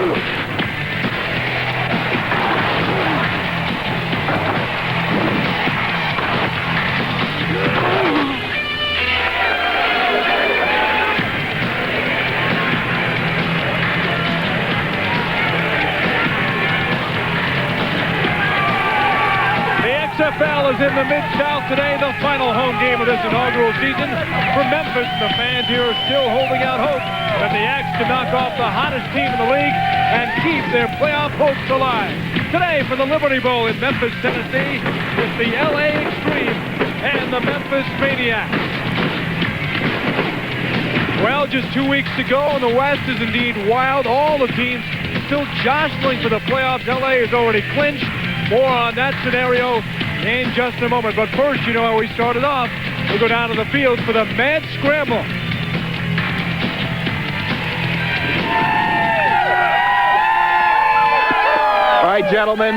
XFL is in the Mid-South today, the final home game of this inaugural season. For Memphis, the fans here are still holding out hope that the Axe can knock off the hottest team in the league and keep their playoff hopes alive. Today for the Liberty Bowl in Memphis, Tennessee, it's the LA Xtreme and the Memphis Maniax. Well, just 2 weeks to go, and the West is indeed wild. All the teams still jostling for the playoffs. LA is already clinched. More on that scenario in just a moment. But first, you know how we started off. We'll go down to the field for the Mad Scramble. All right, gentlemen.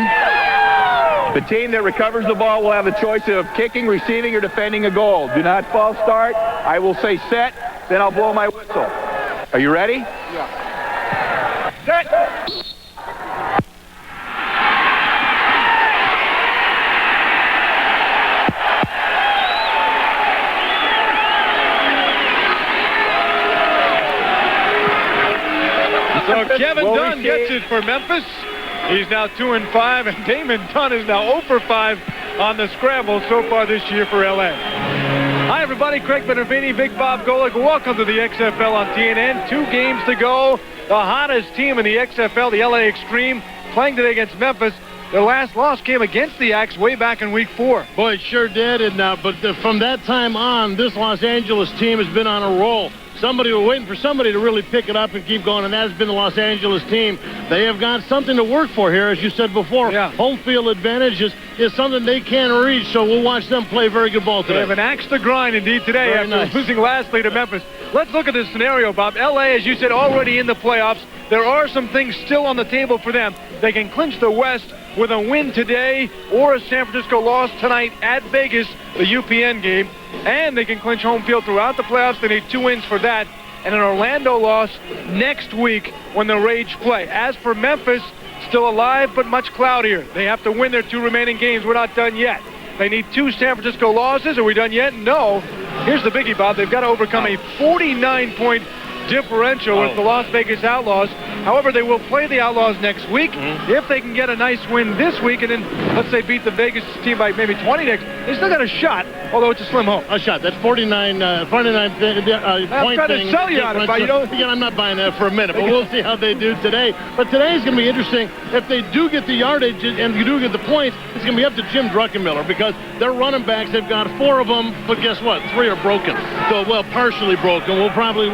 The team that recovers the ball will have the choice of kicking, receiving, or defending a goal. Do not false start. I will say set, then I'll blow my whistle. Are you ready? Yeah. Set. So Kevin Dunn gets it for Memphis. He's now 2-5, and Damon Dunn is now 0-for-5 on the scramble so far this year for LA. Hi, everybody. Craig Benervini, Big Bob Golick. Welcome to the XFL on TNN. 2 games to go. The hottest team in the XFL, the LA Xtreme, playing today against Memphis. Their last loss came against the Axe way back in week 4. Boy, it sure did. And but from that time on, this Los Angeles team has been on a roll. Somebody was waiting for somebody to really pick it up and keep going, and that has been the Los Angeles team. They have got something to work for here, as you said before. Yeah. Home field advantage is something they can reach, so we'll watch them play very good ball today. They have an axe to grind indeed today after losing lastly to Memphis. Let's look at this scenario, Bob. LA, as you said, already in the playoffs. There are some things still on the table for them. They can clinch the West with a win today or a San Francisco loss tonight at Vegas, the UPN game. And they can clinch home field throughout the playoffs. They need 2 wins for that. And an Orlando loss next week when the Rage play. As for Memphis, still alive but much cloudier. They have to win their 2 remaining games. We're not done yet. They need 2 San Francisco losses. Are we done yet? No. Here's the biggie, Bob. They've got to overcome a 49-point differential with the Las Vegas Outlaws. However, they will play the Outlaws next week. If they can get a nice win this week and then, let's say, beat the Vegas team by maybe 20 next, they still got a shot, although it's a slim hope. A shot. That's 49 I'm point trying to sell you on it, but you don't. Again, I'm not buying that for a minute, but we'll see how they do today. But today's going to be interesting. If they do get the yardage and you do get the points, it's going to be up to Jim Druckenmiller because their running backs, they've got 4 of them, but guess what? 3 are broken. So, well, partially broken. We'll probably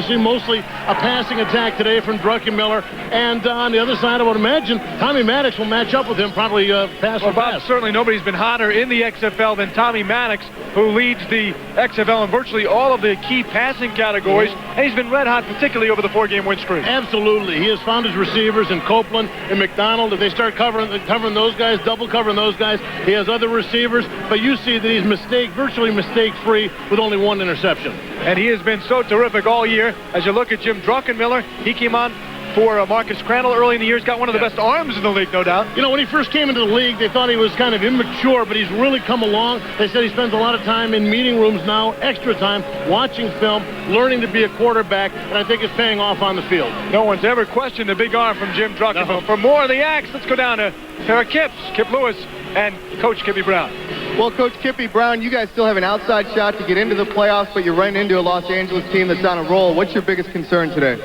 see mostly a passing attack today from Druckenmiller. And on the other side, I would imagine Tommy Maddox will match up with him, probably pass for Bob, pass. certainly nobody's been hotter in the XFL than Tommy Maddox, who leads the XFL in virtually all of the key passing categories. And he's been red hot, particularly over the 4-game win streak. Absolutely. He has found his receivers in Copeland and McDonald. If they start covering those guys, double covering those guys, he has other receivers. But you see that he's virtually mistake-free with only 1 interception. And he has been so terrific all year. As you look at Jim Druckenmiller, he came on for Marcus Crandall early in the year. He's got one of the best arms in the league, no doubt. You know, when he first came into the league, they thought he was kind of immature, but he's really come along. They said he spends a lot of time in meeting rooms now, extra time, watching film, learning to be a quarterback, and I think it's paying off on the field. No one's ever questioned the big arm from Jim Druckenmiller. No. For more of the Axe, let's go down to a pair of Kips, Kip Lewis and Coach Kippy Brown. Well, Coach Kippy Brown, you guys still have an outside shot to get into the playoffs, but you're running into a Los Angeles team that's on a roll. What's your biggest concern today?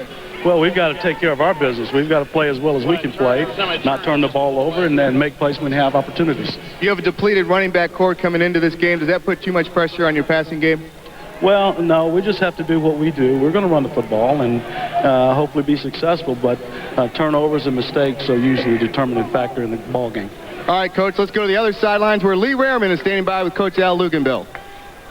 Well, we've got to take care of our business. We've got to play as well as we can play, not turn the ball over, and then make plays when we have opportunities. You have a depleted running back core coming into this game. Does that put too much pressure on your passing game? Well, no, we just have to do what we do. We're going to run the football and hopefully be successful, but turnovers and mistakes are usually a determining factor in the ball game. All right, Coach, let's go to the other sidelines where Lee Rareman is standing by with Coach Al Luganbill.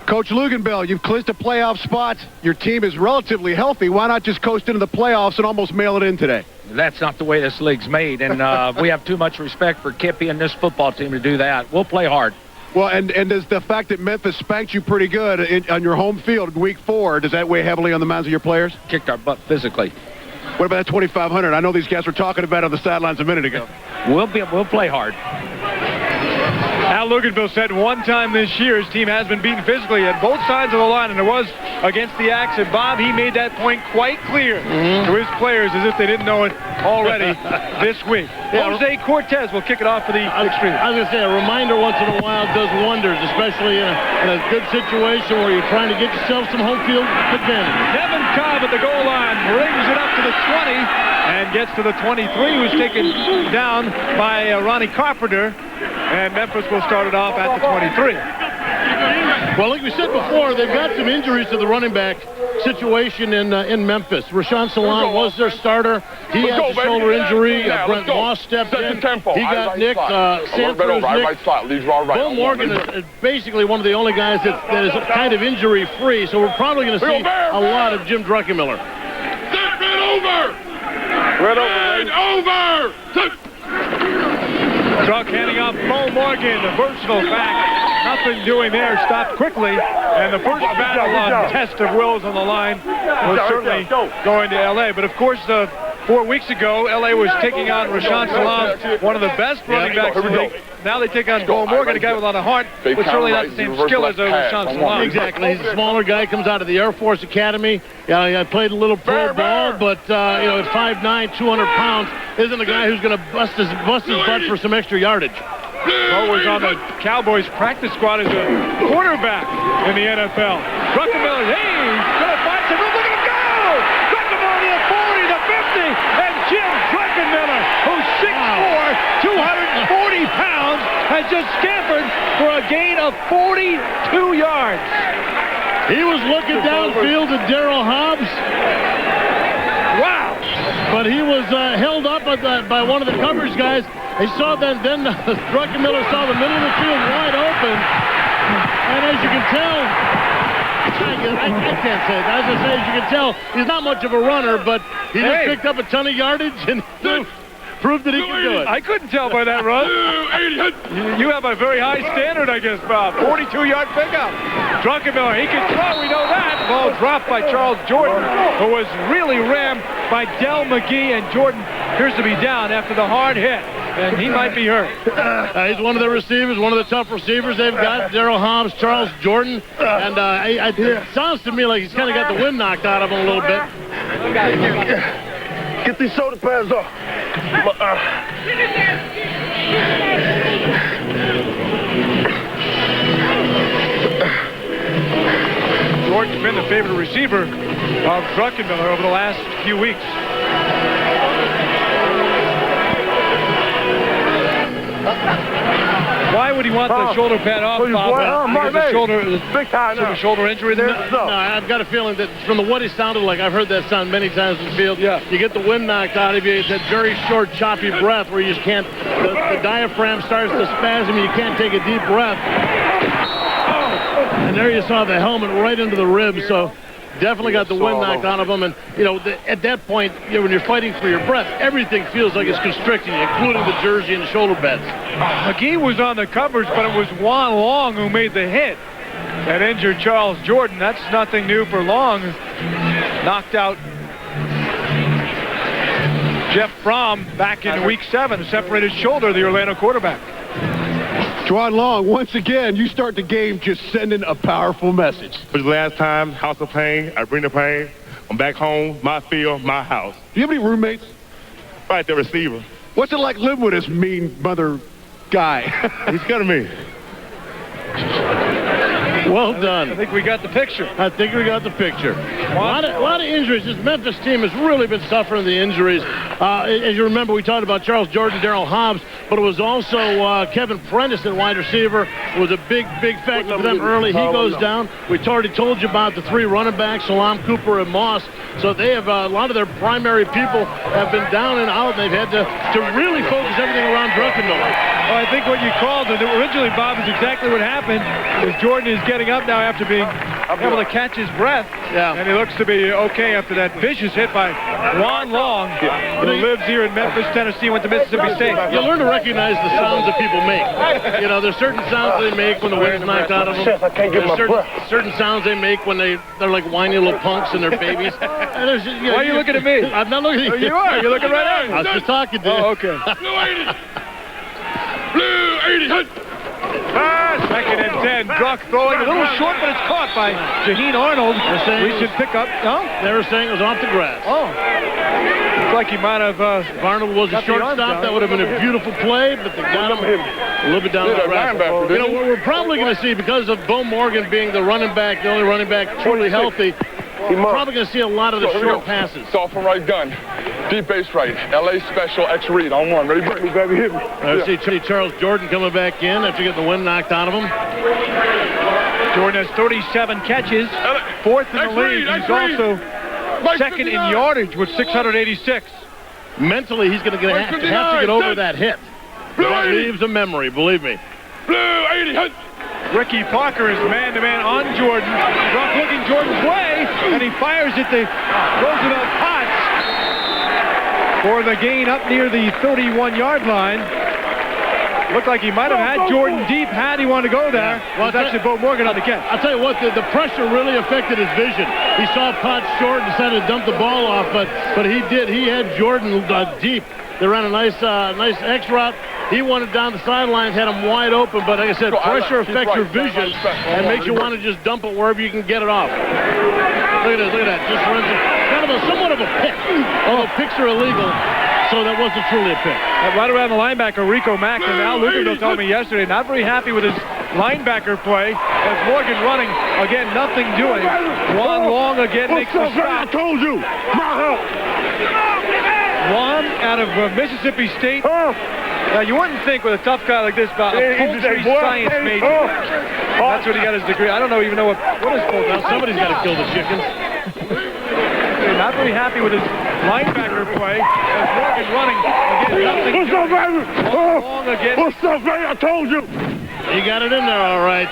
Coach Luganbill, you've clinched a playoff spot. Your team is relatively healthy. Why not just coast into the playoffs and almost mail it in today? That's not the way this league's made, and we have too much respect for Kippy and this football team to do that. We'll play hard. Well, and does the fact that Memphis spanked you pretty good on your home field in week 4, does that weigh heavily on the minds of your players? Kicked our butt physically. What about that 2,500? I know these guys were talking about it on the sidelines a minute ago. We'll play hard. Al Luganville said one time this year his team has been beaten physically at both sides of the line, and it was against the Axe. And Bob, he made that point quite clear to his players as if they didn't know it already this week. Jose Cortez will kick it off for the Xtreme. I was going to say, a reminder once in a while does wonders, especially in a good situation where you're trying to get yourself some home field advantage. Nevin Cobb at the goal line brings it up to the 20 and gets to the 23, who's taken down by Ronnie Carpenter. And Memphis will start it off at the 23. Well, like we said before, they've got some injuries to the running back situation in Memphis. Rashawn Salam was their starter. He had a shoulder injury. Brent Moss stepped in. He got nicked. Sanford nicked. Bill Morgan is basically one of the only guys that is kind of injury-free, so we're probably going to see a lot of Jim Druckenmiller. Red over! Druck handing off Bo Morgan, the versatile back. Nothing doing there, stopped quickly. And the first battle on test of wills on the line was certainly going to L.A. But, of course, 4 weeks ago, L.A. was taking on Rashawn Salam, one of the best running backs in the league. Now they take on Bo Morgan, a guy with a lot of heart, but certainly not the same skill as Rashawn Salam. Exactly. He's a smaller guy, comes out of the Air Force Academy. I played a little pro ball, but, at 5'9", 200 pounds, isn't a guy who's going to bust his butt for some extra yardage. Bo was on the Cowboys practice squad as a quarterback in the NFL. Druckenmiller, hey, he's going to find some room. Look at him go! Druckenmiller to the 40, the 50, and Jim Druckenmiller, who's 6'4", 240 pounds, has just scampered for a gain of 42 yards. He was looking downfield at Darryl Hobbs. Wow! But he was held up by one of the coverage guys. He saw that, then Druckenmiller saw the middle of the field wide open. And as you can tell, I can't say it. As I say, as you can tell, he's not much of a runner, but he just picked up a ton of yardage and proved that he could do it. I couldn't tell by that run. You have a very high standard, I guess, Bob. 42-yard pickup. Druckenmiller, he can throw, we know that. Ball dropped by Charles Jordan, who was really rammed by Del McGee, and Jordan appears to be down after the hard hit, and he might be hurt. He's one of the receivers, one of the tough receivers they've got, Darryl Hobbs, Charles Jordan, and it sounds to me like he's kind of got the wind knocked out of him a little bit. Get these shoulder pads off. Jordan's been the favorite receiver of Druckenmiller over the last few weeks. Why would he want the shoulder pad off, Bob? Because of shoulder injury there? No, I've got a feeling that from what he sounded like, I've heard that sound many times in the field. Yeah. You get the wind knocked out of you. It's that very short, choppy breath where you just can't, the diaphragm starts to spasm and you can't take a deep breath. And there you saw the helmet right into the ribs, so definitely got the wind knocked out of him. And, at that point, when you're fighting for your breath, everything feels like it's constricting you, including the jersey and the shoulder pads. McGee was on the coverage, but it was Juan Long who made the hit that injured Charles Jordan. That's nothing new for Long. Knocked out Jeff Fromm back in Week 7, separated shoulder, the Orlando quarterback. Juan Long, once again, you start the game just sending a powerful message. For the last time, House of Pain, I bring the pain. I'm back home, my field, my house. Do you have any roommates? Right, the receiver. What's it like living with this mean mother guy? He's scared of me. Well done. I think we got the picture. A lot of injuries. This Memphis team has really been suffering the injuries. As you remember, we talked about Charles Jordan, Darryl Hobbs, but it was also Kevin Prentice at wide receiver. It was a big factor for them early. He goes down. We already told you about the three running backs, Salam, Cooper, and Moss. So they have a lot of their primary people have been down and out, and they've had to really focus everything around Druckenmiller. Well, I think what you called it originally, Bob, is exactly what happened. Is Jordan is getting up now after being able to catch his breath. Yeah. And he looks to be okay after that vicious hit by Juan Long, who lives here in Memphis, Tennessee, went to Mississippi State. You learn to recognize the sounds that people make. You know, there's certain sounds they make when the wind's knocked out of them. There's certain sounds they make when they're like whiny little punks and they're babies. And why are you looking at me? I'm not looking at you. You are. You're looking right at me. I was just talking to you. Oh, okay. Blue 80. Blue 80. Hit. Second and 10. Druck throwing a little short, but it's caught by Jaheen Arnold. We should pick up. No? They were saying it was off the grass. Oh. Looks like he might have. If Arnold was a shortstop, that would have been a beautiful play, but they got him a little bit down the grass. You know, what we're probably going to see, because of Bo Morgan being the running back, the only running back truly healthy, we're probably going to see a lot of the short passes. Soft and right gun. Deep base right. LA special X read on one. Ready, break me, baby, hit me. I see Charles Jordan coming back in after getting the wind knocked out of him. Jordan has 37 catches, fourth in the league. He's also second in yardage with 686. Mentally, he's going to have to get over that hit. That leaves a memory, believe me. Blue 80. Hit. Ricky Parker is man-to-man on Jordan. Druck looking Jordan's way, and he fires it to Roosevelt Potts for the gain up near the 31-yard line. Looked like he might have had Jordan deep had he wanted to go there. Well, it's actually Bo Morgan on the catch. I'll tell you what, the pressure really affected his vision. He saw Potts short and decided to dump the ball off, but he did. He had Jordan deep. They ran a nice X route. He wanted down the sidelines, had him wide open, but like I said, pressure affects your vision and makes you want to just dump it wherever you can get it off. Look at this, look at that. Just runs it. Kind of somewhat of a pick. Although picks are illegal, so that wasn't truly a pick. Right around the linebacker, Rico Mack, and Al Luganville told me yesterday, not very happy with his linebacker play. As Morgan running, again, nothing doing. Juan Long again makes the stop. I told you. My help. Juan out of Mississippi State. Now, you wouldn't think with a tough guy like this about a poultry science major. That's what he got his degree. I don't even know what is poultry. Well, somebody's got to kill the chickens. Not very happy with his linebacker play. As Morgan running, again, nothing. What's up, baby? Long again. What's up, baby? I told you. He got it in there all right.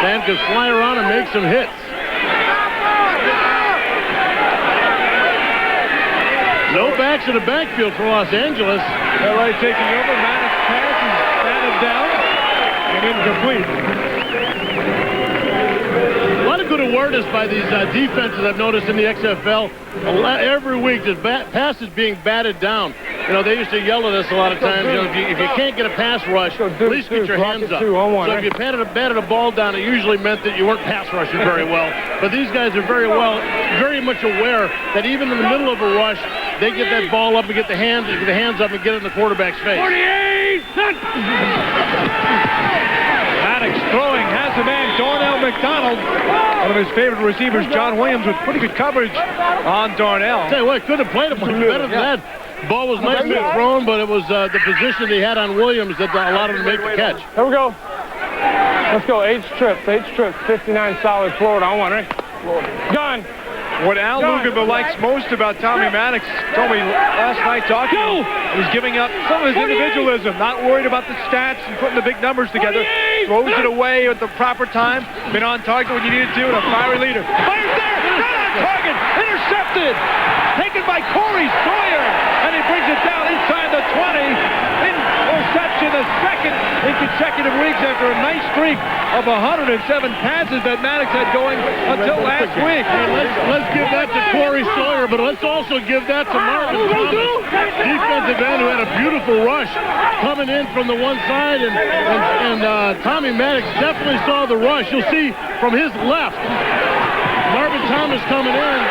Man could fly around and make some hits. No backs in the backfield for Los Angeles. LA taking over. Maniax pass is batted down and incomplete. A lot of good awareness by these defenses I've noticed in the XFL. Every week, the passes being batted down. You know, they used to yell at us a lot of times. You know, if you can't get a pass rush, at least get your hands up. So if you batted a ball down, it usually meant that you weren't pass rushing very well. But these guys are very much aware that even in the middle of a rush, they get that ball up and get the hands up and get it in the quarterback's face. 48! Maniax throwing, has the man, Darnell McDonald. One of his favorite receivers, John Williams, with pretty good coverage on Darnell. I'll tell you what, could have played him much better than that. Ball was nicely thrown, but it was the position he had on Williams that allowed him to make the catch. Here we go. Let's go. H trips. 59 solid forward on one, right? Done. What Al Luganville likes most about Tommy Maniax, told me last night talking to him, he's giving up some of his individualism, not worried about the stats and putting the big numbers together. Throws it away at the proper time, been on target when you needed to, and a fiery leader. Fires there, not on target, intercepted, taken by Corey Sawyer, and he brings it down inside the 20. Interception, the second in consecutive weeks after a nice streak of 107 passes that Maniax had going until last week. Let's give that to Corey Sawyer, but let's also give that to Marvin Thomas, defensive end, who had a beautiful rush coming in from the one side, and Tommy Maniax definitely saw the rush. You'll see from his left, Marvin Thomas coming in.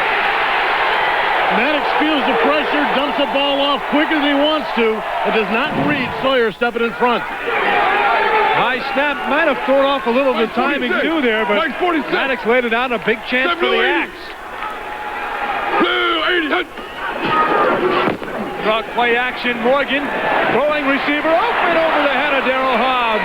Maniax feels the pressure, dumps the ball off quicker than he wants to, and does not read Sawyer stepping in front. High snap, might have thrown off a little of the timing too there, but Maniax laid it out, a big chance for the Axe. Druck play action, Morgan, throwing receiver, open over the head of Darryl Hobbs.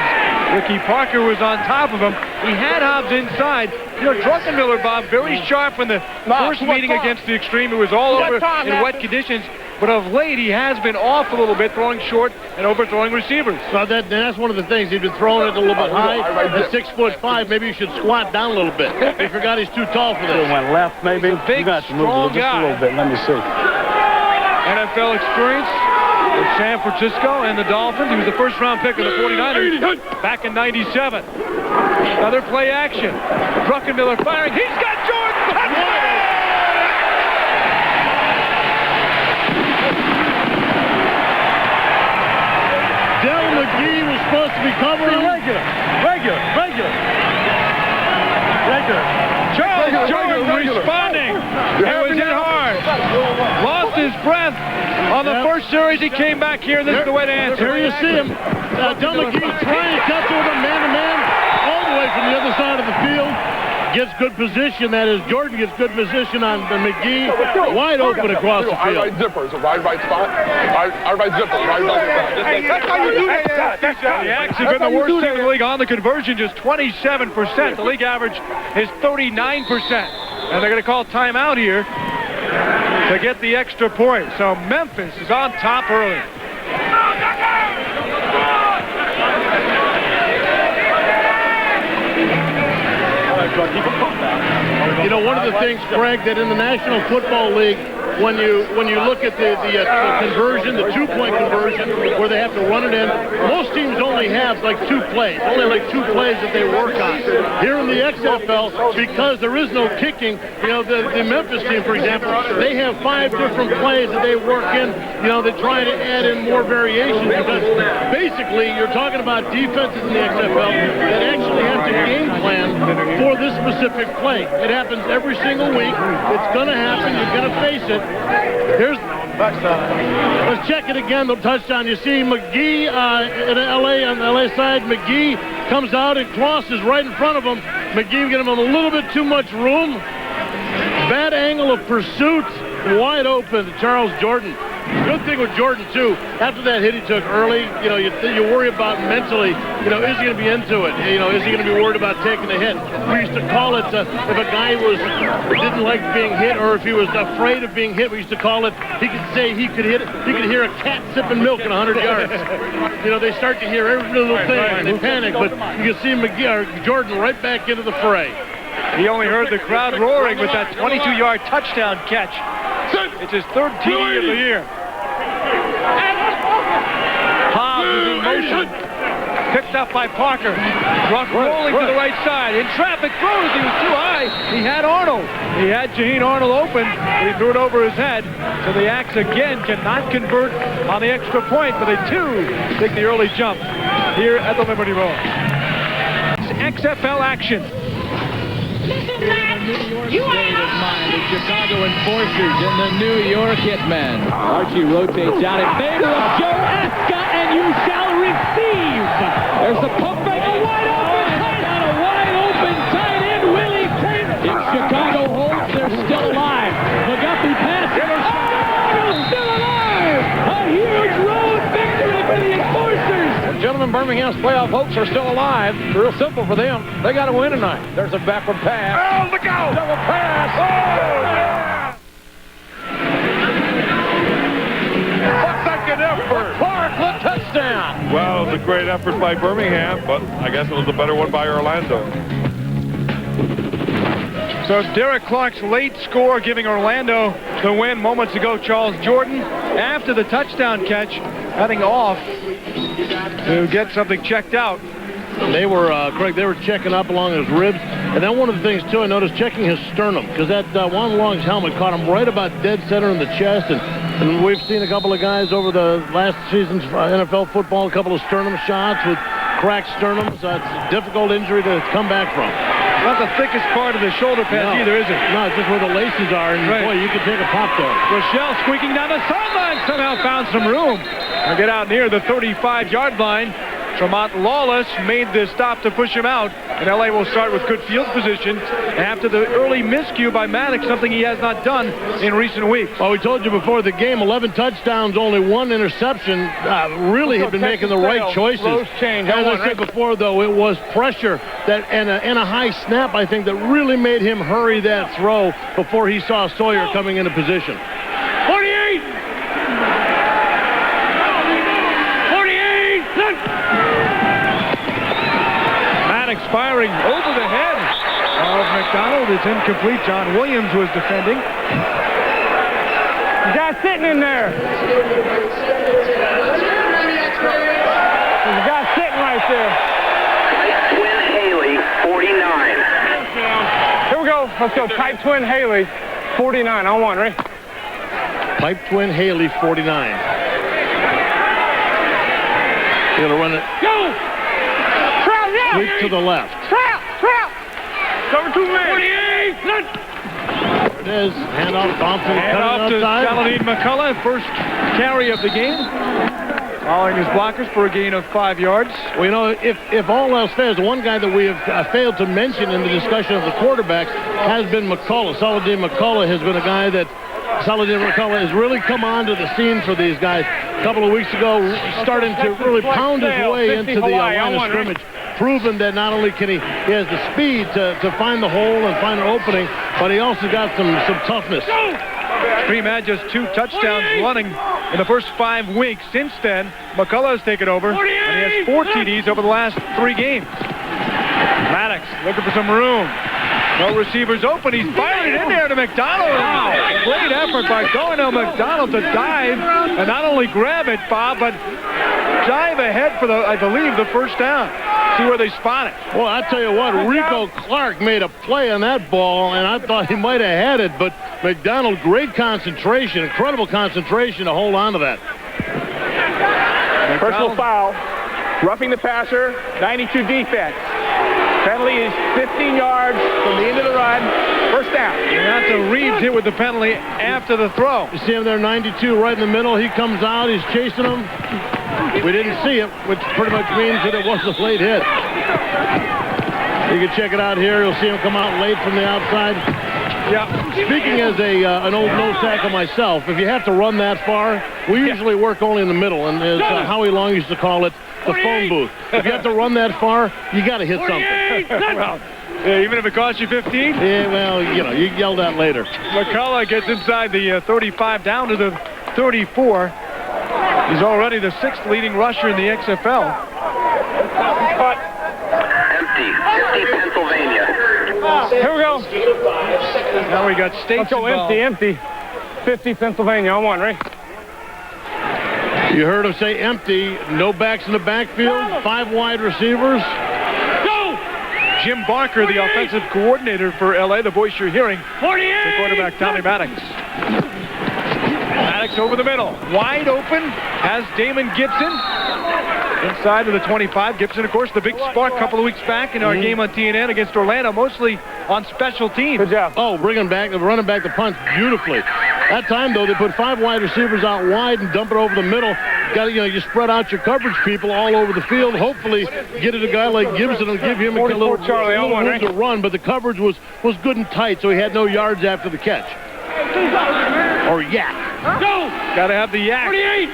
Ricky Parker was on top of him. He had Hobbs inside. You know, Druckenmiller, Bob, very sharp in the first meeting against the Xtreme. It was all over in wet conditions. but of late he has been off a little bit, throwing short and overthrowing receivers. Well, that's one of the things. He's been throwing it a little bit high. At 6'5", maybe you should squat down a little bit. He forgot he's too tall for this. Went left, maybe. He's a big, you got to move strong just a little bit. Let me see. NFL experience with San Francisco and the Dolphins. He was the first-round pick of the 49ers back in '97. Another play action. Druckenmiller firing. He's got Jordan. Del McGee was supposed to be covering. Regular. Charles Jordan responding. He was hit hard. Lost his breath on the first series. He came back here. This is the way to answer. Here you see him. Del McGee trying to catch over man-to-man all the way from the other side of the field. Gets good position. That is, Jordan gets good position on McGee. Wide open across the field. Right zippers, right spot. Right zipper, right spot. That's how you do that. The Axe have been the worst team in the league on the conversion, just 27%. The league average is 39%. And they're going to call timeout here to get the extra point. So Memphis is on top early. You know, one of the things, Greg, that in the National Football League, when you look at the conversion, the two-point conversion, where they have to run it in, most teams only have like 2 plays, only like 2 plays that they work on. Here in the XFL, because there is no kicking, you know, the Memphis team, for example, they have 5 different plays that they work in. You know, they try to add in more variations because basically you're talking about defenses in the XFL that actually have to game plan for this specific play. It happens every single week. It's going to happen. You're going to face it. Here's let's check it again. The touchdown. You see McGee in LA on the LA side. McGee comes out and crosses right in front of him. McGee giving him a little bit too much room. Bad angle of pursuit. Wide open to Charles Jordan. Good thing with Jordan, too, after that hit he took early, you know, you worry about mentally, you know, is he going to be into it? You know, is he going to be worried about taking the hit? We used to call it, if a guy didn't like being hit or if he was afraid of being hit, we used to call it, he could say he could hit it, he could hear a cat sipping milk in 100 yards. You know, they start to hear every little thing and they panic, but you can see Jordan right back into the fray. He only heard the crowd roaring with that 22-yard touchdown catch. It's his 3rd TD of the year. Hobbs is in motion. Picked up by Parker. Druck rolling to the right side. In traffic, throws. He was too high. He had Arnold. He had Jaheen Arnold open, but he threw it over his head. So the Axe again cannot convert on the extra point, but they too take the early jump here at the Liberty Bowl. XFL action. You state of mind, the Chicago Enforcers and the New York Hitmen. Archie rotates out in favor of Joe Escott, and you shall receive. There's the pump fake, a wide open tight end, Willie Taylor. If Chicago holds, they're still alive. McGuffey passes. Oh, still alive! A huge road victory for the Enforcers. Gentlemen, Birmingham's playoff hopes are still alive. It's real simple for them. They got to win tonight. There's a backward pass. Oh, look out! Double pass. Oh, yeah! Second effort. Parkland touchdown. Well, it was a great effort by Birmingham, but I guess it was a better one by Orlando. So Derek Clark's late score giving Orlando the win moments ago. Charles Jordan, after the touchdown catch, heading off to get something checked out. They were, Craig, they were checking up along his ribs. And then one of the things, too, I noticed checking his sternum, because that Juan Long's helmet caught him right about dead center in the chest. And we've seen a couple of guys over the last season's NFL football, a couple of sternum shots with cracked sternums. It's a difficult injury to come back from. Not the thickest part of the shoulder pad either, is it? No, it's just where the laces are, and boy, you can take a pop there. Rochelle squeaking down the sideline, somehow found some room. I'll get out near the 35-yard line. Tremont Lawless made the stop to push him out, and LA will start with good field position after the early miscue by Maddox, something he has not done in recent weeks. Well, we told you before the game, 11 touchdowns, only 1 interception. Really had been making the right choices. As I said before, though, it was pressure that and a high snap, I think, that really made him hurry that throw before he saw Sawyer coming into position. 48! It's incomplete. John Williams was defending. The guy sitting in there. There's a guy sitting right there. Twin Haley, 49. Here we go. Let's go. Type Twin Haley, 49 on one. Ready? Pipe Twin Haley, 49. You're going to run it. Go! Trout, yeah! Sweep to the left. Trout! Cover 2 men. 48! There it is. Handoff, Thompson. Handoff to Sharmaine McCullough. First carry of the game. Following his blockers for a gain of 5 yards. Well, you know, if all else fails, the one guy that we have failed to mention in the discussion of the quarterbacks has been McCullough. Saladin McCullough has been a guy that has really come onto the scene for these guys. A couple of weeks ago, starting to really pound his way into the line of scrimmage, proven that not only can he has the speed to find the hole and find an opening, but he also got some toughness. Xtreme had just 2 touchdowns running in the first 5 weeks. Since then, McCullough has taken over, and he has 4 TDs over the last 3 games. Maddox looking for some room. No receivers open. He's fired it in there to McDonald. Wow. Great effort by Darnell McDonald to dive and not only grab it, Bob, but dive ahead for I believe, the first down. See where they spot it. Well, I tell you what, Rico Clark made a play on that ball, and I thought he might have had it, but McDonald, great concentration, incredible concentration to hold on to that. Personal foul. Roughing the passer, 92 defense. Penalty is 15 yards from the end of the run. First down. And that's a Reeves hit with the penalty after the throw. You see him there, 92, right in the middle. He comes out. He's chasing him. We didn't see it, which pretty much means that it was a late hit. You can check it out here. You'll see him come out late from the outside. Yeah. Speaking as an old nose tackle myself, if you have to run that far, we usually work only in the middle, and as Howie Long used to call it, the phone booth. If you have to run that far, you got to hit something. Well, yeah, even if it costs you 15? Yeah, well, you know, you yell that later. McCullough gets inside the 35 down to the 34. He's already the 6th leading rusher in the XFL. Empty, 50 Pennsylvania. Here we go. Now we got States. Let's go involved. empty. 50 Pennsylvania on one, right? You heard him say empty. No backs in the backfield. 5 wide receivers. Go! Jim Barker, the offensive coordinator for LA, the voice you're hearing. 48! The quarterback, Tommy Maddox. Maddox over the middle. Wide open has Damon Gibson. Inside of the 25. Gibson, of course, the big spark a couple of weeks back in our game on TNN against Orlando, mostly on special teams. Good job. Oh, running back the punt beautifully. That time, though, they put 5 wide receivers out wide and dump it over the middle. You spread out your coverage people all over the field. Hopefully, get it a guy like Gibson and give him a little room to run. But the coverage was good and tight, so he had no yards after the catch. Or yak. Go! Got to have the yak. 48!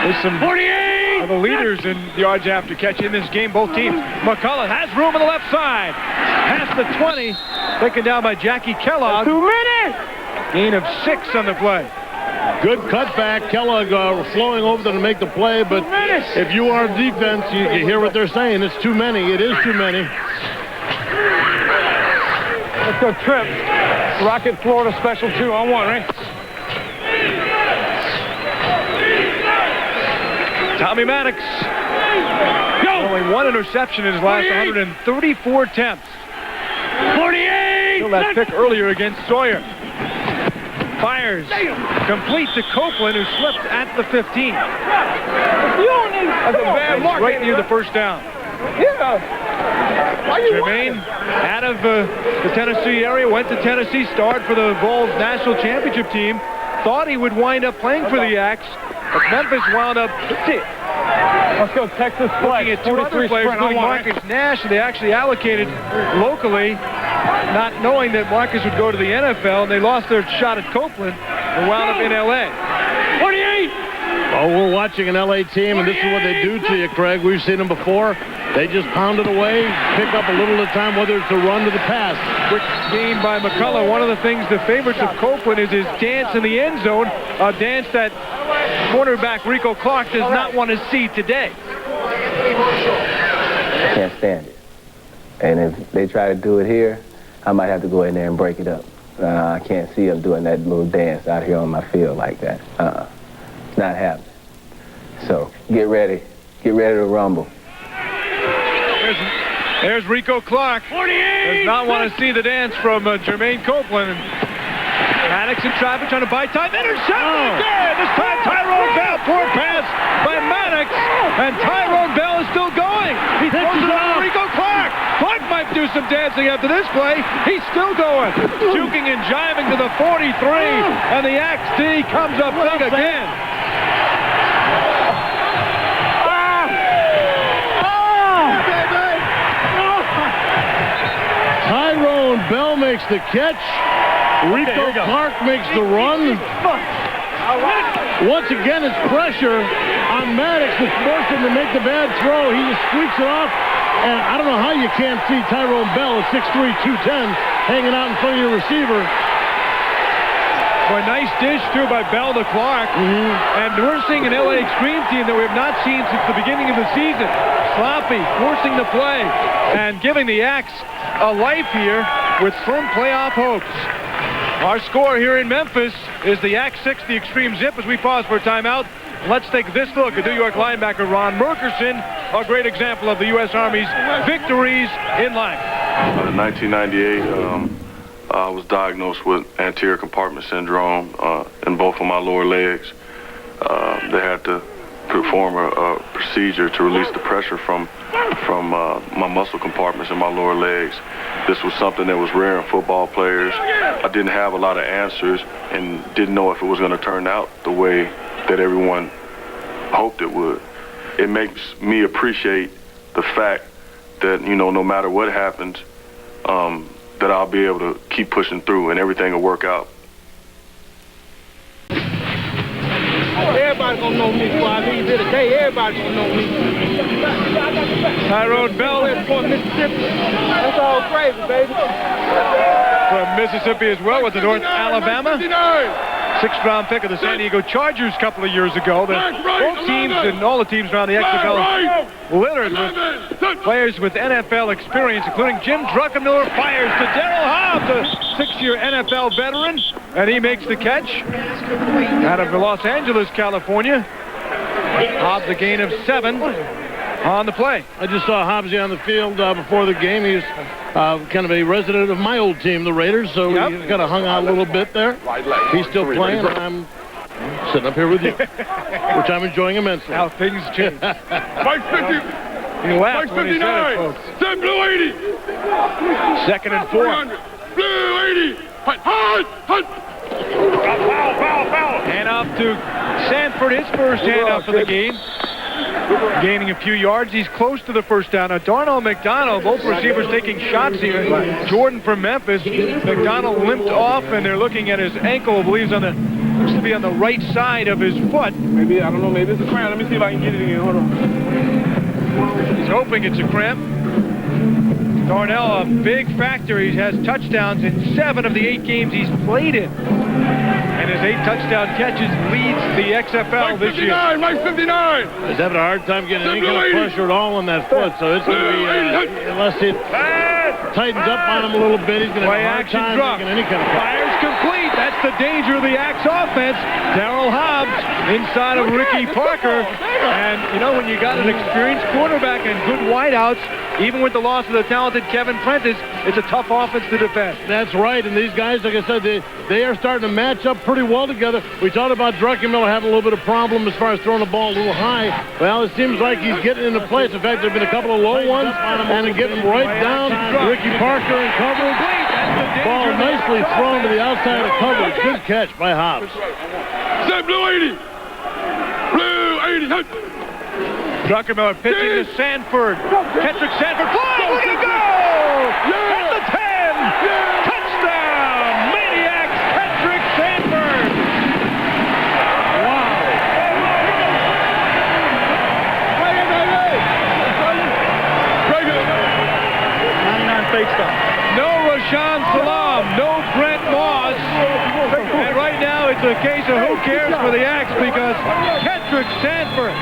There's some 48! of the leaders in yards after catch in this game, both teams. McCullough has room on the left side. Past the 20. Taken down by Jackie Kellogg. 2 minutes! Gain of 6 on the play. Good cutback. Kellogg flowing over there to make the play, but if you are defense, you hear what they're saying. It's too many. It is too many. Let's go trip. Rocket, Florida, special 2 on one, right? Tommy Maddox. Go! Only 1 interception in his last 134 attempts. 48! Still that pick earlier against Sawyer. Fires. Complete to Copeland, who slipped at the 15. That's a bad mark. Right near the first down. Yeah. Sharmaine, out of the Tennessee area, went to Tennessee, starred for the Vols national championship team. Thought he would wind up playing for the Yaks, but Memphis wound up Let's go Texas flex. looking at 2 other players, including Marcus Nash, they actually allocated locally, not knowing that Marcus would go to the NFL, and they lost their shot at Copeland and wound up in L.A. 48! Oh, we're watching an LA team, and this is what they do to you, Craig. We've seen them before. They just pound it away, pick up a little at a time, whether it's a run to the pass. Quick gain by McCullough. One of the things the favorites of Copeland is his dance in the end zone, a dance that cornerback Rico Clark does not want to see today. Can't stand it. And if they try to do it here, I might have to go in there and break it up. I can't see them doing that little dance out here on my field like that. It's not happening. So get ready to rumble. There's Rico Clark. 48. Does not want to see the dance from Jermaine Copeland. Maniax in traffic trying to buy time. Intercepted again. This time Tyrone Bell. Poor pass by Maniax. And Tyrone Bell is still going. He throws it on Rico Clark. Clark might do some dancing after this play. He's still going. Juking and jiving to the 43. And the XD comes up big again. Tyrone Bell makes the catch. Rico Clark makes the run. Once again, it's pressure on Maniax to force him to make the bad throw. He just squeaks it off. And I don't know how you can't see Tyrone Bell at 6'3", 210, hanging out in front of your receiver. Well, a nice dish, too, by Bell to Clark. And we're seeing an LA Xtreme team that we have not seen since the beginning of the season. Sloppy, forcing the play, and giving the Axe a life here with firm playoff hopes. Our score here in Memphis is the Axe 6, the Xtreme Zip, as we pause for a timeout. Let's take this look at New York linebacker Ron Merkerson, a great example of the U.S. Army's victories in life. In 1998, I was diagnosed with anterior compartment syndrome in both of my lower legs. They had to perform a procedure to release the pressure from my muscle compartments in my lower legs. This was something that was rare in football players. I didn't have a lot of answers and didn't know if it was going to turn out the way that everyone hoped it would. It makes me appreciate the fact that, you know, no matter what happens, that I'll be able to keep pushing through and everything will work out. Everybody gonna know me before I leave here today. Everybody gonna know me. Tyrone Bell from Mississippi. That's all crazy, baby. From Mississippi as well with the North Alabama. 6th round pick of the San Diego Chargers a couple of years ago. Both teams and all the teams around the XFL littered with players with NFL experience, including Jim Druckenmiller. Fires to Darryl Hobbs, a 6-year NFL veteran, and he makes the catch out of Los Angeles, California. Hobbs a gain of 7 on the play. I just saw Hobbsy on the field before the game. He's kind of a resident of my old team, the Raiders, so he kind of hung out a little bit there. He's still playing, and I'm sitting up here with you, which I'm enjoying immensely. How things change. Mike 50. He laughed when he said it, folks. Send blue 80. 2nd and 4. Blue 80. Hut. Foul. Hand off to Sanford, his first handoff for the game. Gaining a few yards. He's close to the first down. Now, Darnell McDonald, both receivers taking shots here. Jordan from Memphis. McDonald limped off, and they're looking at his ankle. I believe looks to be on the right side of his foot. Maybe, I don't know, maybe it's a cramp. Let me see if I can get it again. Hold on. He's hoping it's a cramp. Darnell, a big factor. He has touchdowns in 7 of the 8 games he's played in. And his 8 touchdown catches leads the XFL this year. Mike 59. He's having a hard time getting any kind of pressure at all on that foot, so it's going to be, unless it tightens up on him a little bit, he's going to have a hard time making any kind of pressure. Fires complete. That's the danger of the Axe offense. Darryl Hobbs inside of Ricky Parker. And, you know, when you got an experienced quarterback and good wideouts, even with the loss of the talented Kevin Prentice, it's a tough offense to defend. That's right, and these guys, like I said, they are starting to match up pretty well together. We talked about Druckenmiller having a little bit of problem as far as throwing the ball a little high. Well, it seems like he's getting into place. In fact, there have been a couple of low ones, and getting right down. Ricky Parker in coverage. Ball nicely thrown to the outside of coverage. Good catch by Hobbs. Send blue 80. Blue 80. Druckenmiller pitching to Sanford. Kendrick Sanford. Fly! Where'd he go? At the 10. Touchdown! Maniax Kendrick Sanford. Wow. 99 fake stop. No Rashaan Salaam. No Brent Moss. And right now it's a case of who cares for the Axe because Kendrick Sanford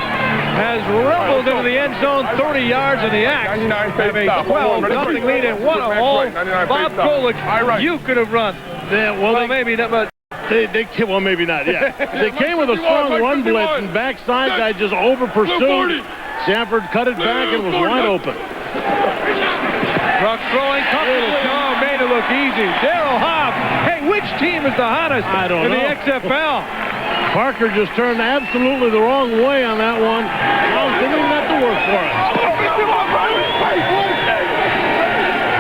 has rumbled into the end zone, 30 yards, and the Axe have a 12-0 lead, and what a haul. Bob Mollick, you could have run. Yeah, well, maybe not, but well, maybe not, yeah. They came with a strong run blitz, and backside guy just over-pursued. Sanford cut it back and was wide open. Ruck throwing comfortably. Oh, made it look easy. Darryl Hobbs. Hey, which team is the hottest in the XFL? Parker just turned absolutely the wrong way on that one. Now he's leaving that to work for us.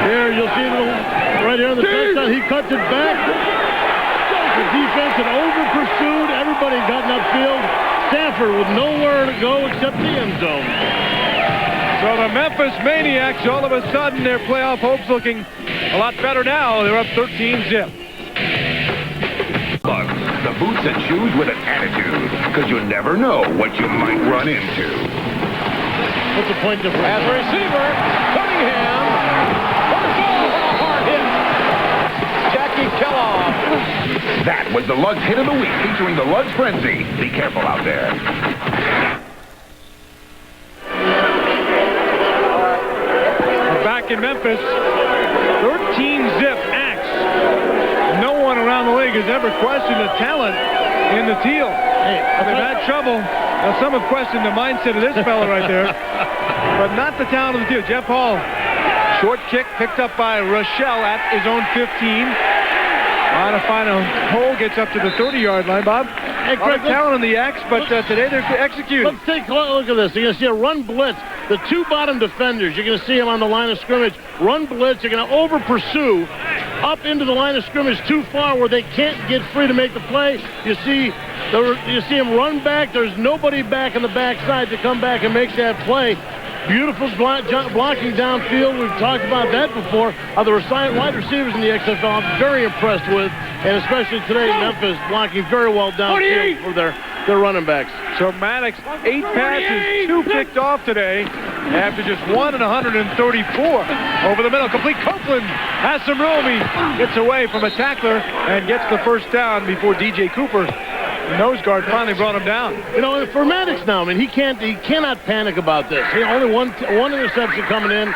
Here, you'll see right here on the touchdown, he cuts it back. The defense had over-pursued. Everybody got in upfield. Sanford with nowhere to go except the end zone. So the Memphis Maniax, all of a sudden, their playoff hopes looking a lot better now. They're up 13-0. The boots and shoes with an attitude, because you never know what you might run into. What's the point difference? As a receiver, Cunningham. First ball, a hard hit. Jackie Kellogg. That was the Lugs hit of the week, featuring the Lugs Frenzy. Be careful out there. Back in Memphis, 13-zip Axe. No one around the league has ever questioned the talent in the teal. Hey, they've had trouble. Now, some have questioned the mindset of this fella right there, but not the talent of the teal. Jeff Hall, short kick picked up by Rochelle at his own 15. On a final hole, gets up to the 30-yard line, Bob. Hey, Craig, talent in the X, but today they're executing. Let's take a look at this. You're going to see a run blitz. The two bottom defenders, you're going to see them on the line of scrimmage. Run blitz, you're going to over-pursue up into the line of scrimmage too far where they can't get free to make the play. You see him run back. There's nobody back in the backside to come back and make that play. Beautiful blocking downfield. We've talked about that before. The wide receivers in the XFL I'm very impressed with, and especially today Memphis blocking very well downfield for their running backs. So Maddox, 8 passes, 2 picked off today after just 1 and 134. Over the middle, complete. Copeland has some room. He gets away from a tackler and gets the first down before DJ Cooper, nose guard, finally brought him down. You know, for Maddox now, I mean, he cannot panic about this. Only one interception coming in.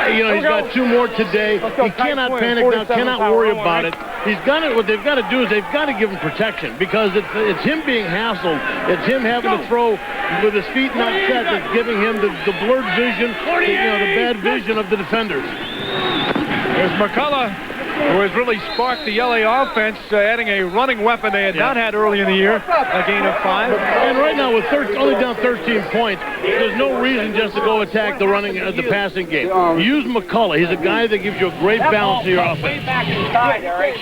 You know, he's got 2 more today. He cannot panic now, cannot worry about it. He's got it. What they've got to do is they've got to give him protection, because it's him being hassled. It's him having to throw with his feet not set that's giving him the blurred vision, the bad vision of the defenders. There's McCullough, who has really sparked the LA offense, adding a running weapon they had not had early in the year, a gain of 5. And right now, with only down 13 points, there's no reason just to go attack the passing game. Use McCullough. He's a guy that gives you a great balance to your offense. Way back inside, Eric.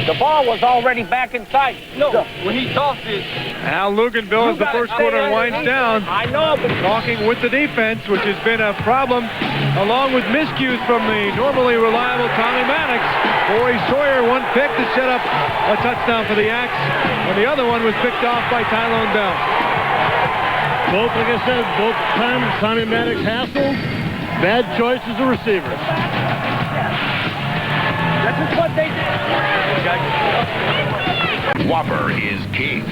The ball was already back inside. No, when he tossed it. Al Luganville, as the first quarter winds down, I know, but talking with the defense, which has been a problem, along with miscues from the normally reliable Tommy Maddox. Corey Sawyer, one pick to set up a touchdown for the Axe, and the other one was picked off by Tyrone Bell. Both, like I said, both times Tommy Maddox hassled. Bad choice as a receiver. This is what they did. Whopper is king.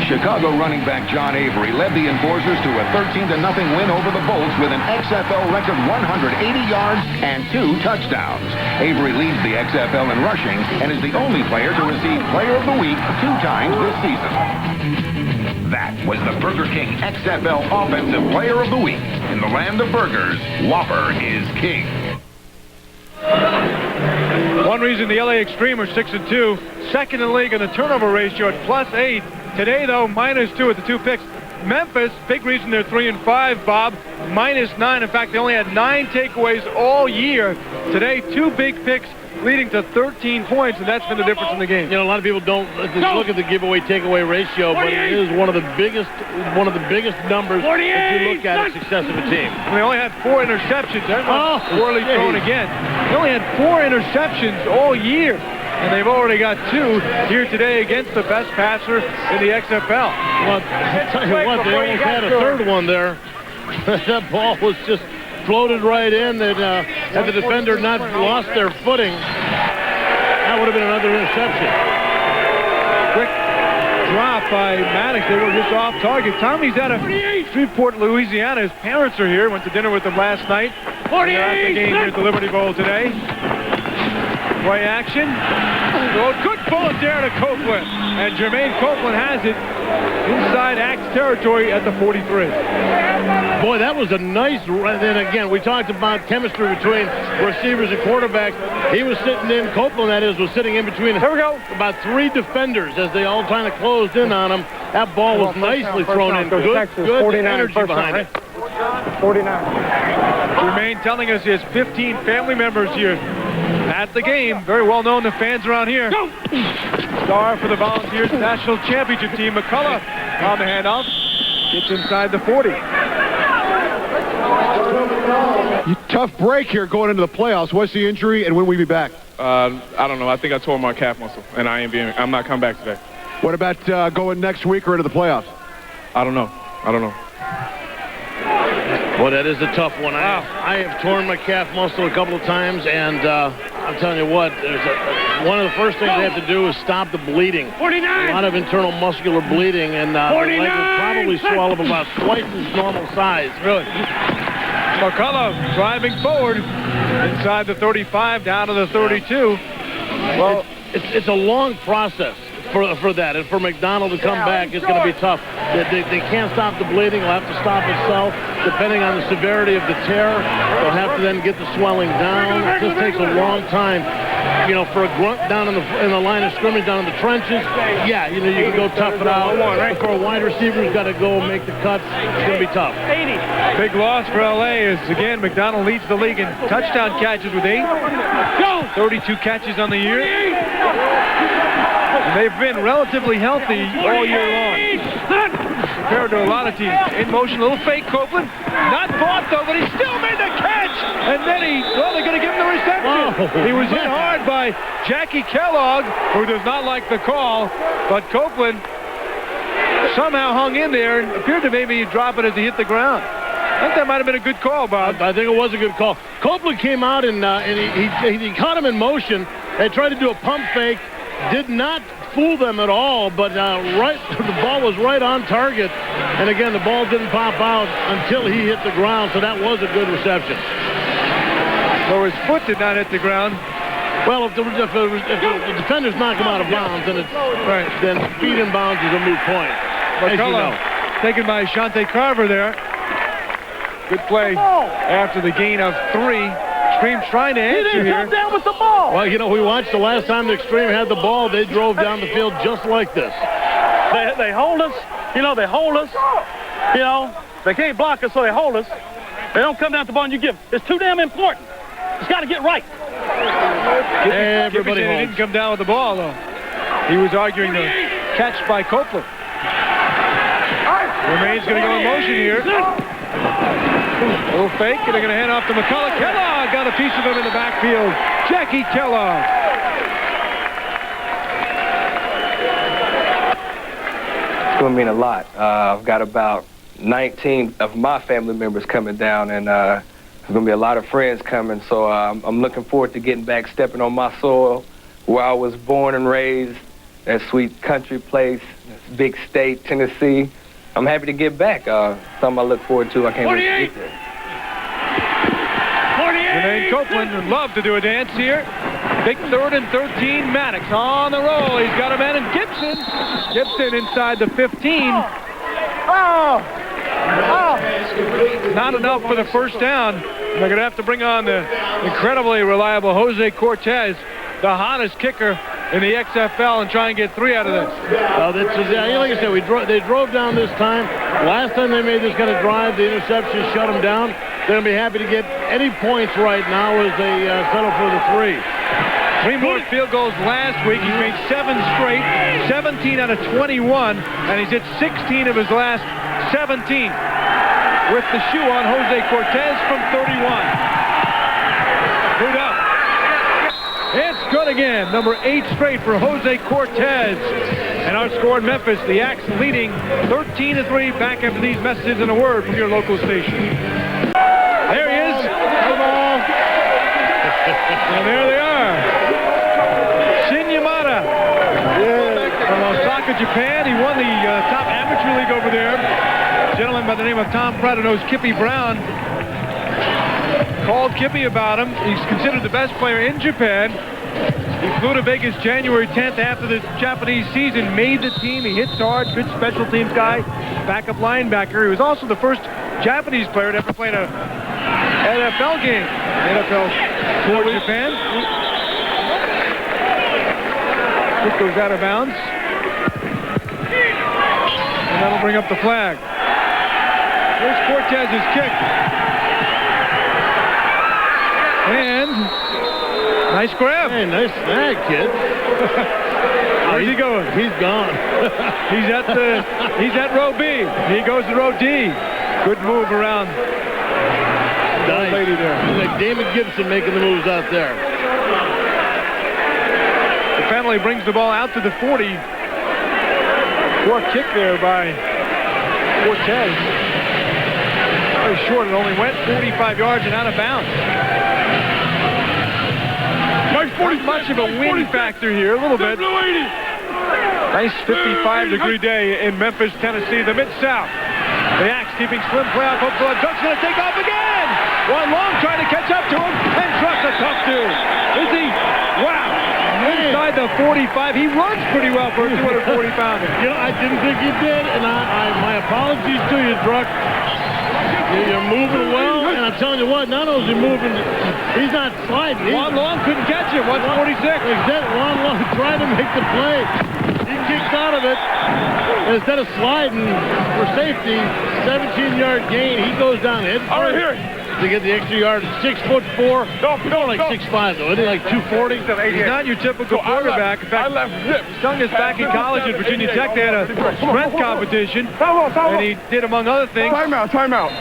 Chicago running back John Avery led the Enforcers to a 13-0 win over the Bolts with an XFL record 180 yards and 2 touchdowns. Avery leads the XFL in rushing and is the only player to receive Player of the Week 2 times this season. That was the Burger King XFL Offensive Player of the Week. In the land of burgers, Whopper is king. One reason the LA Xtreme are 6-2, second in the league in the turnover ratio at +8. Today, though, -2 at the 2 picks. Memphis, big reason they're 3-5, Bob, -9. In fact, they only had 9 takeaways all year. Today, 2 big picks, leading to 13 points, and that's been the difference in the game. You know, a lot of people don't look at the giveaway-takeaway ratio, but it is one of the biggest numbers if you look at the success of a team. And they only had 4 interceptions. Poorly thrown again. They only had 4 interceptions all year, and they've already got 2 here today against the best passer in the XFL. Well, I'll tell you what, they almost had a third one there. That ball was just floated right in, and had the defender not lost their footing, that would have been another interception. Quick drop by Maniax. They were just off target. Tommy's out of Shreveport, Louisiana. His parents are here. Went to dinner with them last night. They're at the game here at the Liberty Bowl today. Play action. Oh, good ball there to Copeland. And Jermaine Copeland has it inside Axe territory at the 43. Boy, that was a nice run. And again, we talked about chemistry between receivers and quarterbacks. He was sitting in, Copeland that is, was sitting in between about 3 defenders as they all kind of closed in on him. That ball was nicely thrown in. Good energy behind it. 49. Jermaine telling us he has 15 family members here at the game. Very well known to fans around here. Star for the Volunteers National Championship team. McCullough on the handoff. Gets inside the 40. Tough break here going into the playoffs. What's the injury and when will we be back? I don't know. I think I tore my calf muscle, and I'm not coming back today. What about going next week or into the playoffs? I don't know. Well, that is a tough one. I have torn my calf muscle a couple of times, and I'm telling you what, one of the first things they have to do is stop the bleeding. 49. A lot of internal muscular bleeding, and the leg will probably swell up about twice its normal size. Really? McCullough driving forward inside the 35 down to the 32. Well, it's a long process for that, and for McDonald to come back is going to be tough. They can't stop the bleeding. It'll have to stop itself. Depending on the severity of the tear, they'll have to then get the swelling down. It just takes a long time. You know, for a grunt down in the line of scrimmage, down in the trenches, yeah, you can go tough it out. But for a wide receiver who's got to go make the cuts, it's going to be tough. 80. Big loss for LA is, again, McDonald leads the league in touchdown catches with 8. 32 catches on the year. And they've been relatively healthy all year long, compared to a lot of teams. In motion, a little fake, Copeland. Not bought, though, but he still made the catch. And then they're going to give him the reception. He was hit hard by Jackie Kellogg, who does not like the call. But Copeland somehow hung in there and appeared to maybe drop it as he hit the ground. I think that might have been a good call, Bob. I think it was a good call. Copeland came out and he caught him in motion. They tried to do a pump fake. Did not fool them at all, but the ball was right on target. And again, the ball didn't pop out until he hit the ground, so that was a good reception. So his foot did not hit the ground. Well, if the defenders knock him out of bounds, then feet in bounds is a moot point. McCullough taken by Shante Carver there. Good play after the gain of 3. Xtreme's trying to answer here. Come down with the ball. Well, we watched the last time the Xtreme had the ball. They drove down the field just like this. They hold us. They hold us. They can't block us, so they hold us. They don't come down with the ball and you give. It's too damn important. It's got to get right. Everybody didn't come down with the ball, though. He was arguing the catch by Copeland. Jermaine's going to go in motion here. A little fake, and they're going to hand off to McCullough. Kellogg got a piece of him in the backfield. Jackie Kellogg. It's going to mean a lot. I've got about 19 of my family members coming down, and there's going to be a lot of friends coming, so I'm looking forward to getting back, stepping on my soil, where I was born and raised, that sweet country place, this big state, Tennessee. I'm happy to get back. Something I look forward to. I can't wait to get there. Jermaine Copeland would love to do a dance here. Big 3rd and 13. Maniax on the roll. He's got a man in Gibson. Gibson inside the 15. Not enough for the first down. They're going to have to bring on the incredibly reliable Jose Cortez, the hottest kicker in the XFL, and try and get 3 out of this. Like I said, they drove down this time. Last time they made this kind of drive, the interception shut them down. They're going to be happy to get any points right now as they settle for the 3. 3 more field goals last week. He's made 7 straight, 17 out of 21, and he's hit 16 of his last 17 with the shoe on. Jose Cortez from 31. Boot up. It's good again. Number 8 straight for Jose Cortez. And our score in Memphis, the Axe leading 13-3. Back after these messages and a word from your local station. There he is. And there they are. Shin Yamada from Osaka, Osaka, Japan. He won the top amateur league over there. A gentleman by the name of Tom Pratt, who knows Kippy Brown, called Kippy about him. He's considered the best player in Japan. He flew to Vegas January 10th after the Japanese season, made the team. He hits hard, good special teams guy, backup linebacker. He was also the first Japanese player to ever play in a NFL game. NFL for Japan. Kick goes out of bounds. And that'll bring up the flag. Here's Cortez's kick. And nice grab. Hey, nice snag, kid. Where's he going? He's gone. he's at row B. He goes to row D. Good move around. Nice. Lady there. Like Damon Gibson making the moves out there. The penalty brings the ball out to the 40. Poor kick there by Cortez. Very short. It only went 45 yards and out of bounds. Not much of a wind factor here, a little bit. Nice 55-degree day in Memphis, Tennessee, the Mid-South. The Axe keeping slim playoff hopes on. Duck's going to take off again. One long trying to catch up to him, and Truck's a tough dude. Is he? Wow. Inside the 45. He runs pretty well for a 240-pounder. You know, I didn't think he did, and my apologies to you, Druck. You're moving well, and I'm telling you what, not only is he moving, he's not sliding. Juan Long couldn't catch him, 146. Exactly, Juan Long tried to make the play. He kicks out of it. And instead of sliding for safety, 17-yard gain, he goes down head first to get the extra yard. 6'4". No, like 6'5", though. Isn't he like 240? He's not your typical quarterback. In fact, he stung us back in college at Virginia Tech. They had a strength competition, and he did, among other things, Timeout.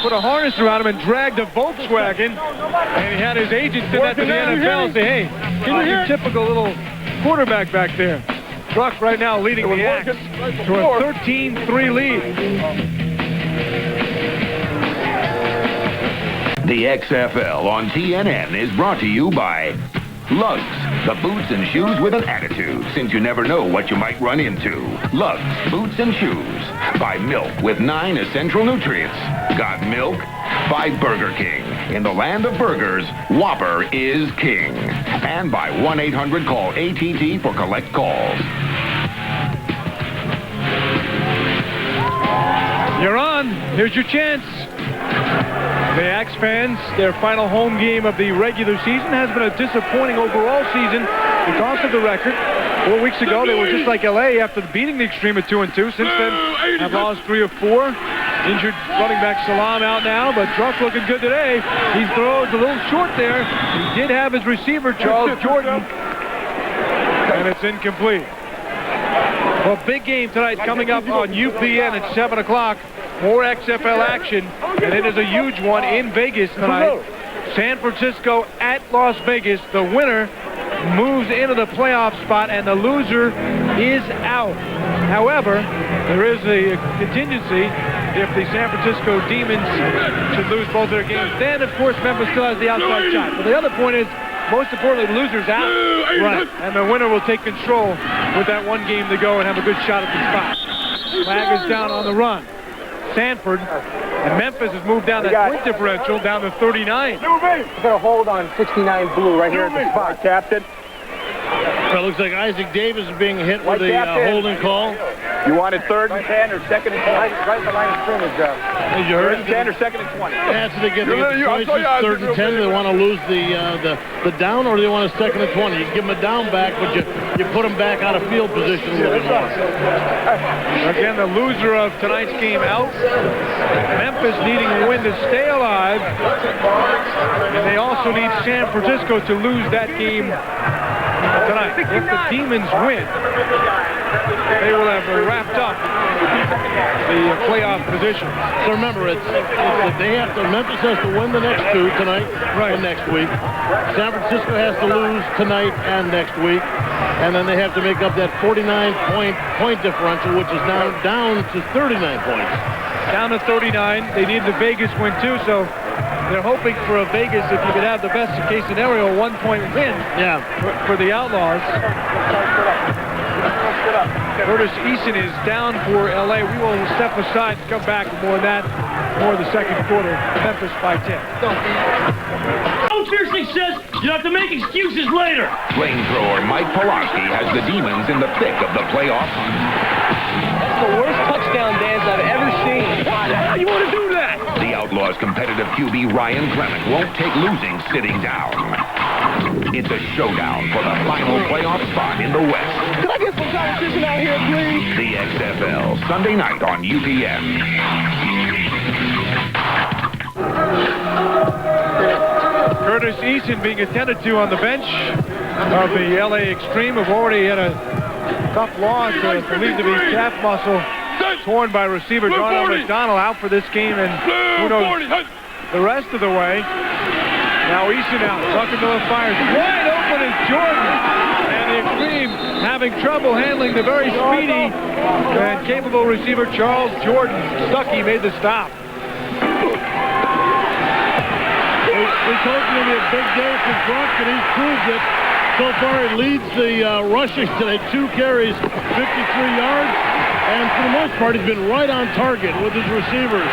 put a harness around him and dragged a Volkswagen, and he had his agent send that to the NFL and say, hey, not your typical little quarterback back there. Truck right now leading the Axe to a 13-3 lead. The XFL on TNN is brought to you by Lugs, the boots and shoes with an attitude, since you never know what you might run into. Lugs, boots and shoes. By Milk with 9 essential nutrients. Got milk? By Burger King. In the land of burgers, Whopper is king. And by 1-800-CALL-ATT for collect calls. You're on. Here's your chance. The Axe fans, their final home game of the regular season has been a disappointing overall season because of the record. 4 weeks ago, they were just like LA after beating the Xtreme at 2-2. Since then, have lost 3 of 4. Injured running back Salam out now, but Druck looking good today. He throws a little short there. He did have his receiver, Charles Jordan, and it's incomplete. Well, big game tonight coming up on UPN at 7 o'clock. More XFL action, and it is a huge one in Vegas tonight. San Francisco at Las Vegas. The winner moves into the playoff spot, and the loser is out. However, there is a contingency if the San Francisco Demons should lose both their games. Then, of course, Memphis still has the outside shot. But the other point is, most importantly, the loser's out. Right. And the winner will take control with that one game to go and have a good shot at the spot. Flag is down on the run. Sanford, and Memphis has moved down that point differential down to 39. Got a hold on 69 blue right here at the spot, Captain. Well, it looks like Isaac Davis is being hit with a holding call. You wanted 3rd and 10 or 2nd and 20? Right in the line of scrimmage, You heard 3rd and 10 or 2nd and 20? That's what they get. They get the choices, 3rd and 10. They want to lose the down, or they want a 2nd and 20. You give them a down back, but you put them back out of field position a little bit more. Again, the loser of tonight's game out. Memphis needing a win to stay alive. And they also need San Francisco to lose that game tonight. If the Demons win, they will have wrapped up the playoff position. So remember, Memphis has to win the next 2 tonight and next week. San Francisco has to lose tonight and next week. And then they have to make up that 49-point differential, which is now down to 39 points. Down to 39. They need the Vegas win, too, so they're hoping for a Vegas, if you could have the best-case scenario, a 1-point win for the Outlaws. Curtis Eason is down for L.A. We will step aside and come back with more of that, more of the second quarter. Memphis by 10. Coach Piercy says you have to make excuses later. Flamethrower Mike Pulaski has the Demons in the thick of the playoff hunt. That's the worst touchdown dance I've ever seen. Why the hell you want to do that? The Outlaws' competitive QB Ryan Clement won't take losing sitting down. It's a showdown for the final playoff spot in the West. Can I get some competition out here, please? The XFL, Sunday night on UPN. Curtis Eason being attended to on the bench of the LA Xtreme, have already had a tough loss, believed to be calf muscle torn by receiver Donald McDonald, out for this game, and who knows the rest of the way. Now Eason out. Tucker Miller fires. Wide open is Jordan. And the Xtreme having trouble handling the very speedy and capable receiver Charles Jordan. Stuckey made the stop. We told you it'd be a big day for Brock, and he's proved it. So far, he leads the rushing today. 2 carries, 53 yards. And for the most part, he's been right on target with his receivers.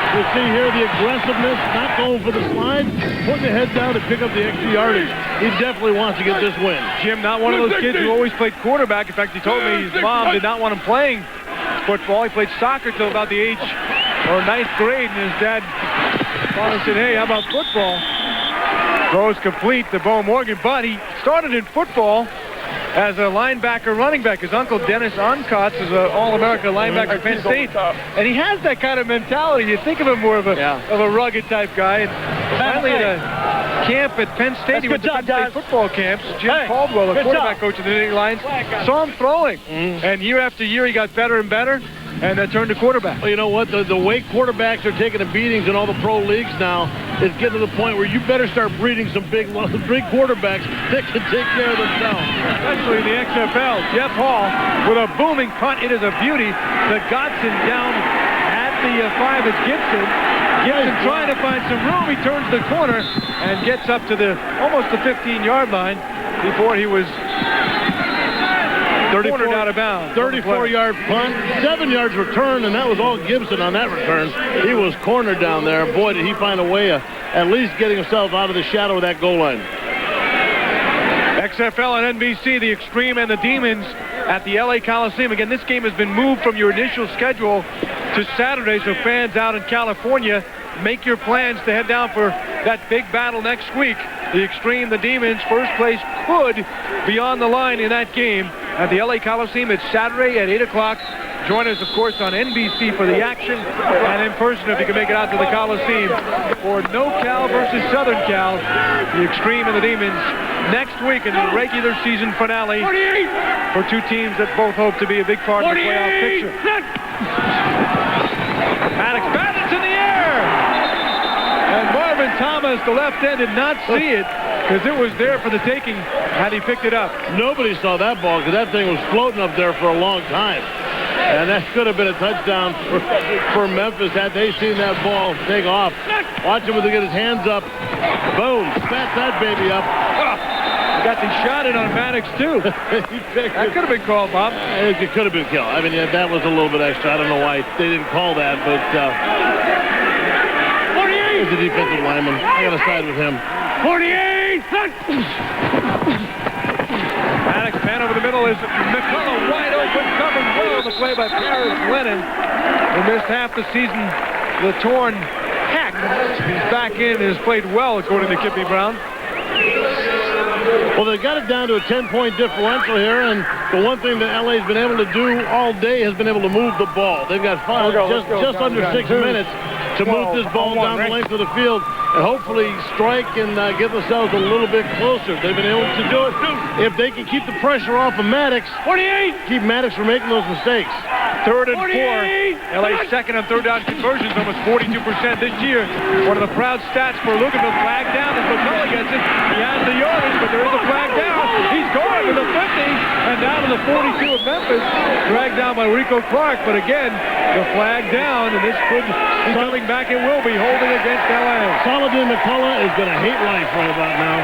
You see here the aggressiveness, not going for the slide, putting the head down to pick up the extra yardage. He definitely wants to get this win. Jim, not one of those kids who always played quarterback. In fact, he told me his mom did not want him playing football. He played soccer till about the age or 9th grade, and his dad finally said, hey, how about football? Throws complete to Bo Morgan, but he started in football as a linebacker running back. His uncle Dennis Oncotts is an All-America linebacker at Penn State, and he has that kind of mentality. You think of him more of a rugged type guy. And finally at a camp at Penn State, he went to Penn State football camps. Jim Caldwell, the quarterback coach of the New York Lions, saw him throwing, and year after year he got better and better. And that turned to quarterback. Well, you know what? The way quarterbacks are taking the beatings in all the pro leagues now is getting to the point where you better start breeding some big quarterbacks that can take care of themselves. Especially in the XFL. Jeff Hall with a booming punt. It is a beauty. The Godson down at the 5 is Gibson. Gibson trying to find some room. He turns the corner and gets up to almost the 15-yard line before he was 34 out of bounds. 34-yard punt, 7 yards return, and that was all Gibson on that return. He was cornered down there. Boy, did he find a way of at least getting himself out of the shadow of that goal line. XFL on NBC, the Xtreme and the Demons at the LA Coliseum. Again, this game has been moved from your initial schedule to Saturday, so fans out in California, make your plans to head down for that big battle next week. The Xtreme, the Demons, first place could be on the line in that game at the LA Coliseum. It's Saturday at 8 o'clock. Join us, of course, on NBC for the action, and in person if you can make it out to the Coliseum for NoCal versus Southern Cal, the Xtreme and the Demons, next week in the regular season finale for 2 teams that both hope to be a big part of the playoff picture. Maddox batted in the air, and Marvin Thomas, the left end, did not see it because it was there for the taking had he picked it up. Nobody saw that ball because that thing was floating up there for a long time. And that could have been a touchdown for Memphis had they seen that ball take off. Watch him get his hands up. Boom. Spat that baby up. Got the shot in on Maddox, too. That could have been called, Bob. It could have been killed. I mean, that was a little bit extra. I don't know why they didn't call that, but he's the defensive lineman. I got to side with him. 48! Maddox, man over the middle, is McCullough wide open, covered well. The play by Paris Lennon. He missed half the season, the torn hack. He's back in and has played well, according to Kippy Brown. Well, they got it down to a 10-point differential here, and the one thing that LA's been able to do all day has been able to move the ball. They've got just under 6 minutes to move this ball down the length of the field and hopefully strike and get themselves a little bit closer. They've been able to do it. If they can keep the pressure off of Maddox, 48, keep Maddox from making those mistakes. 3rd and 4. LA's second on 3rd down conversions, almost 42% this year. One of the proud stats for Louisville. Flag down as McCullough gets it. He has the yardage, but there is a flag down. He's going to the 50 and down to the 42 of Memphis. Dragged down by Rico Clark, but again, the flag down, and this could be coming back. It will be holding against LA. Saladin McCullough is going to hate life right about now.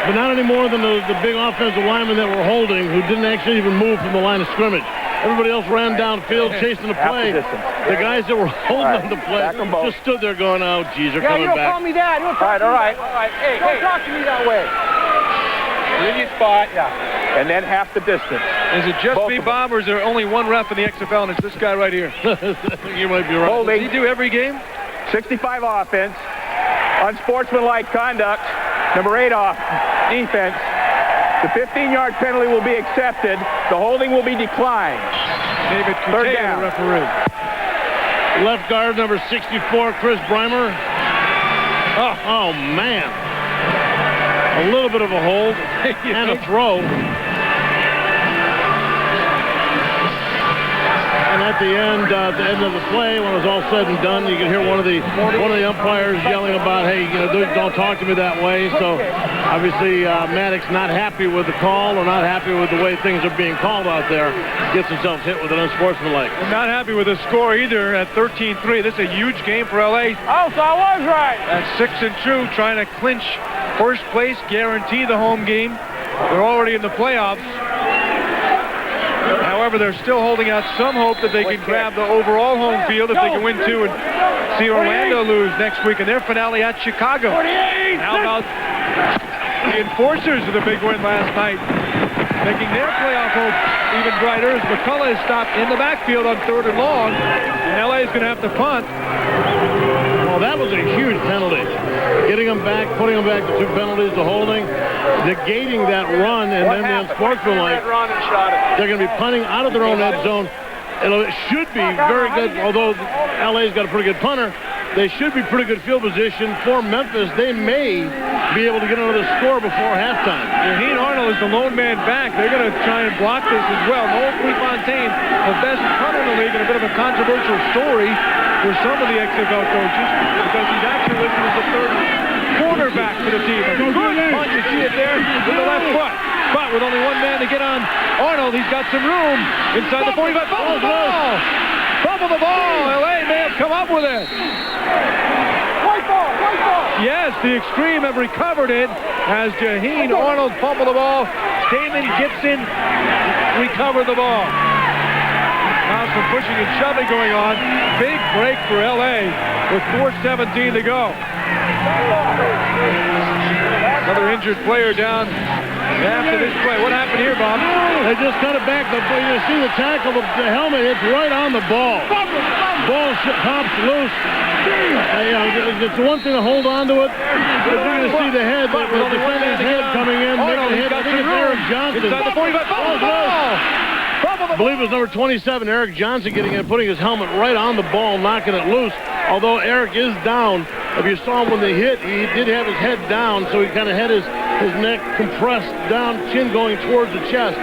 but not any more than the big offensive linemen that were holding, who didn't actually even move from the line of scrimmage. Everybody else ran downfield chasing the play. The guys that were holding on the play just stood there going, oh, geez, they're coming you don't back. call me that. You don't talk to me. All right. Hey, don't talk to me that way. In your spot, and then half the distance. Is it just me, Bob, or is there only one ref in the XFL, and it's this guy right here? You might be right. Holding. Does he do every game? 65 offense. Unsportsmanlike conduct. Number 8 off defense. The 15-yard penalty will be accepted. The holding will be declined. David Coutet, the referee. Left guard, number 64, Chris Breimer. Oh, man. A little bit of a hold and a throw. And at the end of the play, when it was all said and done, you could hear one of the umpires yelling about, hey, don't talk to me that way. So obviously Maddox not happy with the call or not happy with the way things are being called out there. Gets himself hit with an unsportsmanlike. And not happy with the score either at 13-3. This is a huge game for LA. Oh, so I was right. At 6-2, trying to clinch first place, guarantee the home game. They're already in the playoffs. However, they're still holding out some hope that they can grab the overall home field if they can win 2 and see Orlando lose next week in their finale at Chicago. How about the Enforcers with a big win last night, making their playoff hope even brighter as McCullough is stopped in the backfield on 3rd and long, and LA is going to have to punt. Well, that was a huge penalty. Getting them back, putting them back to 2 penalties, the holding, negating that run, and then the unsportsmanlike. They're going to be punting out of their own end zone. It should be very good, although LA's got a pretty good punter. They should be pretty good field position for Memphis. They may be able to get another score before halftime. Jaheen Arnold is the lone man back. They're going to try and block this as well. Noel Prefontaine, the best punter in the league, and a bit of a controversial story for some of the XFL coaches because he's actually listed as the 3rd quarterback for the team. A good punt, you see it there with the left foot. But with only one man to get on Arnold, he's got some room inside the 45. Fumble the ball! Fumble the ball! LA may have come up with it. White ball! Yes, the Xtreme have recovered it as Jaheen Arnold fumbled the ball. Damon Gibson recovered the ball. Now some pushing and shoving going on. Big break for LA with 4:17 to go. Another injured player down after this play. What happened here, Bob? They just cut it back. You see the tackle, the helmet hits right on the ball. Ball pops loose. It's the one thing to hold on to it. But you're going to see the head, the defender's head coming in, making a hit. I think it's Eric Johnson. Inside the 45. I believe it was number 27, Eric Johnson, getting in, putting his helmet right on the ball, knocking it loose. Although Eric is down, if you saw him when they hit, he did have his head down, so he kind of had his neck compressed down, chin going towards the chest.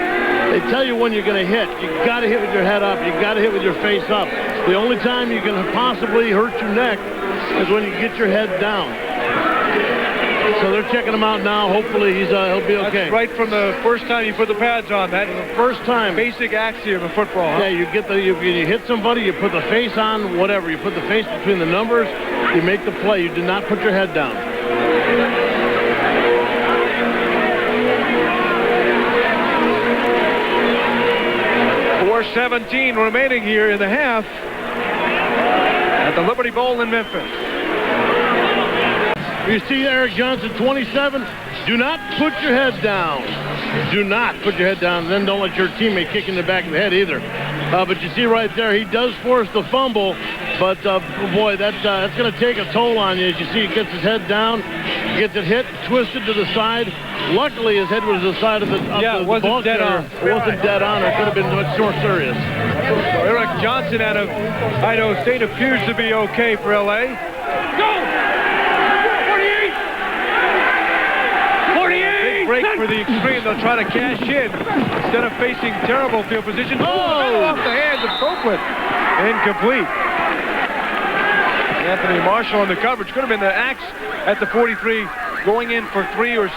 They tell you when you're going to hit. You got to hit with your head up. You got to hit with your face up. The only time you can possibly hurt your neck is when you get your head down. So they're checking him out now. Hopefully he'll be okay. That's right from the first time you put the pads on. That's the first time. Basic axiom of football. Huh? Yeah, you hit somebody, you put the face on, whatever. You put the face between the numbers, you make the play. You do not put your head down. .4:17 remaining here in the half at the Liberty Bowl in Memphis. You see Eric Johnson, 27. Do not put your head down. Do not put your head down. And then don't let your teammate kick in the back of the head either. But you see right there, he does force the fumble. But, boy, that's going to take a toll on you. As you see, he gets his head down, gets it hit, twisted to the side. Luckily, his head was to the side of the ball dead carrier. on. It wasn't dead on. It could have been much more serious. So Eric Johnson out of Idaho State appears to be okay for LA. Go! 48! Big break for the Xtreme. They'll try to cash in instead of facing terrible field position. Oh! Off the hands of Copeland. Incomplete. Anthony Marshall on the coverage. Could have been the axe at the 43, going in for 3 or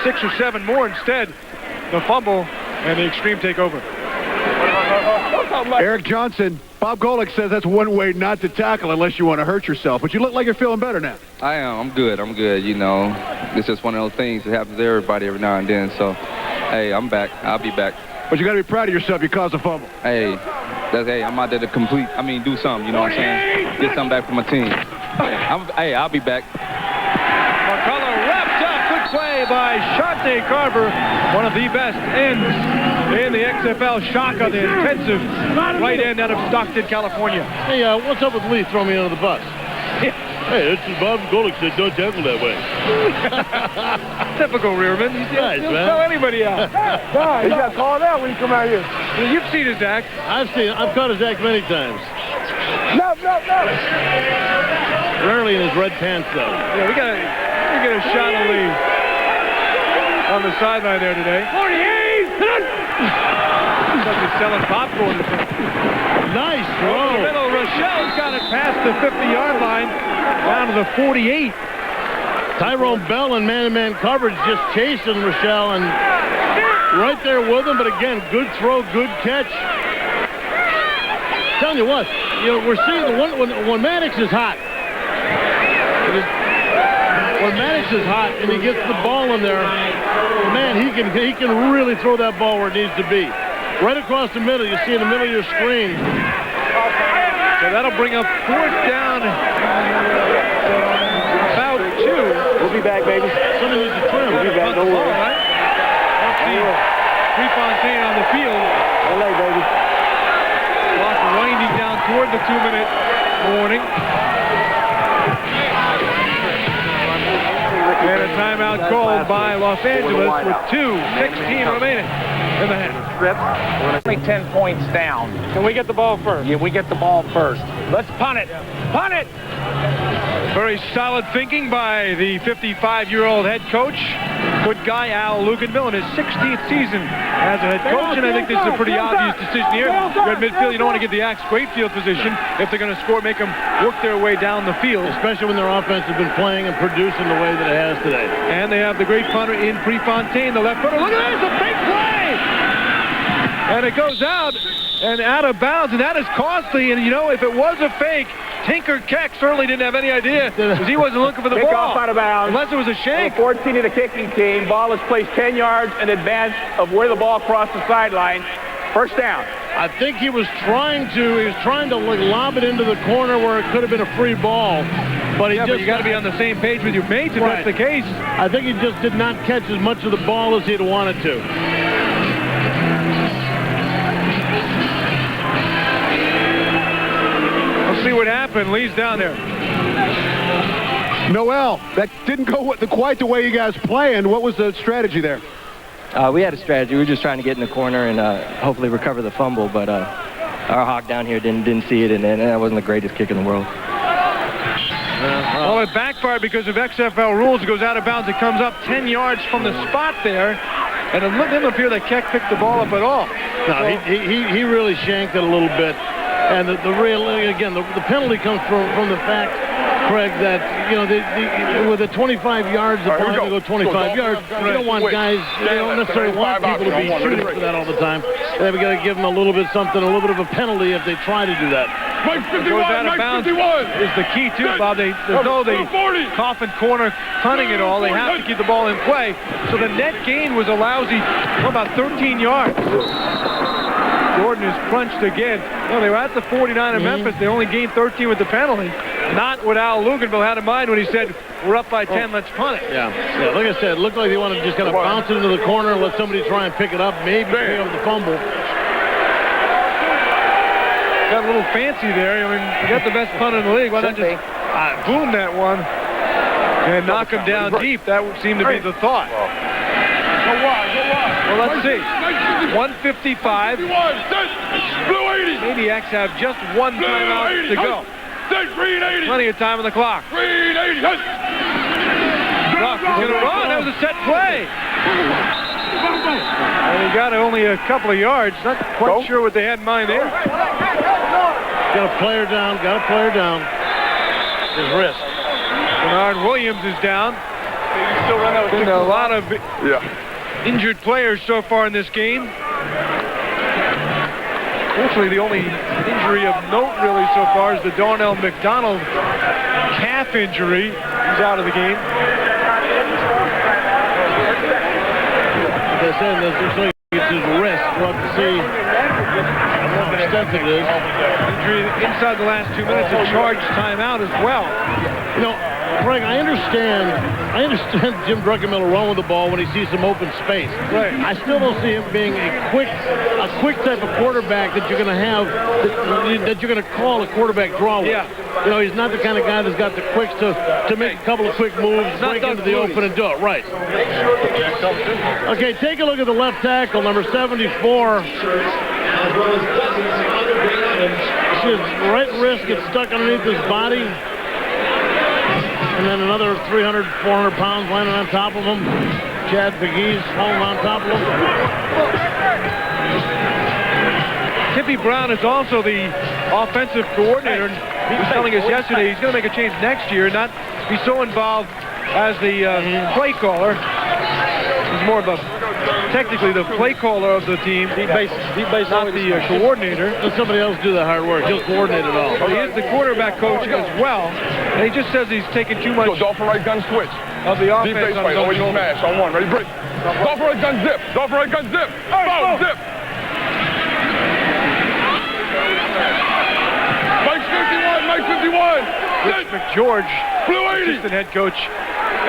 6 or 7 more. Instead, the fumble and the Xtreme take over. Eric Johnson Bob Golick says that's one way not to tackle unless you want to hurt yourself. But you look like you're feeling better now. I am. I'm good. You know. It's just one of those things that happens to everybody every now and then. So, hey, I'm back. I'll be back. But you got to be proud of yourself. You caused a fumble. Hey, I'm out there to do something. You know what I'm saying? Get something back for my team. I'll be back. McCullough wrapped up. Good play by Shante Carver, one of the best ends in the XFL. Shaka, the intensive right end out of Stockton, California. Hey, what's up with Lee throwing me under the bus? Hey, it's Bob Golick said don't tackle that way. Typical Rearman. He'll tell anybody out. He got called out when he come out here. Well, you've seen his act. I've caught his act many times. No. Rarely in his red pants, though. Yeah, we get a shot of Lee on the sideline there today. 48! Looks like he's selling popcorn or something. Nice throw. In the middle, Rochelle's got it past the 50-yard line, down to the 48. Tyrone Bell in man-to-man coverage just chasing Rochelle and right there with him. But again, good throw, good catch. Telling you what, we're seeing when Maniax is hot. When Maniax is hot and he gets the ball in there, man, he can really throw that ball where it needs to be. Right across the middle, you see in the middle of your screen. So that'll bring up fourth down. About 2. We'll be back, baby. Somebody needs to trim. We'll be back, don't worry. Let's see Prefontaine on the field. LA, baby. Clock winding down toward the 2-minute warning. And a timeout called by Los Angeles with 2:16 remaining in the half. Only 10 points down. Can we get the ball first? Yeah, we get the ball first. Let's punt it. Punt it! Very solid thinking by the 55-year-old head coach. Good guy, Al Luganville, in his 16th season as a head coach, and I think this is a pretty obvious decision here. You're at midfield, you don't want to give the Axe great field position. If they're going to score, make them work their way down the field. Especially when their offense has been playing and producing the way that it has today. And they have the great punter in Prefontaine, the left footer. Look at this, a big play! And it goes out and out of bounds, and that is costly. And, if it was a fake, Tinker Keck certainly didn't have any idea because he wasn't looking for the Kick ball. off out of bounds. Unless it was a shank. 14 to the kicking team. Ball is placed 10 yards in advance of where the ball crossed the sideline. First down. I think he was trying to lob it into the corner where it could have been a free ball. But you got to be on the same page with your mates if that's the case. I think he just did not catch as much of the ball as he'd wanted to. See what happened. Lee's down there. Noel, that didn't go quite the way you guys planned. What was the strategy there? We had a strategy. We were just trying to get in the corner and hopefully recover the fumble, but our hawk down here didn't see it, and that wasn't the greatest kick in the world. Well, it backfired because of XFL rules. It goes out of bounds. It comes up 10 yards from the spot there, and it didn't appear that Keck picked the ball up at all. No, he really shanked it a little bit. And the penalty comes from the fact, Craig, that, with the 25 yards, the ball to go 25 yards, you don't want guys, they don't necessarily want people to be shooting for that all the time. They've got to give them a little bit of a penalty if they try to do that. Mike 51, goes out of bounds is the key, too, Bob. There's no coffin corner punting it all. They have to keep the ball in play. So the net gain was a lousy, about 13 yards. Jordan is crunched again. No, they were at the 49 in Memphis. They only gained 13 with the penalty. Not what Al Luganville had in mind when he said, we're up by 10, let's punt it. Yeah, like I said, it looked like they wanted to just kind of bounce it into the corner and let somebody try and pick it up, maybe pick up the fumble. Got a little fancy there. I mean, you got the best punt in the league. Why not just boom that one and knock him down deep? That would seem to be the thought. Well, let's see. 155. Maniax have just one timeout to go. Plenty of time on the clock. Duck is going to run. That was a set play. And he got only a couple of yards. Not quite sure what they had in mind there. Got a player down. His wrist. Bernard Williams is down. Been a lot of injured players so far in this game. Fortunately, the only injury of note really so far is the Darnell McDonald calf injury. He's out of the game. They said this looks like it's his wrist. We'll have to see how extensive it is. Injury inside the last 2 minutes, a charged timeout as well. You know, Frank, I understand Jim Druckenmiller run with the ball when he sees some open space. Right. I still don't see him being a quick type of quarterback that you're going to have, that you're going to call a quarterback draw with. Yeah. You know, he's not the kind of guy that's got the quicks to make a couple of quick moves, break into the open and do it. Right. Okay, take a look at the left tackle, number 74. His right wrist gets stuck underneath his body. And then another 300, 400 pounds landing on top of him. Chad McGee's holding on top of him. Tippy Brown is also the offensive coordinator. He was telling us yesterday he's going to make a change next year, not be so involved as the play caller. He's more of a, technically the play caller of the team, not the coordinator. Let somebody else do the hard work. He'll coordinate it all. Well, he is the quarterback coach as well, and he just says he's taking too much Dolphin right gun switch. of the offense Deep base on fight, his own always shoulders. smash on one. Ready, break. Dolphin right gun zip. Dolphin right gun zip. Boom, zip. Mike 51, Mike 51. Rich McGeorge, assistant head coach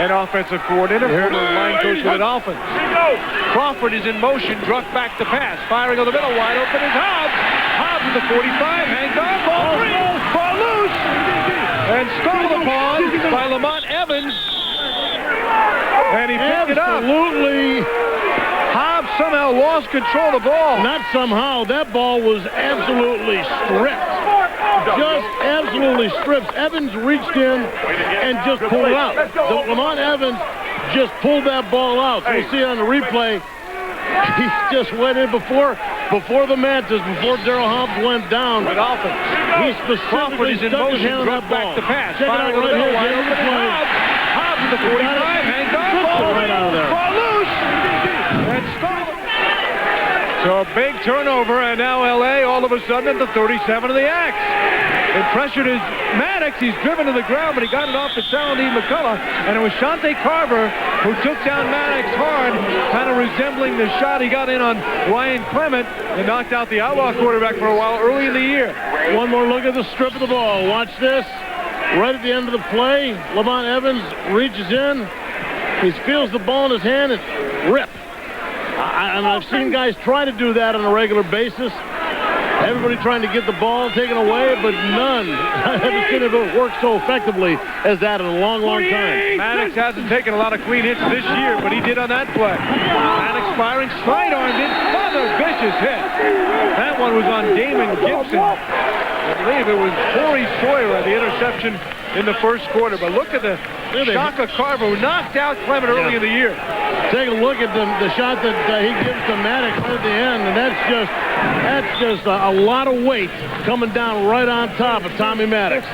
and offensive coordinator, former line coach for the Dolphins. Crawford is in motion, Druck back to pass, firing on the middle, wide open is Hobbs. Hobbs with the 45, hangs on, ball free, ball loose, and stumbled upon by Lamont Evans. And he picked it up. Absolutely. Hobbs somehow lost control of the ball. Not somehow. That ball was absolutely stripped. Just absolutely stripped. Evans reached in and just pulled it out. Lamont Evans just pulled that ball out. We'll see it on the replay. He just went in before the Mantis, before Darryl Hobbs went down. He specifically stuck his hand on that ball. Back to pass. Check it out right here. Wide open play. Hobbs with the 45, hangs on, ball right out of there. Ball loose. And stolen. So a big turnover, and now L.A. all of a sudden at the 37 of the Axe. It pressured his Maddox. He's driven to the ground, but he got it off to Saladin McCullough. And it was Shante Carver who took down Maddox hard, kind of resembling the shot he got in on Ryan Clement and knocked out the Outlaw quarterback for a while early in the year. One more look at the strip of the ball. Watch this. Right at the end of the play, Lamont Evans reaches in. He feels the ball in his hand and rip. And I've seen guys try to do that on a regular basis. Everybody trying to get the ball taken away, but none. I haven't seen it work so effectively as that in a long, long time. Maddox hasn't taken a lot of clean hits this year, but he did on that play. Maddox firing, side-armed it, another vicious hit. That one was on Damon Gibson. I believe it was Corey Sawyer at the interception in the first quarter. But look at the Shaka Carver who knocked out Clement early in the year. Take a look at the shot that he gives to Maddox right at the end, and that's just a lot of weight coming down right on top of Tommy Maddox.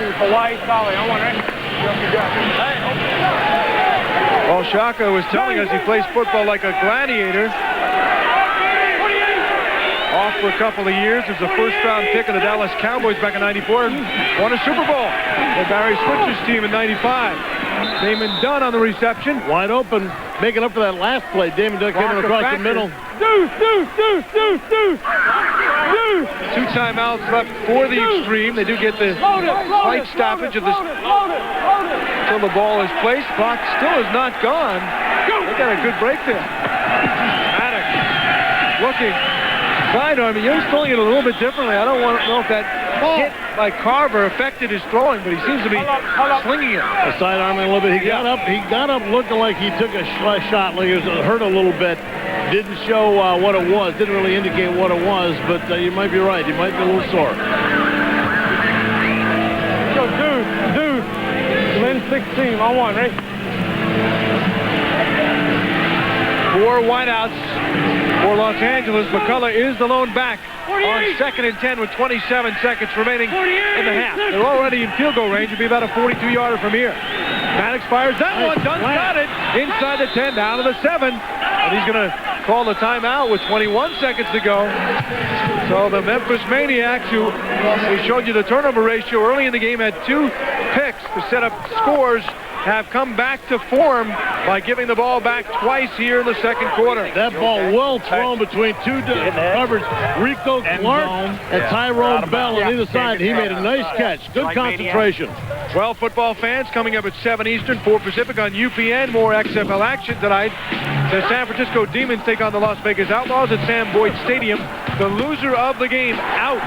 Well, Shaka was telling us he plays football like a gladiator. Off for a couple of years as a first-round pick of the Dallas Cowboys back in '94 and won a Super Bowl with Barry Switcher's team in '95. Damon Dunn on the reception. Wide open, making up for that last play. Damon Dunn coming across the middle. Two timeouts left for the Xtreme. They do get the slight stoppage of this until the ball is placed. Clock still is not gone. They got a good break there. Maddox looking. Sidearm, he's throwing it a little bit differently. I don't know if that hit by Carver affected his throwing, but he seems to be slinging it. Sidearming a little bit. He got up looking like he took a shot, like it was hurt a little bit. Didn't show what it was. Didn't really indicate what it was, but you might be right. He might be a little sore. Yo, dude. Lynn 16, on one, right? 4 wideouts for Los Angeles. McCullough is the lone back on 2nd and 10 with 27 seconds remaining in the half. They're already in field goal range. It'll be about a 42-yarder from here. Maddox fires that one. Dunn's got it inside the 10, down to the 7. And he's going to called a timeout with 21 seconds to go. So the Memphis Maniax, who we showed you the turnover ratio early in the game, had 2 picks to set up scores, have come back to form by giving the ball back twice here in the second quarter. That ball well thrown between 2 covers, Rico Clark and Tyrone Bell on either side. He made a nice catch. Good concentration. Well, football fans, coming up at 7 Eastern, 4 Pacific on UPN. More XFL action tonight. The San Francisco Demons take on the Las Vegas Outlaws at Sam Boyd Stadium. The loser of the game out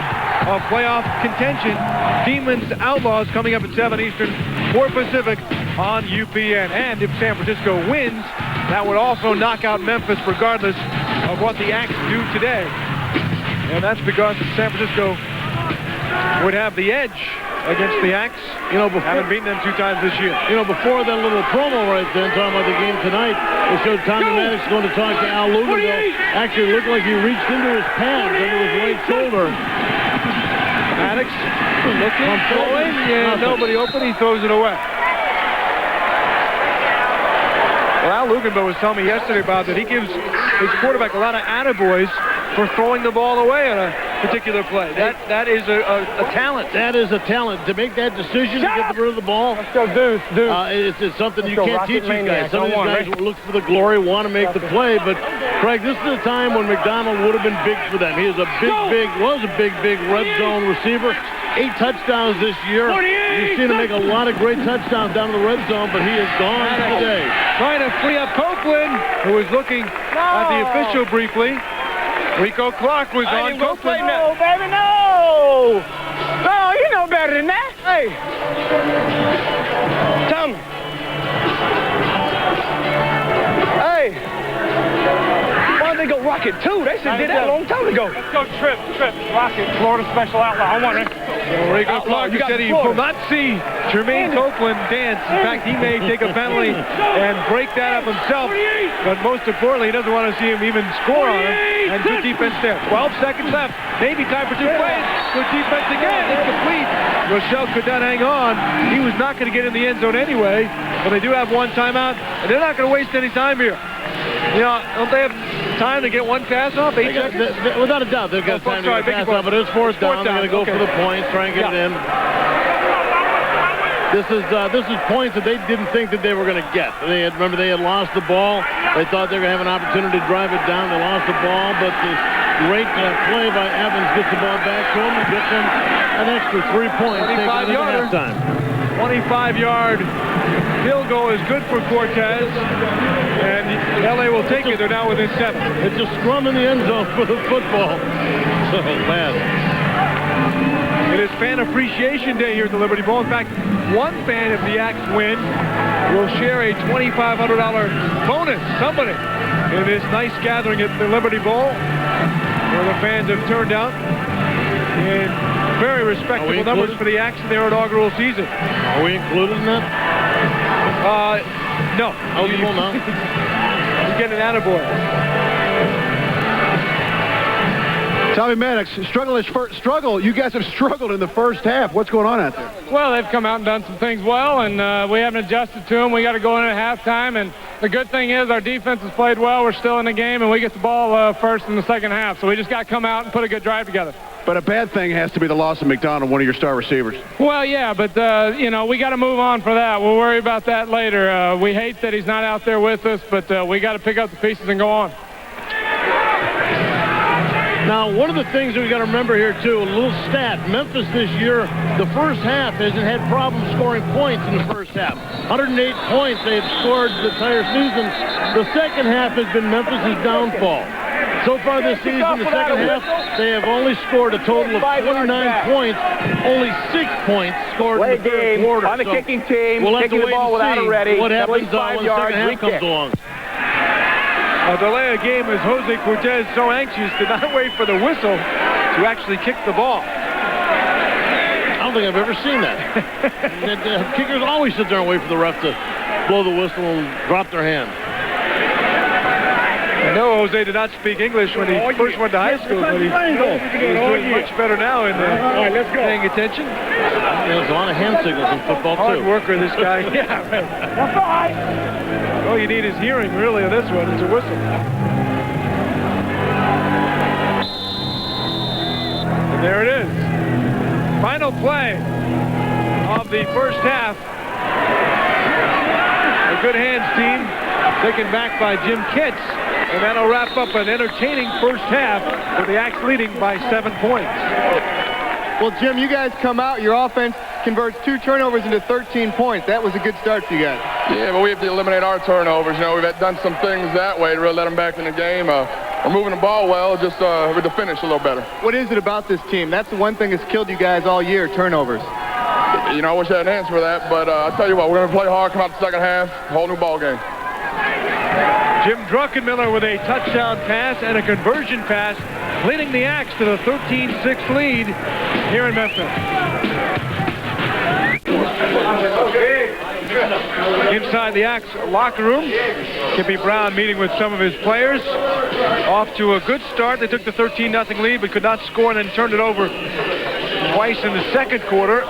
of playoff contention. Demons Outlaws coming up at 7 Eastern, 4 Pacific on UPN. And if San Francisco wins, that would also knock out Memphis regardless of what the Axe do today. And that's because San Francisco would have the edge against the Axe. You know, haven't beaten them 2 times this year. You know, before that little promo right then, talking about the game tonight, they showed Tommy Maddox going to talk to Al Luganville. Actually, looked like he reached into his pants, under his right shoulder. Maddox looking, throwing, and nobody open. He throws it away. Well, Al Luganville was telling me yesterday about that he gives his quarterback a lot of attaboys for throwing the ball away on a particular play. That is a talent. That is a talent. To make that decision to get rid of the ball, it's something you can't teach these guys. Some of these guys will look for the glory, want to make the play, but Craig, this is a time when McDonald would have been big for them. He is was a big red zone receiver. 8 touchdowns this year. You've seen him make a lot of great touchdowns down in the red zone, but he is gone today. Trying to free up Copeland, who was looking at the official briefly. Rico Clark was on Copeland. No, baby, no! No, you know better than that. Hey. Tommy. Hey. Why don't they go Rocket 2? They should did that a long time ago. Let's go Trip, Rocket, Florida Special Outlaw. I want it. So Rico Clark said he will not see Sharmaine Copeland dance. In fact, he may take a penalty and break that up himself. But most importantly, he doesn't want to see him even score on him. And good defense there. 12 seconds left. Maybe time for 2 plays. Good defense again. It's complete. Rochelle could not hang on. He was not going to get in the end zone anyway. But they do have 1 timeout. And they're not going to waste any time here. You know, don't they have time to get 1 pass off? 8 seconds? Without a doubt, they've got time to get a pass off, but it's 4th down. They're going to go for the points, try and get it in. This is points that they didn't think that they were going to get. Remember, they had lost the ball. They thought they were going to have an opportunity to drive it down. They lost the ball, but this great play by Evans gets the ball back to him and gets them an extra 3 points. 25-yarder. 25-yard field goal is good for Cortez, and LA will take it. They're now within 7. It's a scrum in the end zone for the football. So bad. It is Fan Appreciation Day here at the Liberty Bowl. In fact, one fan, if the Axe win, will share a $2,500 bonus, somebody, in this nice gathering at the Liberty Bowl, where the fans have turned out in very respectable numbers for the Axe in their inaugural season. Are we included in that? No. Eligible, no? You get an attaboy. Tommy Maddox, struggle. You guys have struggled in the first half. What's going on out there? Well, they've come out and done some things well, and we haven't adjusted to them. We got to go in at halftime, and the good thing is our defense has played well. We're still in the game, and we get the ball first in the second half. So we just got to come out and put a good drive together. But a bad thing has to be the loss of McDonald, one of your star receivers. Well, yeah, but, you know, we got to move on for that. We'll worry about that later. We hate that he's not out there with us, but we got to pick up the pieces and go on. Now, one of the things that we got to remember here, too, a little stat. Memphis this year, the first half hasn't had problems scoring points in the first half. 108 points they have scored the entire season. The second half has been Memphis' downfall. So far this season, the second half, they have only scored a total of 29 points. Only 6 points scored in the third quarter. On the kicking team, we'll have to wait and see what happens when the second half comes along. A delay of game as Jose Cortez so anxious to not wait for the whistle to actually kick the ball. I don't think I've ever seen that. The kickers always sit there and wait for the ref to blow the whistle and drop their hand. I know Jose did not speak English when he first went to high school, but he's doing much better now in paying attention. There's a lot of hand signals in football, too. Hard worker, this guy. Yeah. All you need is hearing, really, on this one. It's a whistle. There it is. Final play of the first half. The Good Hands team taken back by Jim Kitts. And that'll wrap up an entertaining first half with the Axe leading by 7 points. Well, Jim, you guys come out. Your offense converts 2 turnovers into 13 points. That was a good start for you guys. Yeah, but we have to eliminate our turnovers. You know, we've done some things that way to really let them back in the game. We're moving the ball well, just with the finish a little better. What is it about this team? That's the one thing that's killed you guys all year, turnovers. You know, I wish I had an answer for that, but I'll tell you what, we're going to play hard, come out the second half, whole new ball game. Jim Druckenmiller with a touchdown pass and a conversion pass, leading the Axe to the 13-6 lead here in Memphis. Inside the Axe locker room, Kippy Brown meeting with some of his players. Off to a good start. They took the 13-0 lead, but could not score and then turned it over twice in the second quarter,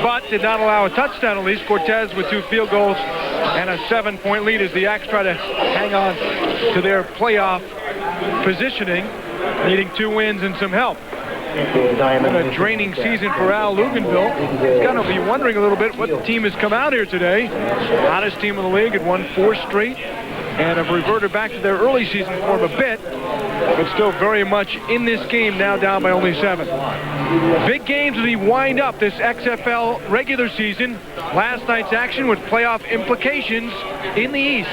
but did not allow a touchdown at least. Cortez with 2 field goals and a 7-point lead as the Axe try to hang on to their playoff positioning, needing 2 wins and some help. And a draining season for Al Luganville. He's got to be wondering a little bit what the team has come out here today. Hottest team in the league, had won 4 straight and have reverted back to their early season form a bit, but still very much in this game, now down by only 7. Big games as we wind up this XFL regular season. Last night's action with playoff implications in the East.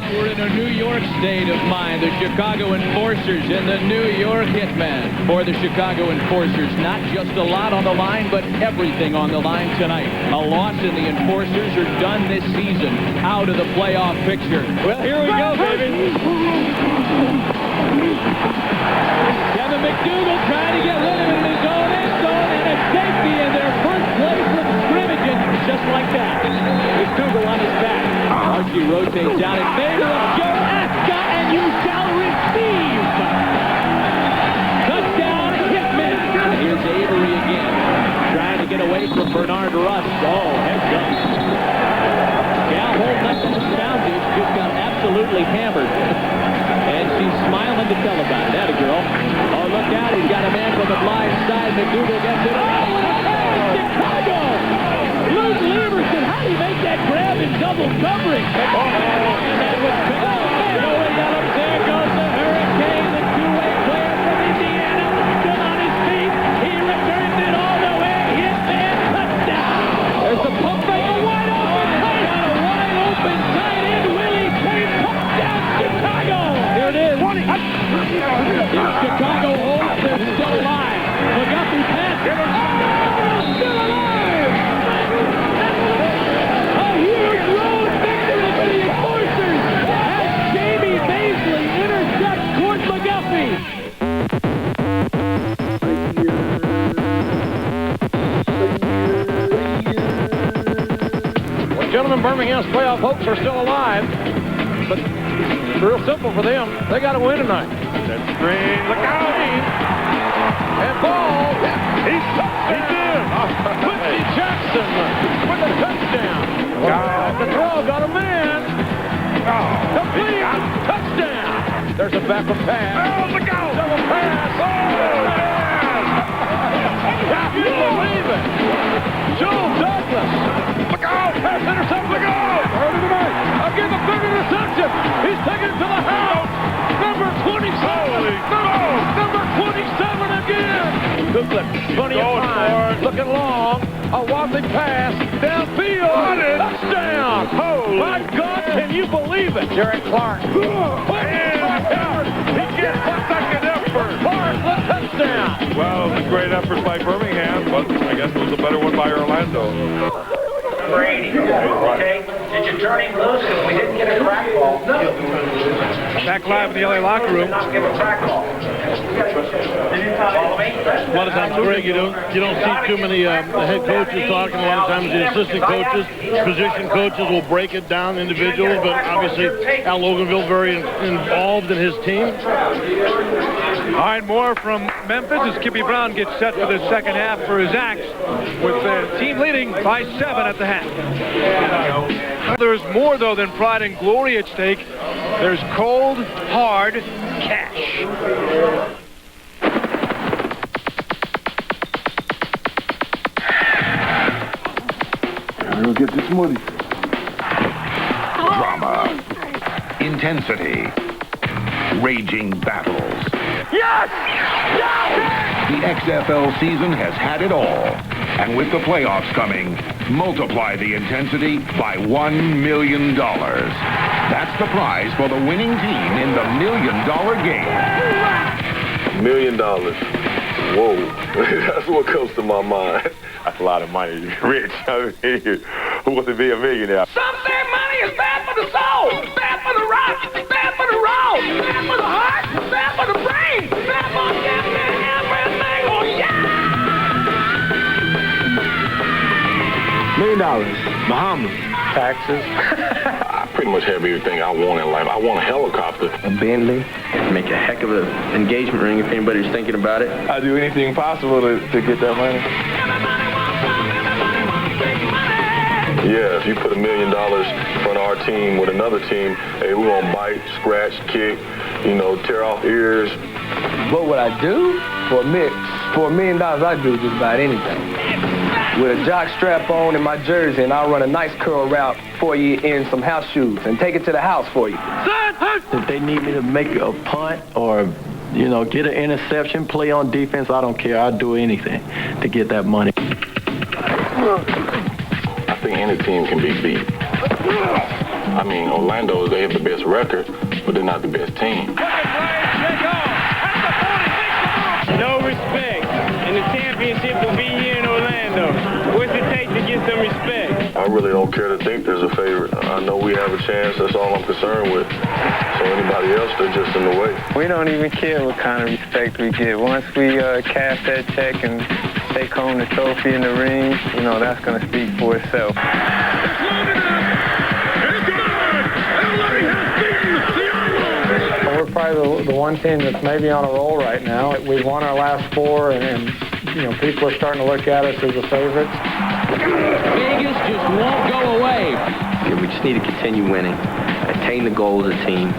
We're in a New York state of mind. The Chicago Enforcers and the New York Hitmen. For the Chicago Enforcers, not just a lot on the line, but everything on the line tonight. A loss and the Enforcers are done this season, out of the playoff picture. Well, here we go, baby. Kevin McDougal trying to get rid of him in his own end zone, and a safety in their first play from scrimmage, and just like that. McDougal on his back. Archie rotates out in favor of Joe Escott, and you shall receive. Touchdown, Hitman. And here's Avery again, trying to get away from Bernard Russ. Oh, heads up. Gal holding up to the sound dish, just got absolutely hammered. And she's smiling to tell about it. That a girl. Oh, look out, he's got a man from the blind side. McDougal gets it. Oh, Chicago! Luke Leverson, how do you make that grab in double coverage? Oh, and that was going up. There goes the Hurricane, the 2-way player from Indiana, still on his feet. He returns it all the way. Hitman, touchdown. There's the pump fake, a wide open tight on a wide open tight end. Willie Tate, touchdown, Chicago. Here it is. 20. If Chicago holds, they're still alive. McGuffey pass. Oh, still alive. A huge road victory for the Enforcers as Jamie Baisley intercepts Court McGuffey. Well, gentlemen, Birmingham's playoff hopes are still alive, but it's real simple for them. They got to win tonight. That screen, look out! And ball, he did. Quincy Jackson with a touchdown. The throw got a man. Complete. Touchdown. There's a backward pass. Oh, look out! Double pass. Can you believe it? Joe Douglas. Look out! Pass interception. Look out! Early tonight. Again, the third interception. He's taking it to the house. Number 27. Number 27 again. Good look. Plenty of time. Looking long. A wobbling pass. Downfield. Touchdown. Oh, my God, can you believe it? Derek Clark. He gets a second effort. Clark, the touchdown. Well, it was a great effort by Birmingham, but I guess it was a better one by Orlando. Number 80. Okay? Did you turn him loose because we didn't get a crack ball? Back live in the LA locker room. Not give a crack ball. Follow me? A lot of times, Greg, you don't see too many head coaches talking. A lot of times the assistant coaches, position coaches will break it down individually, but obviously Al Loganville very involved in his team. All right, more from Memphis as Kippy Brown gets set for the second half for his Axe, with the team leading by 7 at the half. There's more, though, than pride and glory at stake. There's cold, hard cash. We'll get this money. Drama, intensity, raging battles. Yes! The XFL season has had it all. And with the playoffs coming, multiply the intensity by $1 million. That's the prize for the winning team in the $1 million game. $1 million. Whoa. That's what comes to my mind. That's a lot of money. Rich. I mean, who wants to be a millionaire? Some say money is bad for the soul, bad for the rock, bad for the road, bad for the heart, bad for the brain, bad for everything. Oh, yeah! $1 million. Muhammad. Taxes. I pretty much have everything I want in life. I want a helicopter. A Bentley. Make a heck of an engagement ring if anybody's thinking about it. I do anything possible to get that money. Yeah, if you put $1 million in front of our team with another team, hey, we're going to bite, scratch, kick, tear off ears. What would I do? For $1 million, I'd do just about anything. With a jock strap on in my jersey, and I'll run a nice curl route for you in some house shoes and take it to the house for you. If they need me to make a punt or, get an interception, play on defense, I don't care. I'll do anything to get that money. I think any team can be beat. I mean, Orlando, they have the best record, but they're not the best team. No respect, and the championship will be here in Orlando. What's it take to get some respect? I really don't care to think there's a favorite. I know we have a chance. That's all I'm concerned with. So anybody else, they're just in the way. We don't even care what kind of respect we get. Once we cash that check and take home the trophy in the ring, that's going to speak for itself. We're probably the one team that's maybe on a roll right now. We've won our last 4, and people are starting to look at us as the favorites. Vegas just won't go away. We just need to continue winning, attain the goal as a team.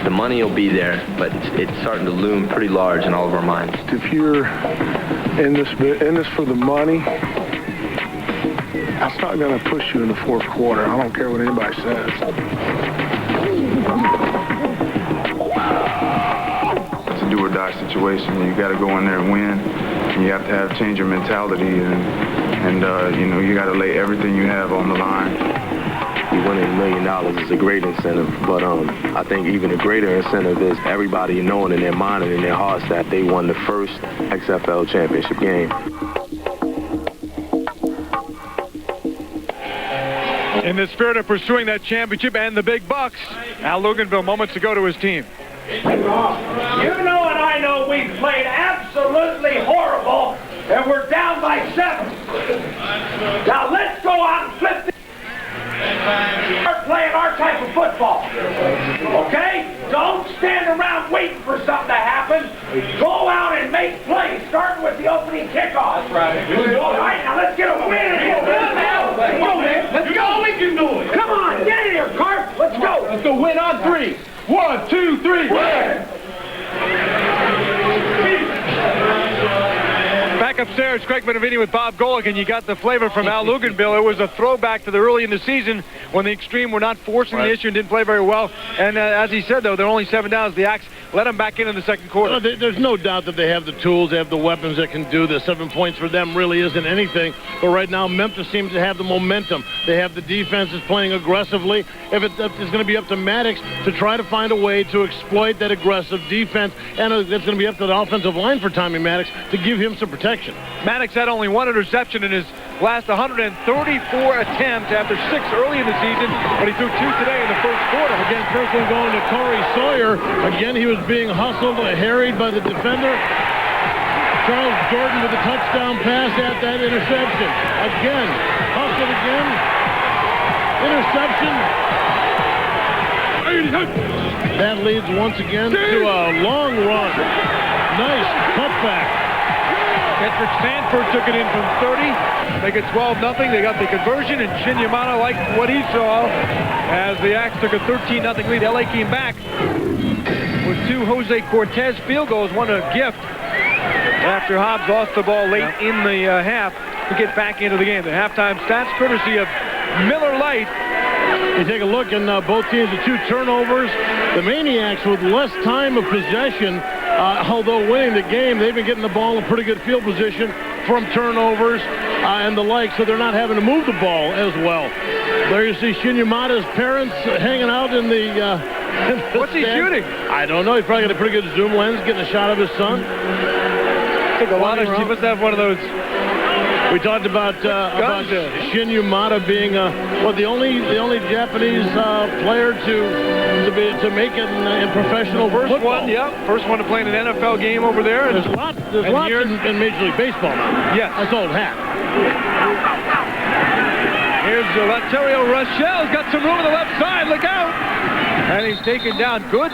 The money will be there, but it's starting to loom pretty large in all of our minds. If you're in this for the money, that's not going to push you in the fourth quarter. I don't care what anybody says. It's a do-or-die situation. You got to go in there and win. And you have to change your mentality, and you got to lay everything you have on the line. Winning $1 million is a great incentive, but I think even a greater incentive is everybody knowing in their mind and in their hearts that they won the first XFL championship game. In the spirit of pursuing that championship and the big bucks, Al Luganville moments ago to his team. You know and I know we've played absolutely horrible, and we're down by 7. Now let's go out and flip the... Start playing our type of football. Okay? Don't stand around waiting for something to happen. Go out and make plays, starting with the opening kickoff. That's right. All right, now let's get a win in here. Come on, man. Let's go. We can do it. Come on, get in here, Carp. Let's go. Let's go win on 3. 1, 2, 3. Win. Back upstairs, Craig Benavini with Bob Golick, and you got the flavor from Al Luganville. It was a throwback to the early in the season when the Xtreme were not forcing the issue and didn't play very well. And as he said, though, they're only 7 down as the Axe let them back in the second quarter. There's no doubt that they have the tools, they have the weapons that can do this. 7 points for them really isn't anything. But right now, Memphis seems to have the momentum. They have the defenses playing aggressively. If it's going to be up to Maddox to try to find a way to exploit that aggressive defense, and it's going to be up to the offensive line for Tommy Maddox to give him some protection. Maddox had only 1 interception in his last 134 attempts after 6 early in the season, but he threw 2 today in the first quarter. Again, first one going to Corey Sawyer. Again, he was being hustled, harried by the defender. Charles Jordan with a touchdown pass at that interception. Again, hustled again. Interception. That leads once again to a long run. Nice cutback. Patrick Sanford took it in from 30. Make it 12-0. They got the conversion, and Shin Yamada liked what he saw as the Axe took a 13-0 lead. LA came back with 2 Jose Cortez field goals, one a gift after Hobbs lost the ball late in the half to get back into the game. The halftime stats courtesy of Miller Lite. You take a look, and both teams with 2 turnovers. The Maniacs with less time of possession, although winning the game, they've been getting the ball in pretty good field position from turnovers and the like, so they're not having to move the ball as well. There you see Shin Yamada's parents hanging out in the What's he shooting? I don't know. He's probably got a pretty good zoom lens, getting a shot of his son. Took a lot of. He must have one of those. We talked about Shin Yamada being the only Japanese player to make it in professional football. First one to play in an NFL game over there. There's lots in Major League Baseball now. Yes, that's old hat. Here's Laterio Rochelle's got some room on the left side. Look out! And he's taken down. Good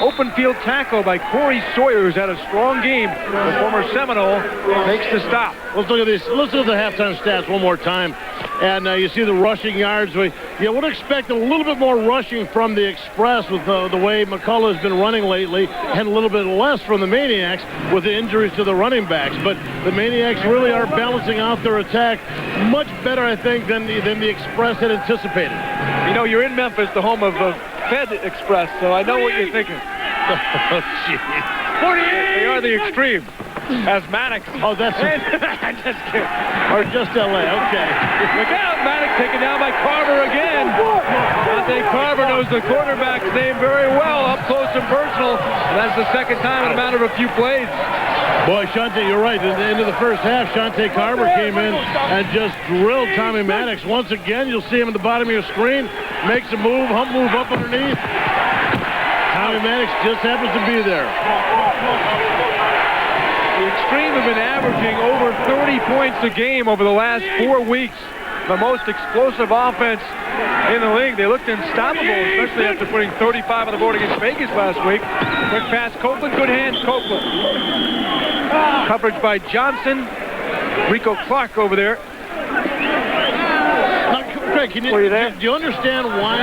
open field tackle by Corey Sawyer, who's had a strong game. The former Seminole makes the stop. Let's look at this. Let's look at the halftime stats one more time. And you see the rushing yards. You would expect a little bit more rushing from the Express with the way McCullough has been running lately, and a little bit less from the Maniacs with the injuries to the running backs. But the Maniacs really are balancing out their attack much better, I think, than the Express had anticipated. You know, you're in Memphis, the home of Fed Express, so I know what you're thinking. Oh, jeez. 48! They are the Xtreme. As Maniax. Oh, that's just kidding. Or just LA, okay. Look out, Maniax taken down by Carver again. I think Carver knows the quarterback's name very well, up close and personal. And that's the second time in a matter of a few plays. Boy, Shante, you're right. At the end of the first half, Shante Carver came in and just drilled Tommy Maniax. Once again, you'll see him at the bottom of your screen. Makes a move, hump move up underneath. Tommy Maniax just happens to be there. The Xtreme have been averaging over 30 points a game over the last 4 weeks. The most explosive offense in the league. They looked unstoppable, especially after putting 35 on the board against Vegas last week. Quick pass, Copeland, good hands, Copeland. Coverage by Johnson. Rico Clark over there. Craig, do you understand why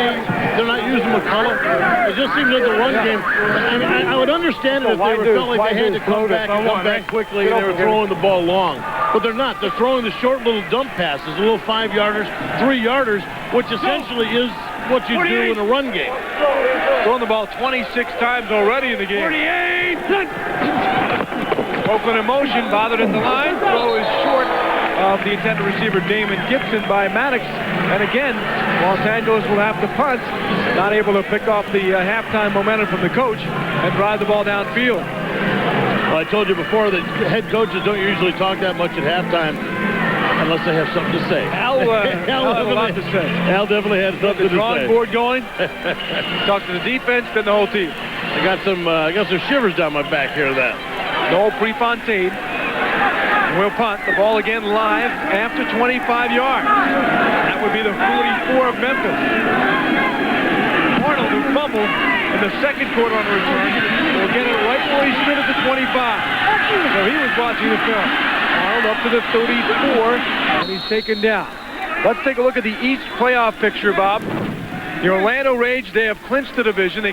they're not using McCullough? It just seems like the run game. I mean, I would understand it if they felt like they had to come back quickly and they were throwing the ball long. But they're not. They're throwing the short little dump passes, the little 5-yarders, 3-yarders, which essentially is what you do in a run game. Throwing the ball 26 times already in the game. 48! Oakland in motion, bothered at the line. Throw is short of the intended receiver, Damon Gibson, by Maniax. And again, Los Angeles will have to punt, not able to pick off the halftime momentum from the coach and drive the ball downfield. Well, I told you before that head coaches don't usually talk that much at halftime unless they have something to say. Al had a lot to say. Al definitely had something to say. The drawing board going. Talk to the defense, then the whole team. I got some shivers down my back here. Noel Prefontaine will punt. The ball again live after 25 yards. That would be the 44 of Memphis. Arnold, who fumbled in the second quarter on the return, will get it right where he stood at the 25. So he was watching the film. Arnold up to the 34, and he's taken down. Let's take a look at the East playoff picture, Bob. The Orlando Rage, they have clinched the division.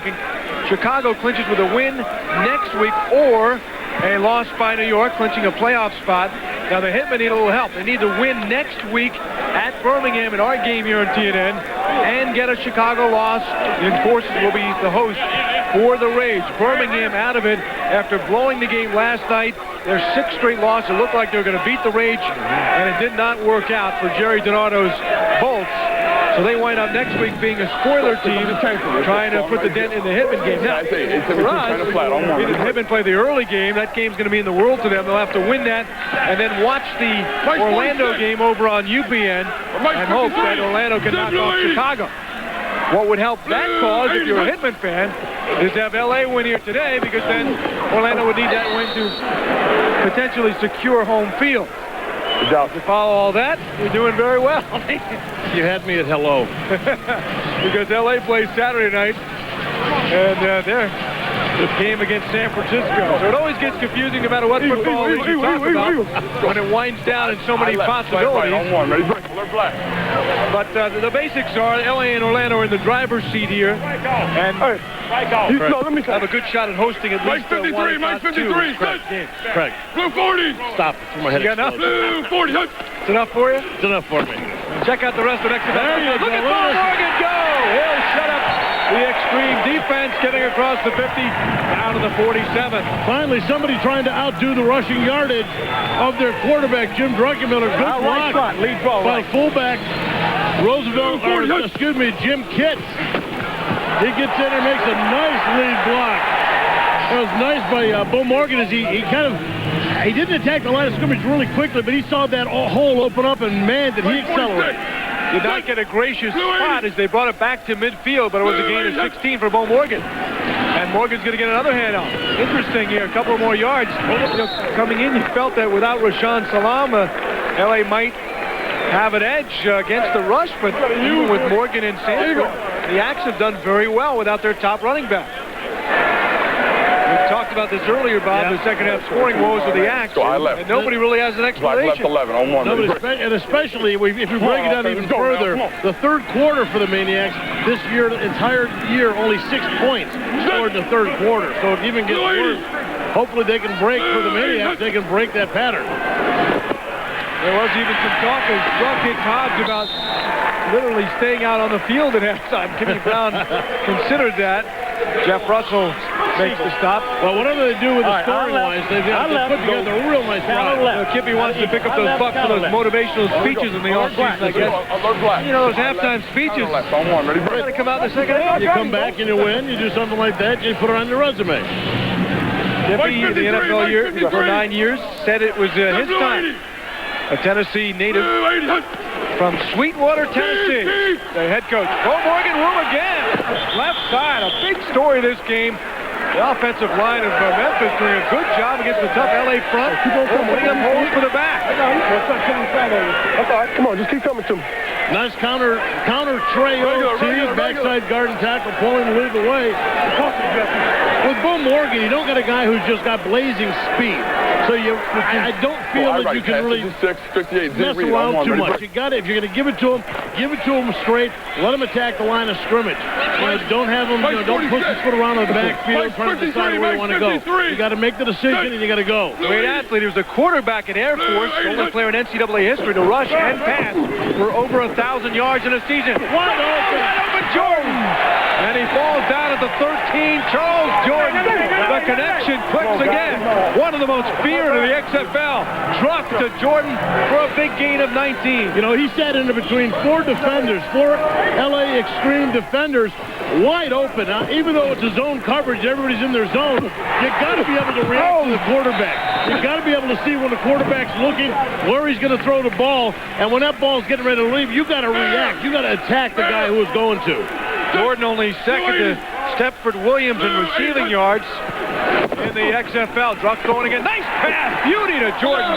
Chicago clinches with a win next week, or a loss by New York, clinching a playoff spot. Now the Hitmen need a little help. They need to win next week at Birmingham in our game here on TNN and get a Chicago loss. The Enforcers will be the host for the Rage. Birmingham out of it after blowing the game last night. Their 6th straight loss. It looked like they were going to beat the Rage, and it did not work out for Jerry Donato's Bolts. So they wind up next week being a spoiler team, trying to put the dent in the Hitman game. Now, for us, the Hitman play the early game. That game's going to mean the world to them. They'll have to win that and then watch the Orlando game over on UPN and hope that Orlando can knock off Chicago. What would help that cause, if you're a Hitman fan, is to have LA win here today, because then Orlando would need that win to potentially secure home field. If you follow all that, you're doing very well. You had me at hello. Because LA plays Saturday night, and they're game against San Francisco. So it always gets confusing no matter what football league you talk about when it winds down in so many possibilities. But the basics are LA and Orlando are in the driver's seat here. And have a good shot at hosting at least 53, Mike 53. Craig. Blue 40. Stop it. Through my head. You got enough? Blue 40. It's enough for you? It's enough for me. Check out the rest of XFL. There you go. Look at Paul Morgan go! He'll shut up the Xtreme defense, getting across the 50, down to the 47. Finally, somebody trying to outdo the rushing yardage of their quarterback, Jim Druckenmiller. Good block by fullback Jim Kitts. He gets in and makes a nice lead block. That was nice by Bo Morgan as he didn't attack the line of scrimmage really quickly, but he saw that hole open up, and man, did he accelerate. Did not get a gracious spot as they brought it back to midfield, but it was a gain of 16 for Bo Morgan. And Morgan's going to get another handoff. Interesting here, a couple more yards. Coming in, you felt that without Rashaan Salam, LA might have an edge against the rush, but even with Morgan and Sanford, the Axe have done very well without their top running back. We talked about this earlier, Bob, the second half scoring woes of the Axe, and nobody really has an explanation. And especially, if we break it down even further, the third quarter for the Maniacs, this year, the entire year, only 6 points scored in the third quarter, so it even gets worse. Hopefully they can break, for the Maniacs, they can break that pattern. There was even some talk as Buck hit Hobbs about literally staying out on the field at halftime. Kimmy Brown considered that. Jeff Russell makes the stop. Well, whatever they do with the scoring lines, they put together a real nice run. Kippy wants to pick up those bucks for those motivational speeches in the offseason, I guess. You know, those halftime speeches, they got to come out in the second half. You come back and you win, you do something like that, you put it on your resume. Kippy, in the NFL year, for 9 years, said it was his time. A Tennessee native from Sweetwater, Tennessee. The head coach, Bo Morgan, room again. Left side, a big story this game. The offensive line of Memphis doing a good job against the tough LA front. Opening up holes for the back. Come on, just keep coming to me. Nice counter trail, backside guard and tackle, pulling the lead away. With Bo Morgan, you don't get a guy who's just got blazing speed. So I don't feel that you can really mess around too much. You got it. If you're going to give it to him straight. Let him attack the line of scrimmage. Don't have him. Don't push his foot around the backfield trying to decide where you want to go. You got to make the decision and you got to go. Great athlete. He was a quarterback at Air Force, the only player in NCAA history to rush and pass for over 1,000 yards in a season. Wide open Jordan, and he falls down at the 13. Charles Jordan, the connection clicks again. One of the most feared of the XFL. Drop to Jordan for a big gain of 19. You know, he sat in between four LA Xtreme defenders, wide open. Now, even though it's a zone coverage, everybody's in their zone, you got to be able to react to the quarterback. You got to be able to see when the quarterback's looking, where he's going to throw the ball, and when that ball's getting ready to leave, you got to react. You got to attack the guy who is going to. Jordan only second to Stepford Williams in receiving yards in the XFL. Druck going again. Nice pass. Beauty to Jordan.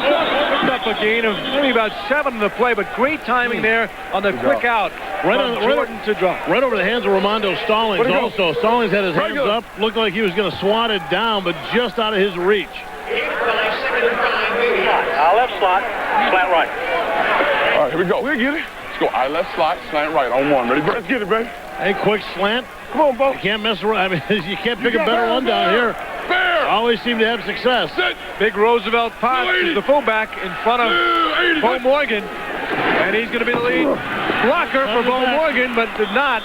Picked up a gain of maybe about 7 in the play, but great timing there on the quick out from Jordan to Druck. Right over the hands of Ramondo Stallings also. Stallings had his hands up. Looked like he was going to swat it down, but just out of his reach. Left slot, slant right. All right, here we go. We'll get it. Let's go. Left slot, slant right on one. Ready, bro? Let's get it, baby. Hey, quick slant. Come on, Bo. You can't mess around. I mean, you can't pick a better one down here. Fair. Always seem to have success. Big Roosevelt Potts is the fullback in front of Bo Morgan. And he's going to be the lead blocker for Bo Morgan, but did not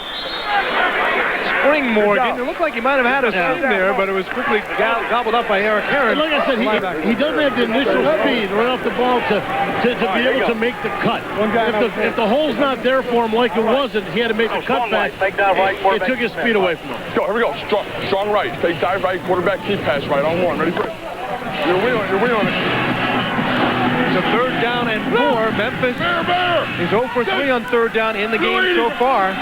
spring Morgan. It looked like he might have had a swing there, but it was quickly gobbled up by Eric Heron. Like I said, he doesn't have the initial speed right off the ball to be able to make the cut. If the hole's not there for him like it wasn't, he had to make the cut back. It took his speed away from him. Let's go. Here we go. Strong right. Fake dive right. Quarterback keep pass right on one. Ready, bro? You're wheeling it. It's a 3rd down and 4. Memphis is 0 for 3 on 3rd down in the game so far.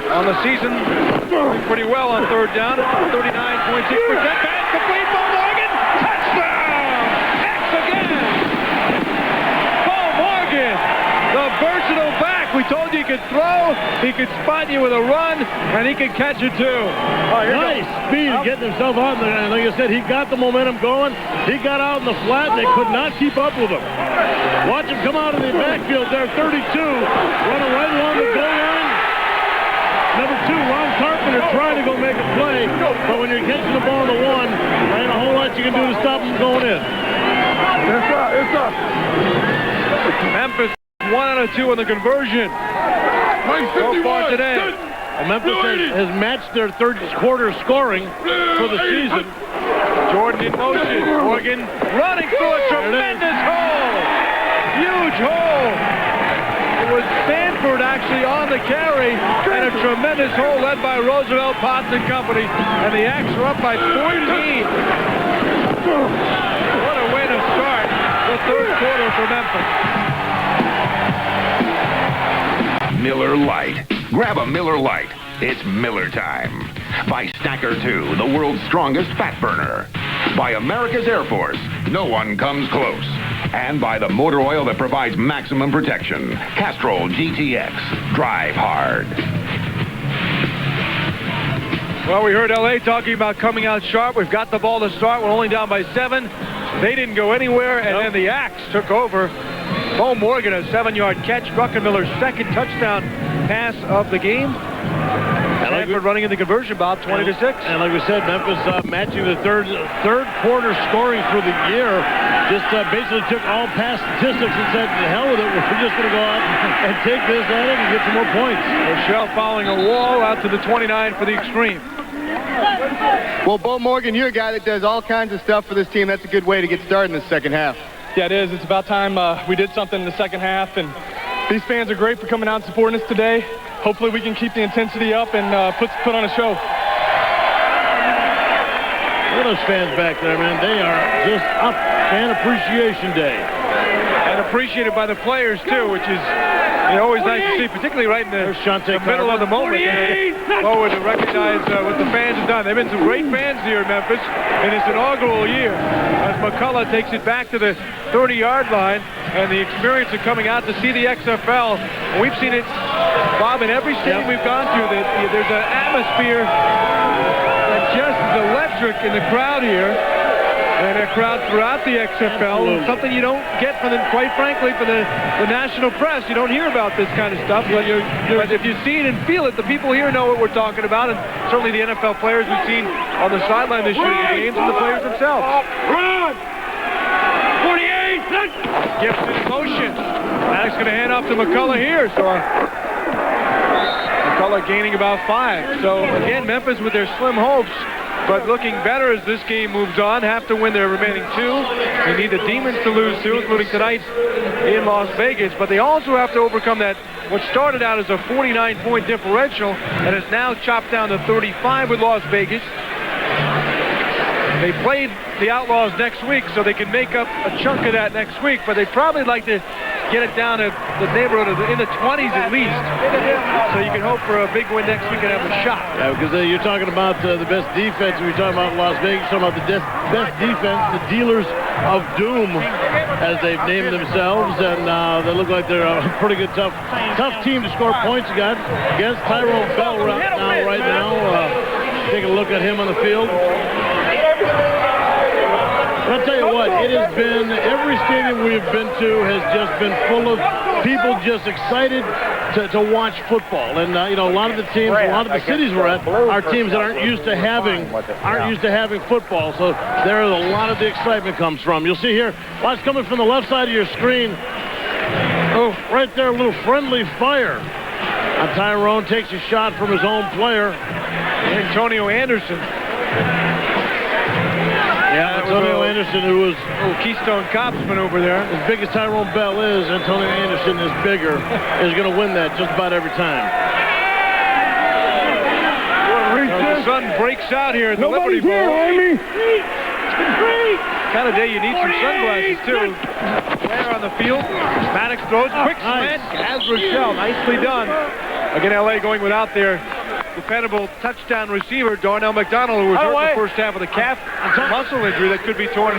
On the season, doing pretty well on 3rd down. 39.6%. Pass complete. Bo Morgan. Touchdown. X again. Bo Morgan, the versatile back. We told you he could could throw, he could spot you with a run, and he could catch it too. Nice speed getting himself out there. And like I said, he got the momentum going. He got out in the flat, and they could not keep up with him. Watch him come out of the backfield there, 32, running right along the goal line. Number 2, Ron Carpenter trying to go make a play, but when you're catching the ball in the 1, there ain't a whole lot you can do to stop him going in. It's up. Memphis 1 out of 2 in the conversion. So far today. And Memphis has matched their third quarter scoring for the season. Jordan in motion. Morgan running through a tremendous hole. Huge hole. It was Stanford actually on the carry, and a tremendous hole led by Roosevelt, Potts and company. And the Axe are up by 14. What a way to start the third quarter for Memphis. Miller Lite. Grab a Miller Lite. It's Miller time. By Stacker 2, the world's strongest fat burner. By America's Air Force, no one comes close. And by the motor oil that provides maximum protection. Castrol GTX. Drive hard. Well, we heard LA talking about coming out sharp. We've got the ball to start. We're only down by 7. They didn't go anywhere, and then the Axe took over. Bo Morgan, a 7-yard catch. Druckenmiller's second touchdown pass of the game. Stanford running in the conversion, Bob, 20-6. And like we said, Memphis matching the third quarter scoring for the year. Just basically took all past statistics and said, to hell with it, we're just going to go out and take this at it and get some more points. Rochelle following a wall out to the 29 for the Xtreme. Well, Bo Morgan, you're a guy that does all kinds of stuff for this team. That's a good way to get started in the second half. Yeah, it is. It's about time we did something in the second half, and these fans are great for coming out and supporting us today. Hopefully we can keep the intensity up and put on a show. Look at those fans back there, man. They are just up. Fan Appreciation Day. And appreciated by the players, too, which is always nice to see, particularly right in the middle of the moment. Forward to recognize what the fans have done. There have been some great fans here in Memphis in this inaugural year as McCullough takes it back to the 30-yard line, and the experience of coming out to see the XFL. And we've seen it, Bob, in every stadium we've gone to, that there's an atmosphere that just is electric in the crowd here. And a crowd throughout the XFL, something you don't get from quite frankly, for the national press. You don't hear about this kind of stuff, but if you see it and feel it, the people here know what we're talking about, and certainly the NFL players we've seen on the sideline this year in the games, and the players themselves. Run! 48! Gibson in motion. Maddox going to hand off to McCullough here, so McCullough gaining about 5. So again, Memphis with their slim hopes, but looking better as this game moves on. Have to win their remaining 2. They need the Demons to lose 2, including tonight in Las Vegas. But they also have to overcome that, what started out as a 49-point differential, and is now chopped down to 35 with Las Vegas. They played the Outlaws next week, so they can make up a chunk of that next week, but they'd probably like to get it down to the neighborhood of in the 20s at least, so you can hope for a big win next week and have a shot. Yeah, because you're talking about the best defense. We're talking about Las Vegas, talking about the best defense, the dealers of doom, as they've named themselves, and they look like they're a pretty good, tough team to score points against. Tyrone Bell right now. Take a look at him on the field. I'll tell you what, it has been, every stadium we've been to has just been full of people just excited to watch football. And, a lot of the teams, a lot of the cities we're at are teams that aren't used to having football. So there a lot of the excitement comes from. You'll see here, watch coming from the left side of your screen. Oh, right there, a little friendly fire. Tyrone takes a shot from his own player. Antonio Anderson. Yeah, Antonio Anderson, who was Keystone Copsman over there. As big as Tyrone Bell is, Antonio Anderson is bigger, is going to win that just about every time. The sun breaks out here at the Liberty Bowl. Kind of day you need some sunglasses, too. There on the field. Maddox throws. Quick slant. As Rochelle. Nicely done. Again, L.A. going without their dependable touchdown receiver, Darnell McDonald, who was hurt in the first half of the calf muscle injury that could be torn,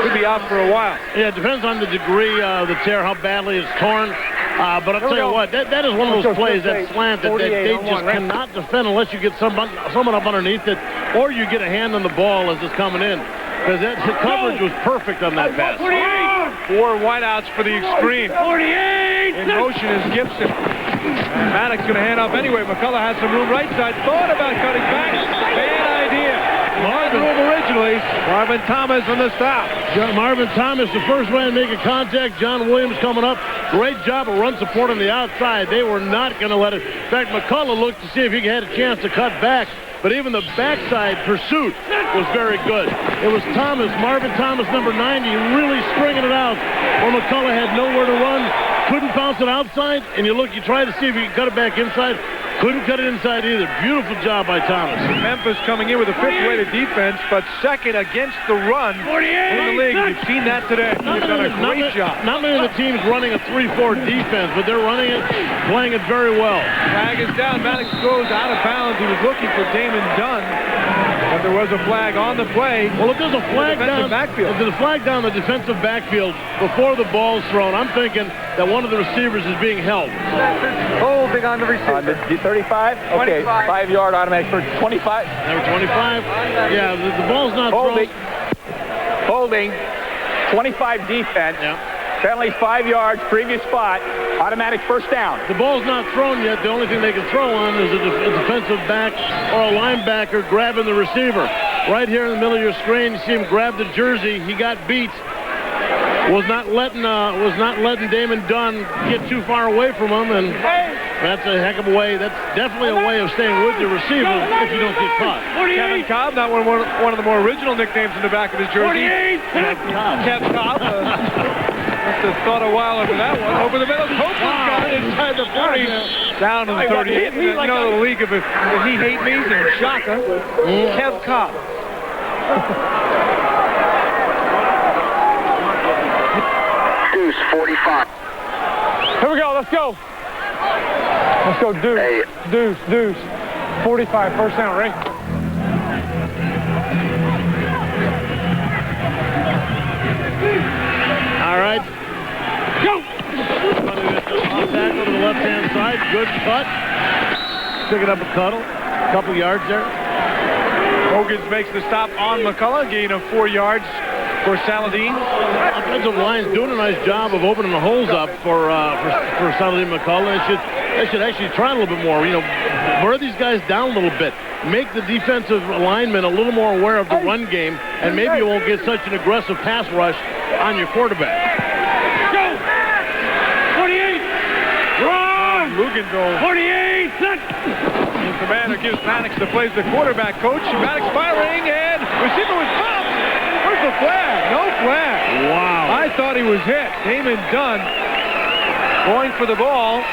could be out for a while. Yeah, it depends on the degree of the tear, how badly it's torn. But I'll tell you what, that is one of those plays, that slant, that they just cannot defend unless you get someone up underneath it, or you get a hand on the ball as it's coming in. Because the coverage was perfect on that pass. 4 wideouts for the Xtreme. 48! In motion is Gibson. And Maniax going to hand off anyway. McCullough has some room right side. Thought about cutting back. Bad idea. Marvin originally. Marvin Thomas on the stop. Marvin Thomas, the first man making contact. John Williams coming up. Great job of run support on the outside. They were not going to let it. In fact, McCullough looked to see if he had a chance to cut back. But even the backside pursuit was very good. It was Thomas, Marvin Thomas, number 90, really stringing it out where McCullough had nowhere to run. Couldn't bounce it outside, and you try to see if you can cut it back inside. Couldn't cut it inside either. Beautiful job by Thomas. Memphis coming in with a 5th-rated defense, but second against the run in the league. You've seen that today. They've done a great job. Not many of the teams running a 3-4 defense, but they're running it, playing it very well. Flag is down. Maniax goes out of bounds. He was looking for Damon Dunn, but there was a flag on the play. Well, if there's a flag down, if there's a flag down the defensive backfield before the ball's thrown, I'm thinking that one of the receivers is being held. Holding on the receiver. On the 35? Okay, 5-yard automatic for 25. Number 25? Yeah, the ball's not thrown. Holding. 25 defense. Yeah. Penalty 5 yards, previous spot. Automatic first down. The ball's not thrown yet. The only thing they can throw on is a defensive back or a linebacker grabbing the receiver. Right here in the middle of your screen, you see him grab the jersey. He got beat. Was not letting Damon Dunn get too far away from him, and that's a heck of a way. That's definitely a way of staying with your receiver if you don't get caught. Kevin Cobb, not one of the more original nicknames in the back of his jersey. 48! Kev Cobb. Must have thought a while over that one. Over the middle, Copeland's got it inside the 40. Down to the 38. The league of if he hate me, then Shaka. Kev Cobb. Deuce 45. Here we go, let's go. Let's go, Deuce. Deuce. 45, first down, right? All right. Go! Off tackle to the left-hand side. Good cut. Picking up a couple yards there. Hogan makes the stop on McCullough. Gain of 4 yards for Saladin. Offensive line's doing a nice job of opening the holes up for Saladin McCullough. They should actually try a little bit more. Wear these guys down a little bit. Make the defensive linemen a little more aware of the run game, and maybe you won't get such an aggressive pass rush on your quarterback. Go! 48! Run! Lugan 48! Set! The commander gives Maniax the plays the quarterback coach. Maniax firing, and receiver was bumped. Where's the flag? No flag. Wow. I thought he was hit. Damon Dunn going for the ball.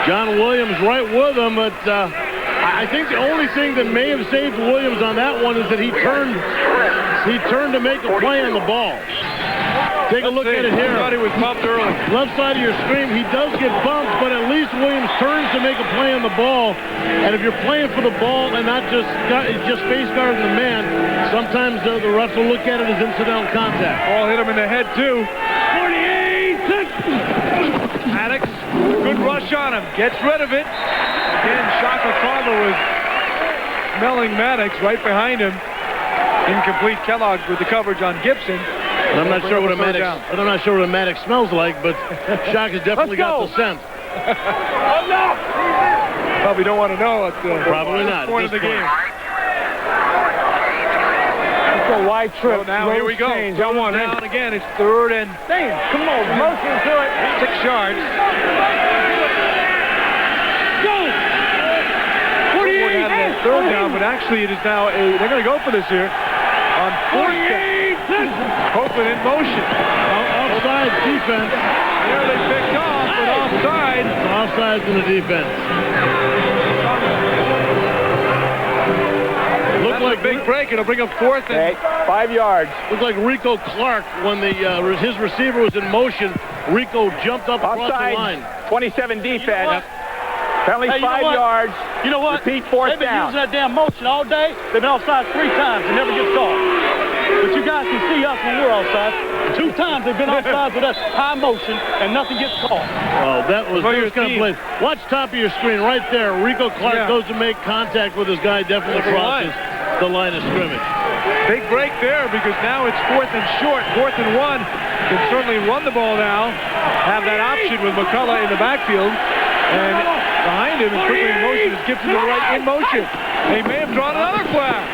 John Williams right with him, but I think the only thing that may have saved Williams on that one is that he turned to make a play on the ball. Take a look at it here. I thought he was bumped early. Left side of your screen, he does get bumped, but at least Williams turns to make a play on the ball. And if you're playing for the ball and not just face guarding the man, sometimes the refs will look at it as incidental contact. Ball hit him in the head, too. 48! Maniax, good rush on him. Gets rid of it. Again, Shaka Carver was smelling Maniax right behind him. Incomplete. Kellogg with the coverage on Gibson. And I'm not sure what a Maniax smells like, but Shaka's definitely got the scent. Probably don't want to know at the Probably not. point of the game. It's a wide trip. So now here we go. Change. I want down again. It's 3rd and come on, motion to it. 6 yards. Go! 48! Had that 3rd down, but actually it is now they're going to go for this here on 4th down. Copeland in motion. Offside defense. There they picked off, but offside. Offsides in the defense. Looked like a big break. It'll bring up 4th and 5 yards. Looked like Rico Clark when his receiver was in motion. Rico jumped up across the line. 27 defense. Penalty 5 yards. You know what? Repeat 4th down. They've been using that damn motion all day. They've been offside 3 times and never gets caught. But you guys can see us when we're offside. 2 times they've been offside with us, high motion, and nothing gets caught. Well, that was those kind of plays. Watch top of your screen right there. Rico Clark goes to make contact with his guy, definitely crosses the line of scrimmage. Big break there because now it's 4th and short, 4th and 1. Can certainly run the ball now. Have that option with McCullough in the backfield. And behind him is quickly in motion is Gibson to the right in motion. They may have drawn another flag.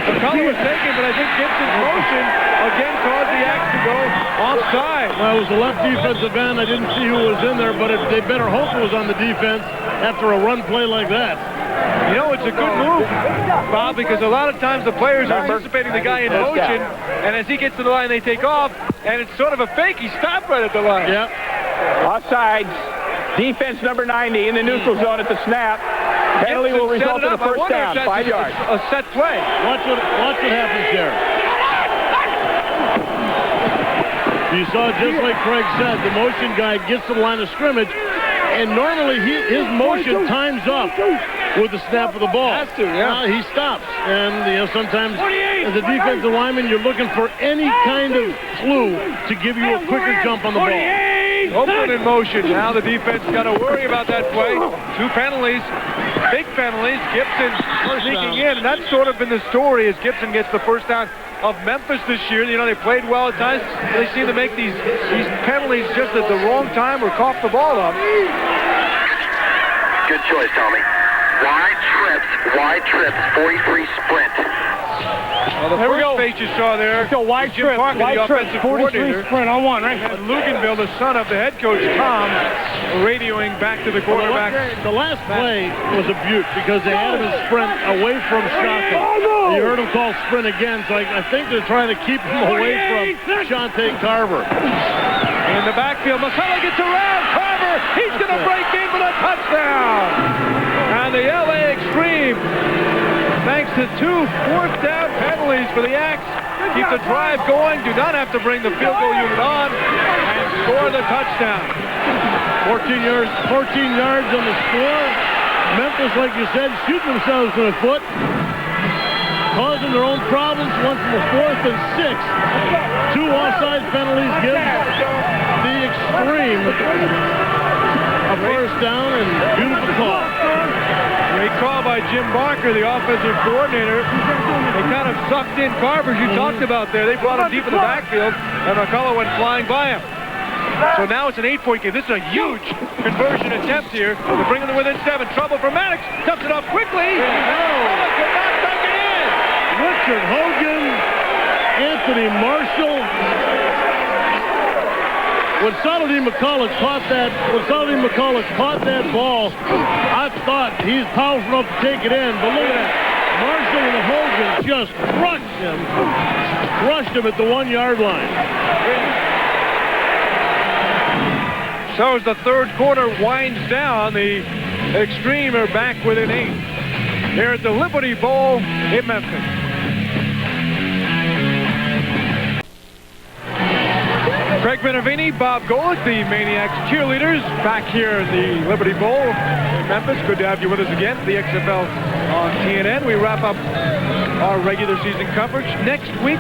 McCullough was taken, but I think Gibson's motion again caused the Axe to go offside. Well, it was the left defensive end. I didn't see who was in there, but they better hope it was on the defense after a run play like that. You know, it's a good move, Bob, because a lot of times the players are anticipating the guy in motion, and as he gets to the line, they take off, and it's sort of a fake. He stopped right at the line. Yep. Offsides. Defense number 90 in the neutral zone at the snap. Penalty will result in a first down, 5 yards. A set play. Watch what happens here. You saw, just like Craig said, the motion guy gets to the line of scrimmage, and normally his motion times up with the snap of the ball. Has to, yeah. He stops, and sometimes as a defensive lineman, you're looking for any kind of clue to give you a quicker jump on the ball. Open in motion. Now the defense got to worry about that play. 2 penalties, big penalties. Gibson sneaking in, and that's sort of been the story as Gibson gets the first down of Memphis this year. You know, they played well at times. They seem to make these penalties just at the wrong time or cough the ball up. Good choice, Tommy. Wide trips, 43 sprint. Well, the first face you saw there, wide Jim trip, Parker, the offensive 43 coordinator, sprint on 1, right? and Luganville, the son of the head coach, Tom, radioing back to the quarterback. The last play was a beaut because they had him in sprint away from Shaka. You heard him call sprint again, so I think they're trying to keep him away from Shante Carver. In the backfield, McCullough gets around Carver. He's going to break in for a touchdown. And the LA Xtreme, thanks to 2 4th-down penalties for the Axe, keep the drive going, do not have to bring the field goal unit on, and score the touchdown. 14 yards on the score. Memphis, like you said, shooting themselves in the foot, causing their own problems once in the 4th and 6th. 2 offside penalties give the Xtreme a first down, and beautiful call. Great call by Jim Barker, the offensive coordinator. They kind of sucked in Carver, as you talked about there. They brought him deep in the backfield, and McCullough went flying by him. So now it's an 8-point game. This is a huge conversion attempt here to bring them within 7. Trouble for Maniax. Cuts it off quickly. McCullough could not tuck it in. Richard Hogan, Anthony Marshall. When Saladin McCullough caught that ball, I thought he's powerful enough to take it in. But look at that. Marshall and Hogan just crushed him at the 1-yard line. So as the 3rd quarter winds down, the Xtreme are back within 8. Here at the Liberty Bowl in Memphis. Craig Minervini, Bob Golick, the Maniax cheerleaders, back here in the Liberty Bowl in Memphis. Good to have you with us again. The XFL on TNN. We wrap up our regular season coverage. Next week,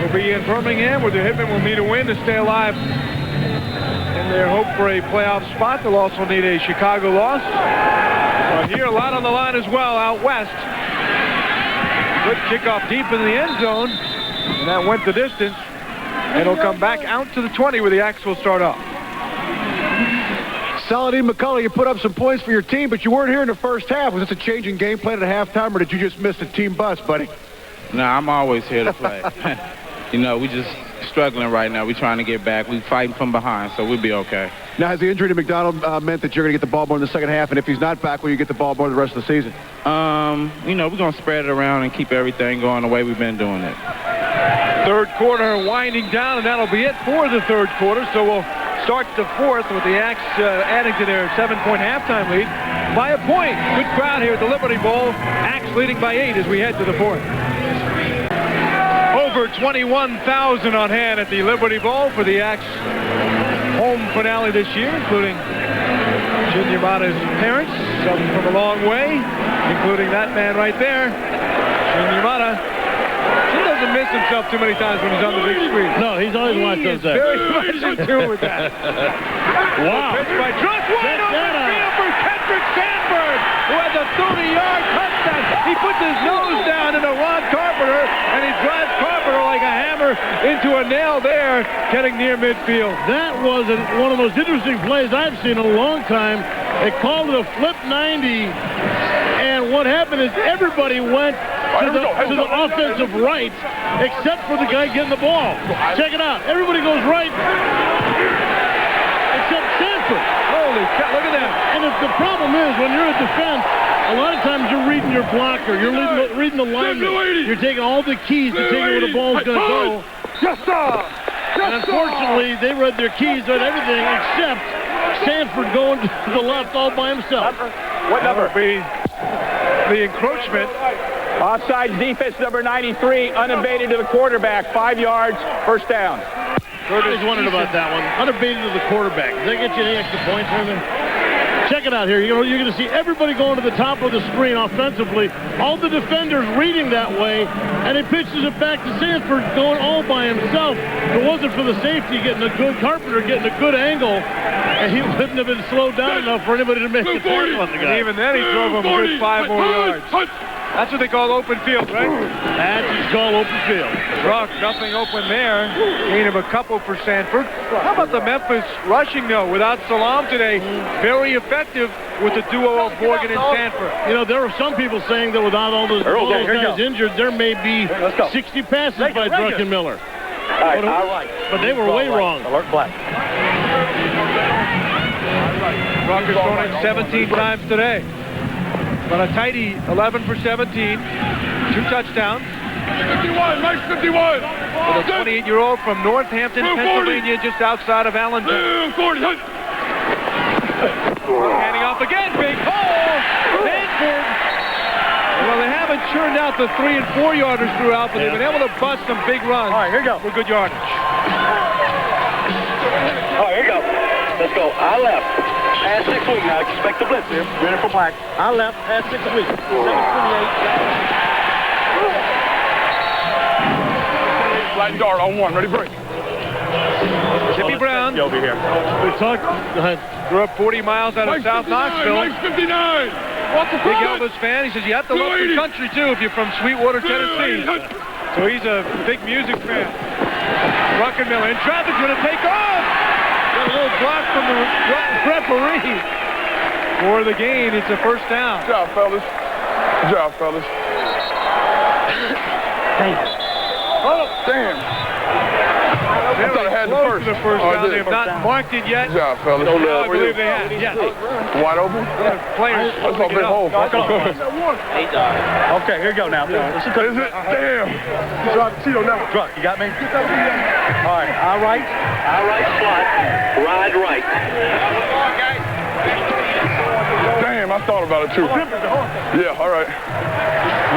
we'll be in Birmingham where the Hitmen will need a win to stay alive in their hope for a playoff spot. They'll also need a Chicago loss. But here, a lot on the line as well out west. Good kickoff deep in the end zone, and that went the distance. It'll come back out to the 20 where the Axe will start off. Saladin McCullough, you put up some points for your team, but you weren't here in the first half. Was this a change in game plan at halftime, or did you just miss the team bus, buddy? No, I'm always here to play. You know, we just struggling right now. We're trying to get back. We're fighting from behind, so we'll be okay. Now, has the injury to McDonald meant that you're going to get the ball more in the second half? And if he's not back, will you get the ball more the rest of the season? You know, we're going to spread it around and keep everything going the way we've been doing it. 3rd quarter winding down, and that'll be it for the 3rd quarter. So we'll start the 4th with the Axe adding to their 7-point halftime lead by a point. Good crowd here at the Liberty Bowl. Axe leading by 8 as we head to the 4th. Over 21,000 on hand at the Liberty Bowl for the Axe home finale this year, including Jim Yamada's parents, some from a long way, including that man right there, Jim Yamada. He doesn't miss himself. himself too many times when he's on the big screen. No, he's always watched those things. Very much in tune with that. Wow. Pitch by Truss, wide open field for Kendrick Sanford, who has a 30-yard touchdown. He puts his nose down into Ron Carpenter, and he drives Carpenter like a hammer into a nail there, getting near midfield. That was one of the most interesting plays I've seen in a long time. They called it a flip 90, and what happened is everybody went to the offensive right, except for the guy getting the ball. Check it out. Everybody goes right, except Sanford. Holy cow, look at that. And the problem is, when you're in defense, a lot of times you're reading your blocker. You're reading the lineman. You're taking all the keys to take where the ball's going to go. Yes, sir. And unfortunately, they read their keys on everything except Sanford going to the left all by himself. What number? The encroachment. Offside defense number 93, unabated to the quarterback, 5 yards, first down. I always wondered about that one. Unabated to the quarterback. Does that get you any extra points, Herman? Check it out here. You're going to see everybody going to the top of the screen offensively. All the defenders reading that way, and he pitches it back to Sanford going all by himself. If it wasn't for the safety getting a good Carpenter, getting a good angle, and he wouldn't have been slowed down enough for anybody to make the tackle on the guy. And even then, he drove him a good 5 more yards. That's what they call open field, right? That's what you call open field. Rock, nothing open there. Gain of a couple for Sanford. How about the Memphis rushing, though? Without Salam today, very effective with the duo of Morgan and Sanford. You know, there are some people saying that without all those guys injured, there may be 60 passes by Druckenmiller. All right. But they were way wrong. Alert black. Rock has thrown it 17 times today. But a tighty, 11 for 17, 2 touchdowns. 51, Mike 51. With a 28-year-old from Northampton, Pennsylvania, just outside of Allentown. 40. Handing off again, big hole. Sanford. Well, they haven't churned out the 3- and 4-yarders throughout, but they've been able to bust some big runs. All right, here you go. For good yardage. All right, here you go. Let's go. I left. Past 6 weeks now. Expect the blitz here. Ready for black. I left past 6 weeks. 728. Light dart on 1. Ready, break. Chippy Brown. Over here. We talked. Grew up 40 miles out of South Knoxville. Mike 59. Big Elvis fan. He says you have to love the country, too, if you're from Sweetwater, Tennessee. So he's a big music fan. Druckenmiller in traffic, going to take off. Got a little block from the referee. For the gain, it's a first down. Good job, fellas. Good job, fellas. Damn. I thought I had the first. The first down. They have not marked it yet. Good job, fellas. No, I believe they have. Yes. Wide open? Players. That's my big hole. Okay, here you go now. Is it? Damn. Drop Tito now. Druck, you got me? All right, all right slot, ride right. Damn, I thought about it too. Yeah, all right.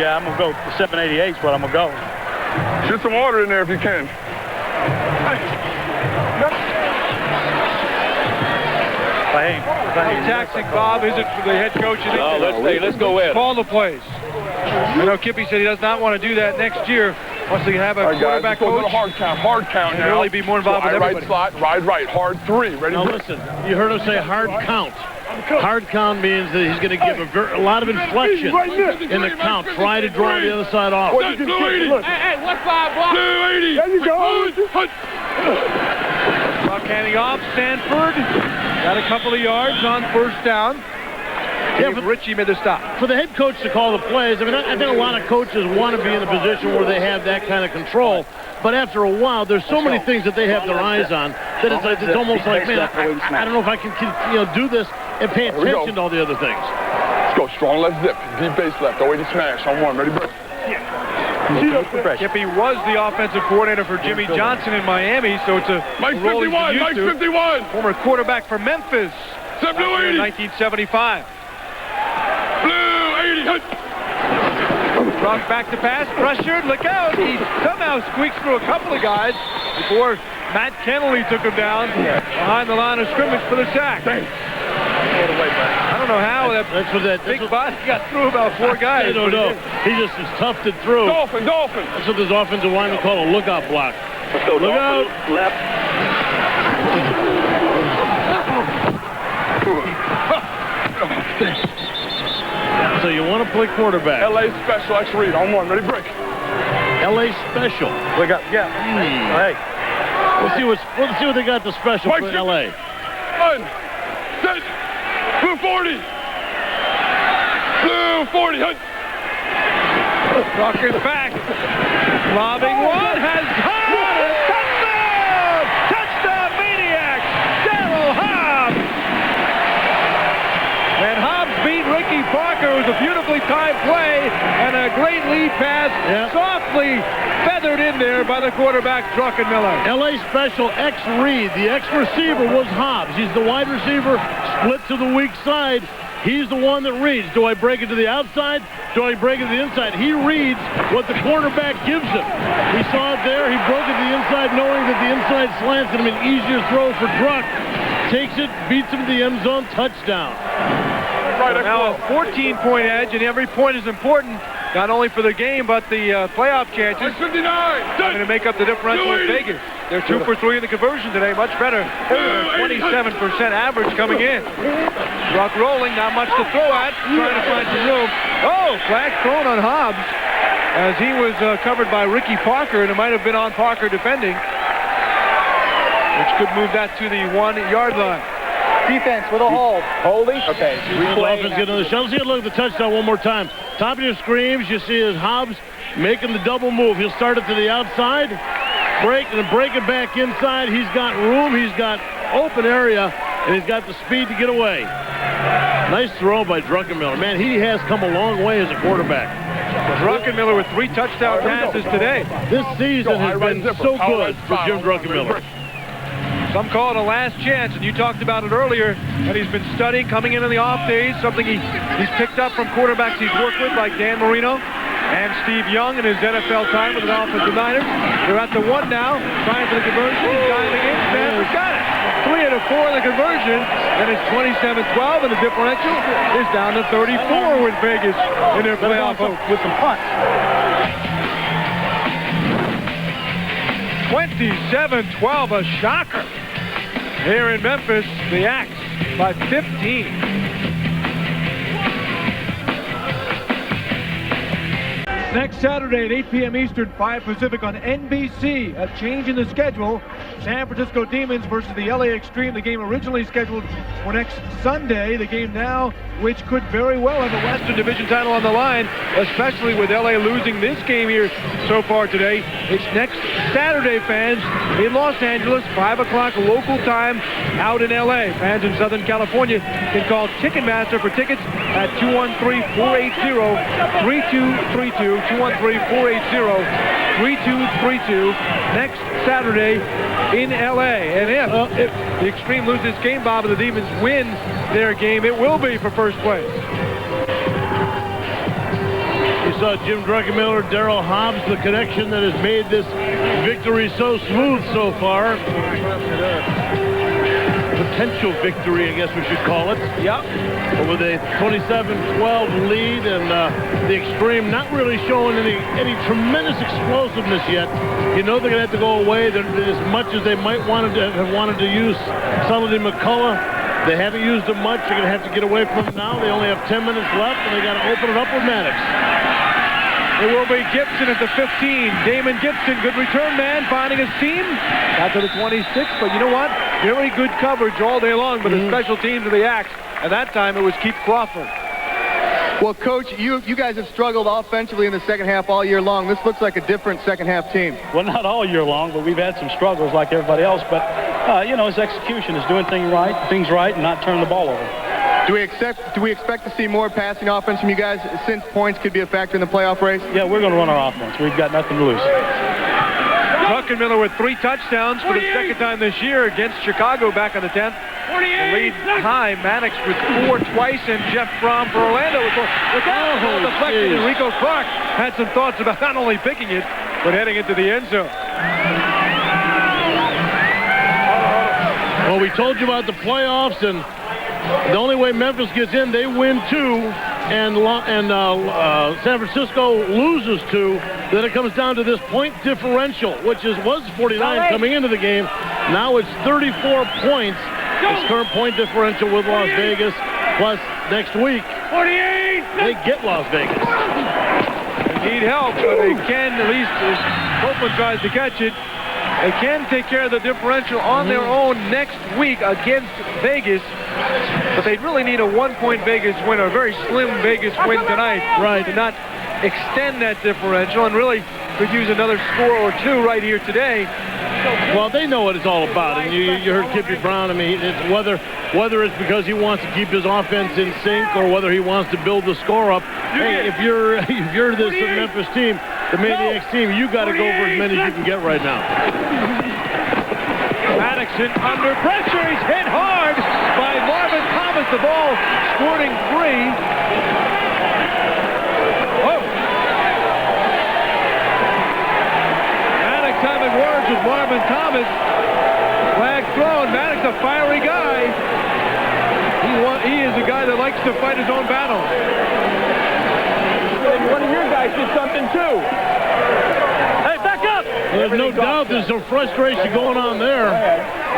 Yeah, I'm going to go 788 is what I'm going to go. Get some water in there if you can. Taxing Bob isn't for the head coach. Let's go in. Call the plays. I know Kippy said he does not want to do that next year. Wants to have a quarterback coach. Hard count now. Really be more involved with everybody. Right slot, ride right, hard 3. Ready? Now listen, you heard him say hard count. Hard count means that he's going to give a lot of inflection in the count. Try to draw the other side off. Hey, what's 5 block? 280. There you go. Buck handing off. Sanford got a couple of yards on first down. Yeah, Richie made the stop. For the head coach to call the plays, I mean, I think a lot of coaches want to be in a position where they have that kind of control. But after a while, there's so many things that they have their eyes on that it's almost like, man, I don't know if I can do this and pay attention to all the other things. Let's go. Strong left zip. Deep base left. Away to smash on 1. Ready, break. Kippy was the offensive coordinator for Jimmy Johnson in Miami, so it's a Mike role 51. he's Mike used to. 51. Former quarterback for Memphis. 780. 1975. Blue 80. Rock back to pass, pressured, look out. He somehow squeaks through a couple of guys before Matt Kennelly took him down behind the line of scrimmage for the sack. it away, buddy. I don't know how that's what that big body got through about 4 guys. I don't know. He just toughed it through. Dolphin. That's what this offensive lineman call a lookout block. Look out. Left. So you want to play quarterback. LA special, X read on 1, ready, break. LA special. Look up, yeah. Hey. Let's see what they got the special for LA. 1, 6, blue 40. Blue 40, hut. Rucker's back. Lobbing one, has caught it. Touchdown! Touchdown, Maniax! Daryl Hobbs! And Hobbs beat Ricky Parker. It was a beautifully timed play and a great lead pass, softly feathered in there by the quarterback, Druckenmiller. LA special X Reed. The X receiver was Hobbs. He's the wide receiver, split to the weak side. He's the one that reads. Do I break it to the outside? Do I break it to the inside? He reads what the cornerback gives him. We saw it there. He broke it to the inside, knowing that the inside slant's going to be an easier throw for Druck. Takes it, beats him to the end zone, touchdown. Now a 14-point edge, and every point is important, not only for the game, but the playoff chances. 59. Going to make up the differential with Vegas. They're 2 for 3 in the conversion today, much better. 27% average coming in. Druck rolling, not much to throw at, trying to find some room. Oh, flag thrown on Hobbs as he was covered by Ricky Parker, and it might have been on Parker defending, which could move that to the 1-yard line. Defense with a hold. Holding? Okay. Offense getting on the shuttle. See, look at the touchdown one more time. Top of your screens, you see is Hobbs making the double move. He'll start it to the outside, break it back inside. He's got room. He's got open area, and he's got the speed to get away. Nice throw by Druckenmiller. Man, he has come a long way as a quarterback. Druckenmiller with 3 touchdown passes today. This season has been so good for Jim Druckenmiller. Some call it a last chance, and you talked about it earlier, that he's been studying coming in the off days, something he's picked up from quarterbacks he's worked with, like Dan Marino and Steve Young in his NFL time with the Offensive Niners. They're at the 1 now, trying for the conversion. He's diving in. Stanford got it. 3 out of 4 in the conversion, and it's 27-12, and the differential is down to 34 with Vegas in their playoff hope with some punts. 27-12, a shocker. Here in Memphis, the Axe by 15. Next Saturday at 8 p.m. Eastern, 5 Pacific on NBC. A change in the schedule. San Francisco Demons versus the LA Xtreme. The game originally scheduled for next Sunday. The game now, which could very well have a Western Division title on the line, especially with LA losing this game here so far today. It's next Saturday, fans, in Los Angeles, 5 o'clock local time out in LA. Fans in Southern California can call Ticketmaster for tickets at 213-480-3232. 213-480-3232 next Saturday in LA. And if the Xtreme lose this game, Bob, and the Demons win their game, it will be for first place. You saw Jim Druckenmiller, Daryl Hobbs, the connection that has made this victory so smooth so far. Potential victory, I guess we should call it. Yep. But with a 27-12 lead, and the Xtreme not really showing any tremendous explosiveness yet. You know they're going to have to go away. As much as they might have wanted to use Sullivan McCullough, they haven't used him much. They're going to have to get away from him now. They only have 10 minutes left, and they got to open it up with Maddox. It will be Gibson at the 15. Damon Gibson, good return man, finding his team. Got to the 26, but you know what? Very good coverage all day long by the special teams of the Axe. And that time it was Keith Crawford. Well, Coach, you guys have struggled offensively in the second half all year long. This looks like a different second half team. Well, not all year long, but we've had some struggles like everybody else. But, his execution is doing things right and not turning the ball over. Do we expect to see more passing offense from you guys since points could be a factor in the playoff race? Yeah, we're going to run our offense. We've got nothing to lose. Druckenmiller with 3 touchdowns for the second time this year against Chicago back on the 10th. The lead high. Maniax with 4 twice, and Jeff Fromm for Orlando with 4. With that deflection, Enrico Clark had some thoughts about not only picking it, but heading into the end zone. Well, we told you about the playoffs, and The only way Memphis gets in, they win 2, and San Francisco loses 2. Then it comes down to this point differential, which was 49 coming into the game. Now it's 34 points. This current point differential with Las Vegas. Plus, next week, 48. They get Las Vegas. They need help, but they can, at least as Copeland tries to catch it, they can take care of the differential on their own next week against Vegas. But they really need a 1-point Vegas win, a very slim Vegas win tonight, to not extend that differential, and really could use another score or 2 right here today. Well, they know what it's all about, and you heard Kippy Brown. I mean, it's whether it's because he wants to keep his offense in sync or whether he wants to build the score up. Hey, if you're this Memphis team, the Maniax team, you got to go for as many as you can get right now. Maddoxon under pressure. He's hit hard by Marvin Thomas. The ball squirting free. Oh. Maddox having words with Marvin Thomas. Flag thrown. Maddox a fiery guy. He is a guy that likes to fight his own battle. One of your guys did something too. Hey, back up! There's no doubt there's some frustration going on there.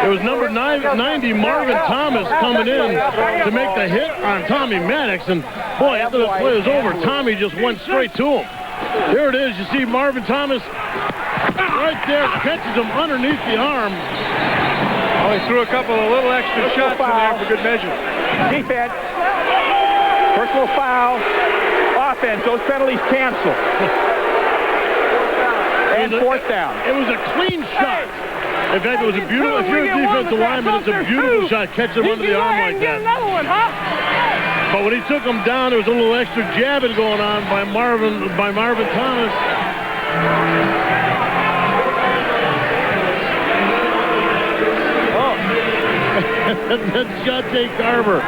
It was number 90, Marvin Thomas, coming in to make the hit on Tommy Maddox. And, boy, after the play was over, Tommy just went straight to him. Here it is. You see Marvin Thomas right there, catches him underneath the arm. Oh, he threw a couple of little extra shots in there for good measure. Defense. Personal foul. Offense. Those penalties canceled. And 4th down. It was a clean shot. In fact, it was a beautiful, if you're a defensive lineman, it's a beautiful shot, catching him under the arm like that. But when he took him down, there was a little extra jabbing going on by Marvin Thomas. That's Shante Carver.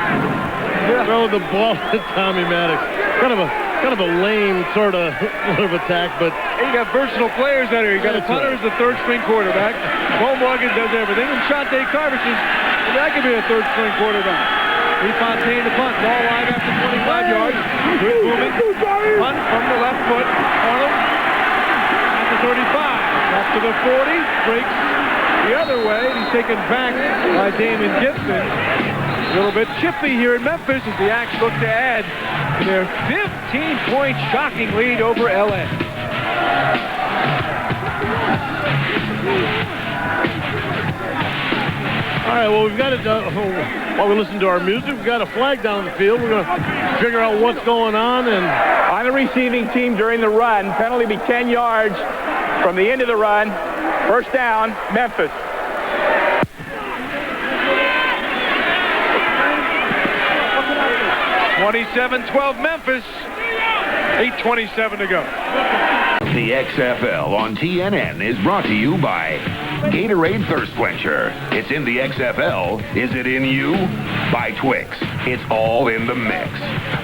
Throw the ball to Tommy Maddox. Kind of a lame sort of attack, but you got versatile players out here. You got a punter as the 3rd-string quarterback. Bo Morgan does everything, and Shante Carver says that could be a 3rd-string quarterback. LeFontaine the punt, ball live after 25 yards. Good movement. Punt from the left foot. Arnold at the 35. Up to the 40. Breaks the other way. He's taken back by Damon Gibson. A little bit chippy here in Memphis as the Axe look to add to their 15-point shocking lead over LA. All right, well, we've got it. While we listen to our music, we've got a flag down the field. We're going to figure out what's going on. And on the receiving team during the run, penalty be 10 yards from the end of the run. 1st down, Memphis. 27-12 Memphis. 8:27 to go. The XFL on TNN is brought to you by Gatorade Thirst Quencher. It's in the XFL. Is it in you? By Twix. It's all in the mix.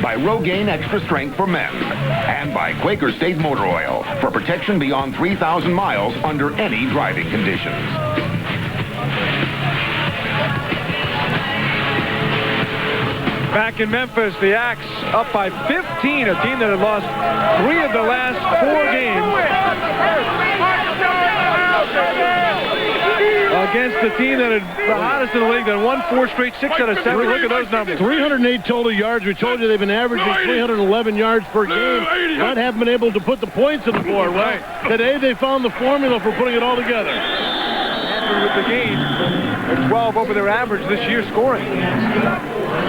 By Rogaine Extra Strength for Men. And by Quaker State Motor Oil for protection beyond 3,000 miles under any driving conditions. Back in Memphis, the Axe up by 15, a team that had lost 3 of the last 4 games against the team that had the hottest in the league, that won 4 straight, 6 out of 7. Look at those numbers. 308 total yards. We told you they've been averaging 311 yards per game. Not haven't been able to put the points on the board. Well, today they found the formula for putting it all together. With the game, they're 12 over their average this year scoring.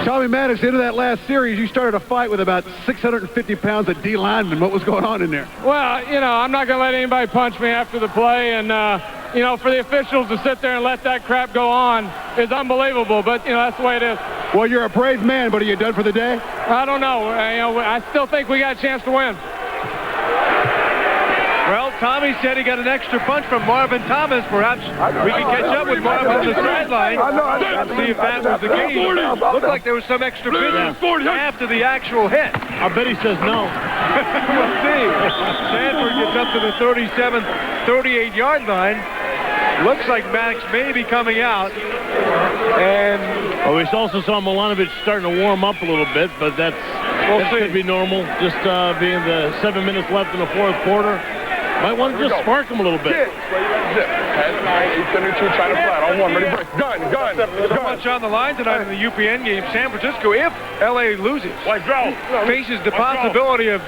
Tommy Maddox, into that last series, you started a fight with about 650 pounds of D linemen. What was going on in there? Well, you know, I'm not going to let anybody punch me after the play, and, you know, for the officials to sit there and let that crap go on is unbelievable, but, you know, that's the way it is. Well, you're a brave man, but are you done for the day? I don't know. I still think we got a chance to win. Well, Tommy said he got an extra punch from Marvin Thomas. Perhaps we can catch up with Marvin on the sideline and see if that was the case. Looked like there was some extra business after the actual hit. I bet he says no. We'll see. Sanford gets up to the 37, 38-yard line. Looks like Maddox may be coming out. And well, we also saw Milanovic starting to warm up a little bit, but that could be normal, just being the 7 minutes left in the fourth quarter. Might want to just spark him a little bit. Zip. Pass 9, 872, trying to flat. On one, ready, break. Gun. So much on the line tonight in the UPN game. San Francisco, if LA loses, faces the possibility of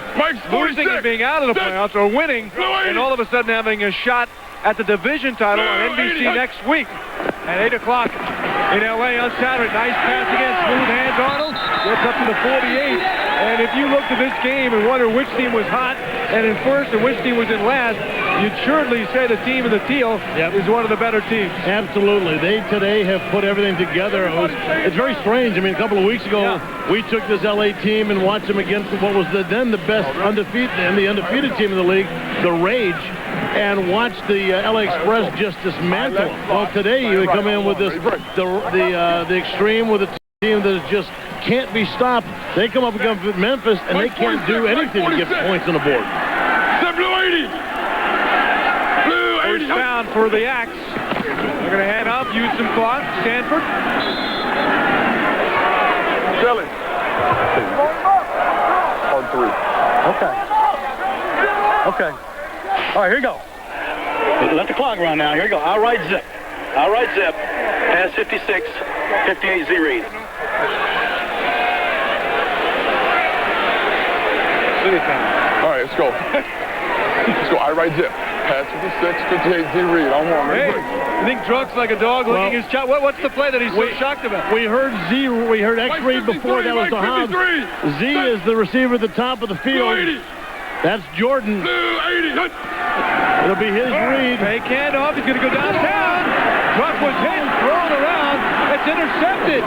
losing and being out of the playoffs, or winning and all of a sudden having a shot at the division title on NBC next week at 8 o'clock in LA on Saturday. Nice pass again, smooth hands Arnold, gets up to the 48. And if you looked at this game and wonder which team was hot and in first and which team was in last, you'd surely say the team in the teal is one of the better teams. Absolutely. They today have put everything together. It's very strange. I mean, a couple of weeks ago, we took this LA team and watched them against what was then the best undefeated team in the league, the Rage, and watched the LA Express just dismantle them. Well, today you come in with this the Xtreme with a team that just can't be stopped. They come up against Memphis, and they can't do anything to get points on the board. First down for the Axe. They're going to head up, use some clock. Stanford. Shelly. On 3. Okay. All right, here you go. Let the clock run now. Here you go. Outright zip. Pass 56. 58 Z read. All right, let's go. Let's go. Outright zip. Pass 56. 58 Z read. On one. Hey, I think Druck's like a dog licking his chow. What's the play that he's so shocked about? We heard X read before. That was the Hobbs. Z is the receiver at the top of the field. That's Jordan. It'll be his read. Fake handoff. He's going to go downtown. Druck was hit, thrown around. It's intercepted.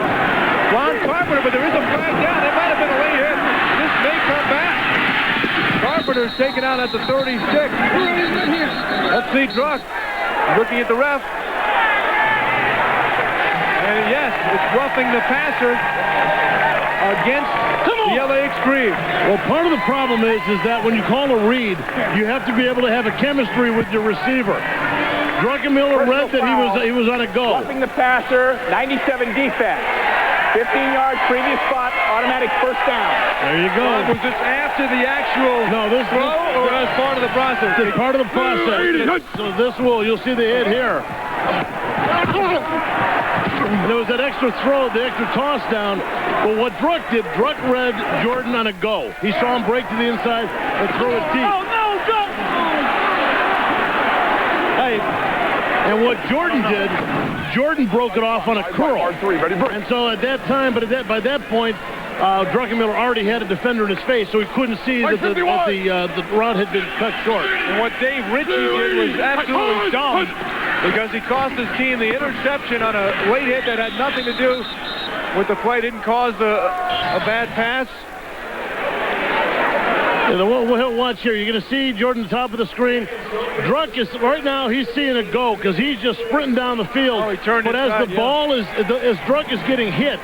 Ron Carpenter, but there is a flag down. That might have been a late hit. This may come back. Carpenter's taken out at the 36. Let's see Druck looking at the ref. And yes, it's roughing the passer against the LA Xtreme. Well, part of the problem is that when you call a read, you have to be able to have a chemistry with your receiver. Druckenmiller read that he was on a go. Roughing the passer, 97 defense. 15 yards, previous spot, automatic first down. There you go. Was this after the actual throw, or as part of the process? It's part of the process. So you'll see the hit here. There was that extra throw, the extra toss down. But what Druck did, Druck read Jordan on a go. He saw him break to the inside and throw it deep. Oh, no, Druck! Hey, and what Jordan did, Jordan broke it off on a curl. And so at that time, by that point, Druckenmiller already had a defender in his face, so he couldn't see that the route had been cut short. And what Dave Ritchie did was absolutely dumb, because he cost his team the interception on a late hit that had nothing to do with the play. Didn't cause a bad pass. We'll watch here. You're going to see Jordan at the top of the screen. Druck is right now. He's seeing it go because he's just sprinting down the field. Oh, he turned but inside, as the ball is, as Druck is getting hit,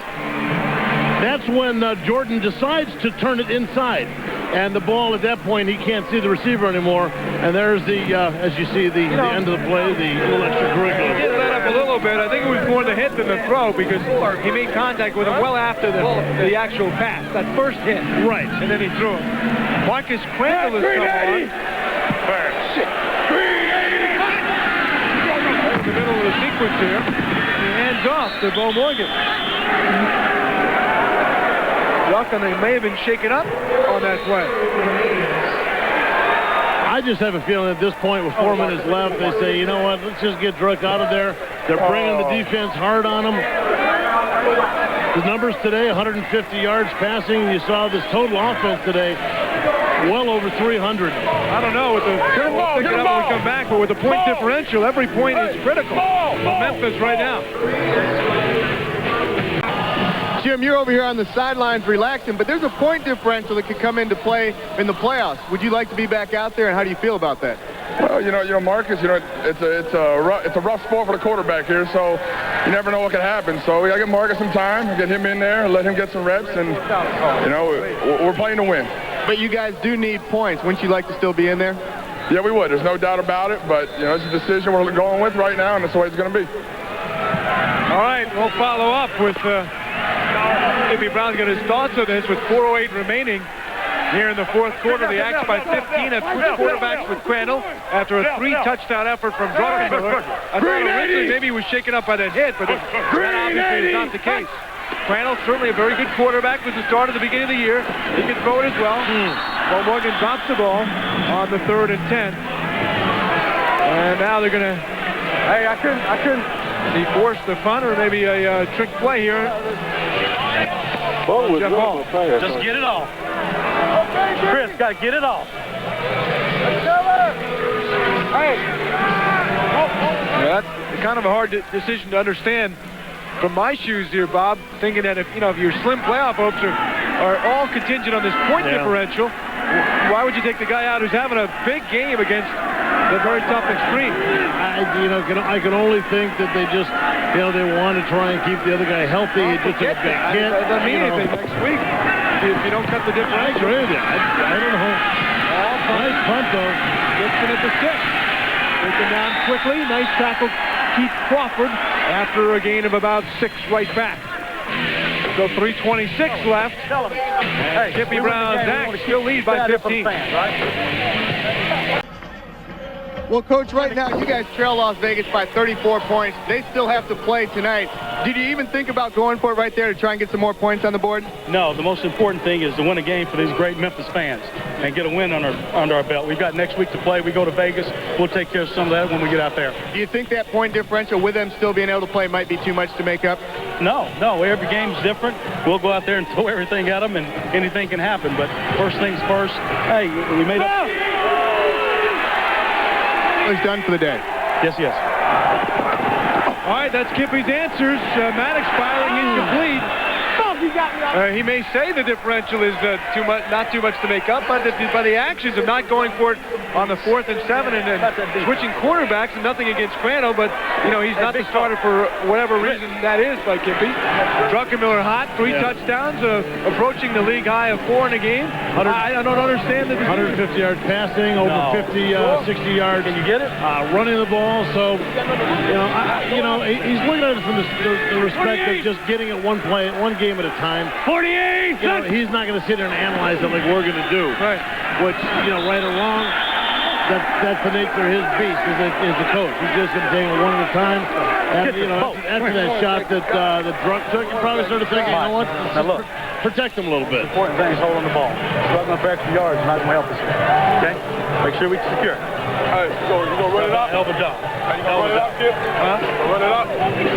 that's when Jordan decides to turn it inside. And the ball at that point, he can't see the receiver anymore. And there's the, as you see, the end of the play, the little extracurricular. He did let up a little bit. I think it was more the hit than the throw, because he made contact with him well after the actual pass, that first hit. Right. And then he threw him. Marcus Crandall has come on. In the middle of the sequence here. He hands off to Bo Morgan. Druck, and they may have been shaken up on that play. I just have a feeling at this point with 4 minutes left, they say, you know what, let's just get Druck out of there. They're bringing the defense hard on him. His numbers today, 150 yards passing. You saw this total offense today, well over 300. I don't know, we'll pick it up when we come back, but with the point differential, every point is critical for Memphis right now. Jim, you're over here on the sidelines relaxing, but there's a point differential that could come into play in the playoffs. Would you like to be back out there, and how do you feel about that? Well, you know, Marcus, it's a rough sport for the quarterback here, so you never know what can happen. So we got to give Marcus some time, get him in there, let him get some reps, and, we're playing to win. But you guys do need points. Wouldn't you like to still be in there? Yeah, we would. There's no doubt about it, but, it's a decision we're going with right now, and that's the way it's going to be. All right, we'll follow up with Skippy Brown's got his thoughts on this with 4:08 remaining here in the fourth quarter. The Axe by 15 have switched quarterbacks with Crandall after a 3-touchdown effort from Druckenmiller. I thought originally maybe he was shaken up by that hit, but that obviously is not the case. Crandall certainly a very good quarterback with the start at the beginning of the year. He can throw it as well. Well, Morgan drops the ball on the 3rd and 10. And now they're going to... Hey, I couldn't. He forced the punt or maybe a trick play here. Jeff Ball. Just get it off. Chris, got to get it off. Hey. That's kind of a hard decision to understand from my shoes here, Bob, thinking that if your slim playoff hopes are all contingent on this point differential, why would you take the guy out who's having a big game against the very tough Xtreme? I can only think that they just, they want to try and keep the other guy healthy. It just took a big hit. It doesn't mean anything next week if you don't cut the differential. I agree with you. I don't know. Nice punt, though. Gibson at the 6. Taken down quickly. Nice tackle, Keith Crawford, after a gain of about 6 right back. So 3:26 left. Hey, Skippy Brown's Axe still lead by 15. Well, Coach, right now you guys trail Las Vegas by 34 points. They still have to play tonight. Did you even think about going for it right there to try and get some more points on the board? No, the most important thing is to win a game for these great Memphis fans and get a win under our belt. We've got next week to play. We go to Vegas. We'll take care of some of that when we get out there. Do you think that point differential with them still being able to play might be too much to make up? No. Every game's different. We'll go out there and throw everything at them, and anything can happen. But first things first, hey, we made up. He's done for the day. Yes. All right, that's Kippy's answers. Maddox filing incomplete. He may say the differential is not too much to make up, but by the actions of not going for it on the 4th and 7 and then switching quarterbacks, and nothing against Crandall, but he's not the starter for whatever reason that is by Kippy. Druckenmiller hot, 3 touchdowns, approaching the league high of 4 in a game. I don't understand the 150 yards passing, over 50, 60 yards. Can you get it? Running the ball. So, he's looking at it from the respect of just getting it one game at a time. 48! He's not going to sit there and analyze it like we're going to do. Right. Which, right or wrong, that's the nature of his beast is the coach. He's just going to take it one at a time. After that shot that Drunk took, you probably started thinking, you know what? Now look. Protect him a little bit. The important thing is holding the ball. Running up extra yards is not going to help us here. Okay? Make sure we secure. Hey, you gonna run it out? Elbow down. You gonna run it out, Kip? Huh? Run it out? You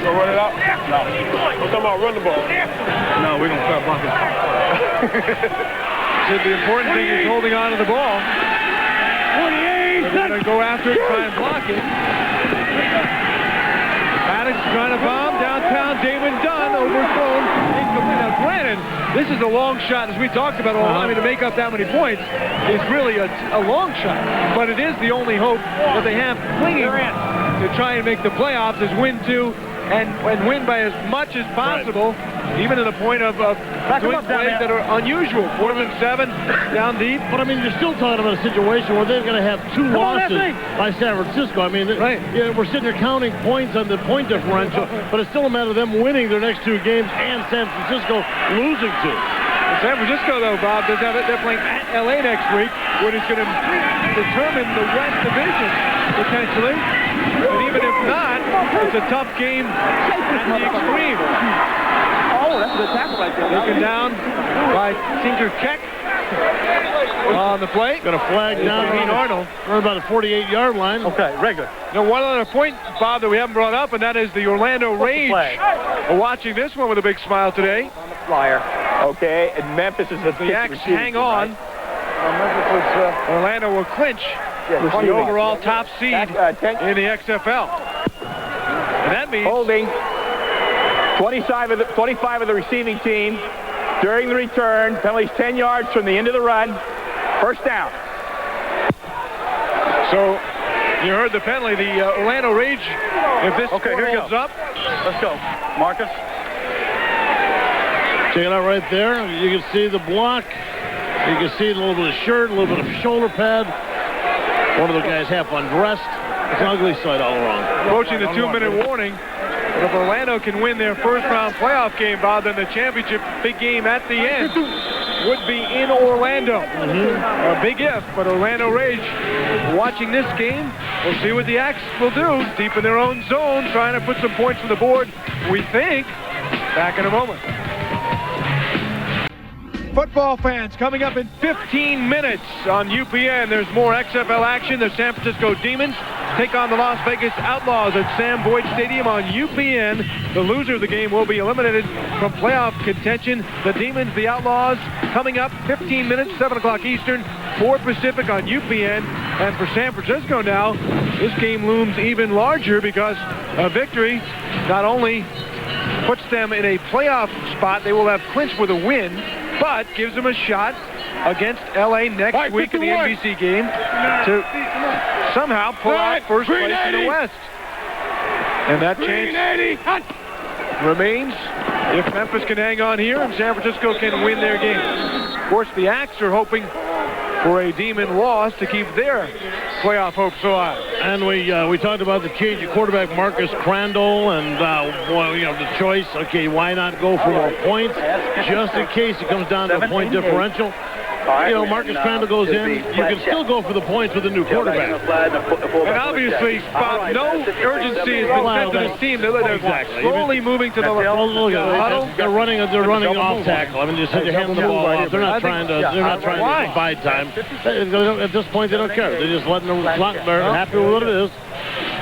gonna run it out? No. I'm talking about run the ball. No, we're going to start blocking. The important thing is holding on to the ball. 48! They're going to go after it and try and block it. Maddox trying to bomb downtown. Damon Dunn overthrown. Incomplete. Now, granted, this is a long shot, as we talked about. To make up that many points is really a long shot. But it is the only hope that they have clinging to try and make the playoffs is win 2 and win by as much as possible, even to the point of doing plays that are unusual. 4th and 7, down deep. But, you're still talking about a situation where they're going to have 2 losses by San Francisco. We're sitting here counting points on the point differential, but it's still a matter of them winning their next 2 games and San Francisco losing 2. San Francisco, though, Bob, they're playing at L.A. next week, which is going to determine the West Division, potentially. And even if not, it's a tough game at the Xtreme. Oh, that's a good tackle right there. Taken down by Tinker Keck on the play. Got a flag down on Arnold. We're about a 48-yard line. Okay, regular. Now, one other point, Bob, that we haven't brought up, and that is the Orlando Rage. Watching this one with a big smile today. On the flyer. Okay, and Memphis is the Axe hang on. Orlando will clinch the overall top seed in the XFL. And that means holding 25 of the receiving team during the return. Penalties 10 yards from the end of the run. First down. So you heard the penalty. The Orlando Rage, if this score holds up. Let's go. Marcus. Check it out right there. You can see the block. You can see a little bit of shirt, a little bit of shoulder pad. One of the guys half undressed. It's an ugly sight all around. Approaching the 2-minute warning. But if Orlando can win their first-round playoff game, Bob, then the championship big game at the end would be in Orlando. A big if, but Orlando Rage watching this game. We'll see what the Axe will do. Deep in their own zone, trying to put some points on the board, we think. Back in a moment. Football fans, coming up in 15 minutes on UPN. There's more XFL action. The San Francisco Demons take on the Las Vegas Outlaws at Sam Boyd Stadium on UPN. The loser of the game will be eliminated from playoff contention. The Demons, the Outlaws, coming up 15 minutes, 7 o'clock Eastern, 4 Pacific on UPN. And for San Francisco now, this game looms even larger because a victory not only puts them in a playoff spot, they will have clinched with a win, but gives them a shot against LA next week in the NBC game to somehow pull out first place in the West. And that chance remains if Memphis can hang on here and San Francisco can win their game. Of course, the Axe are hoping for a Demon loss to keep their playoff hopes alive. And we talked about the change of quarterback Marcus Crandall and the choice. Okay, why not go for more points just in case it comes down to a point differential? Marcus Crandall goes in. You can still go for the points with a new quarterback. And obviously, Bob, no urgency has been sent to this team. They're slowly moving to the huddle. They're running off tackle. I mean, just handing the ball off. They're not trying to divide time. At this point, they don't care. They're just letting them. They're happy with what it is.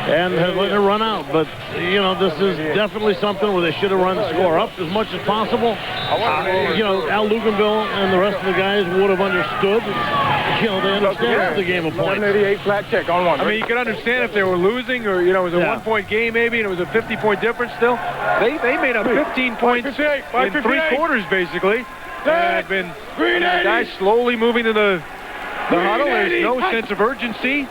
And letting it run out. But, this is definitely something where they should have run the score up as much as possible. Al Luganville and the rest of the guys would have understood. They understand the game of points. 788 flat check on one. I mean, you can understand if they were losing or, it was a one-point game maybe and it was a 50-point difference still. They made up 15 points in 3 quarters, basically. And been guys slowly moving to the huddle. There's no sense of urgency.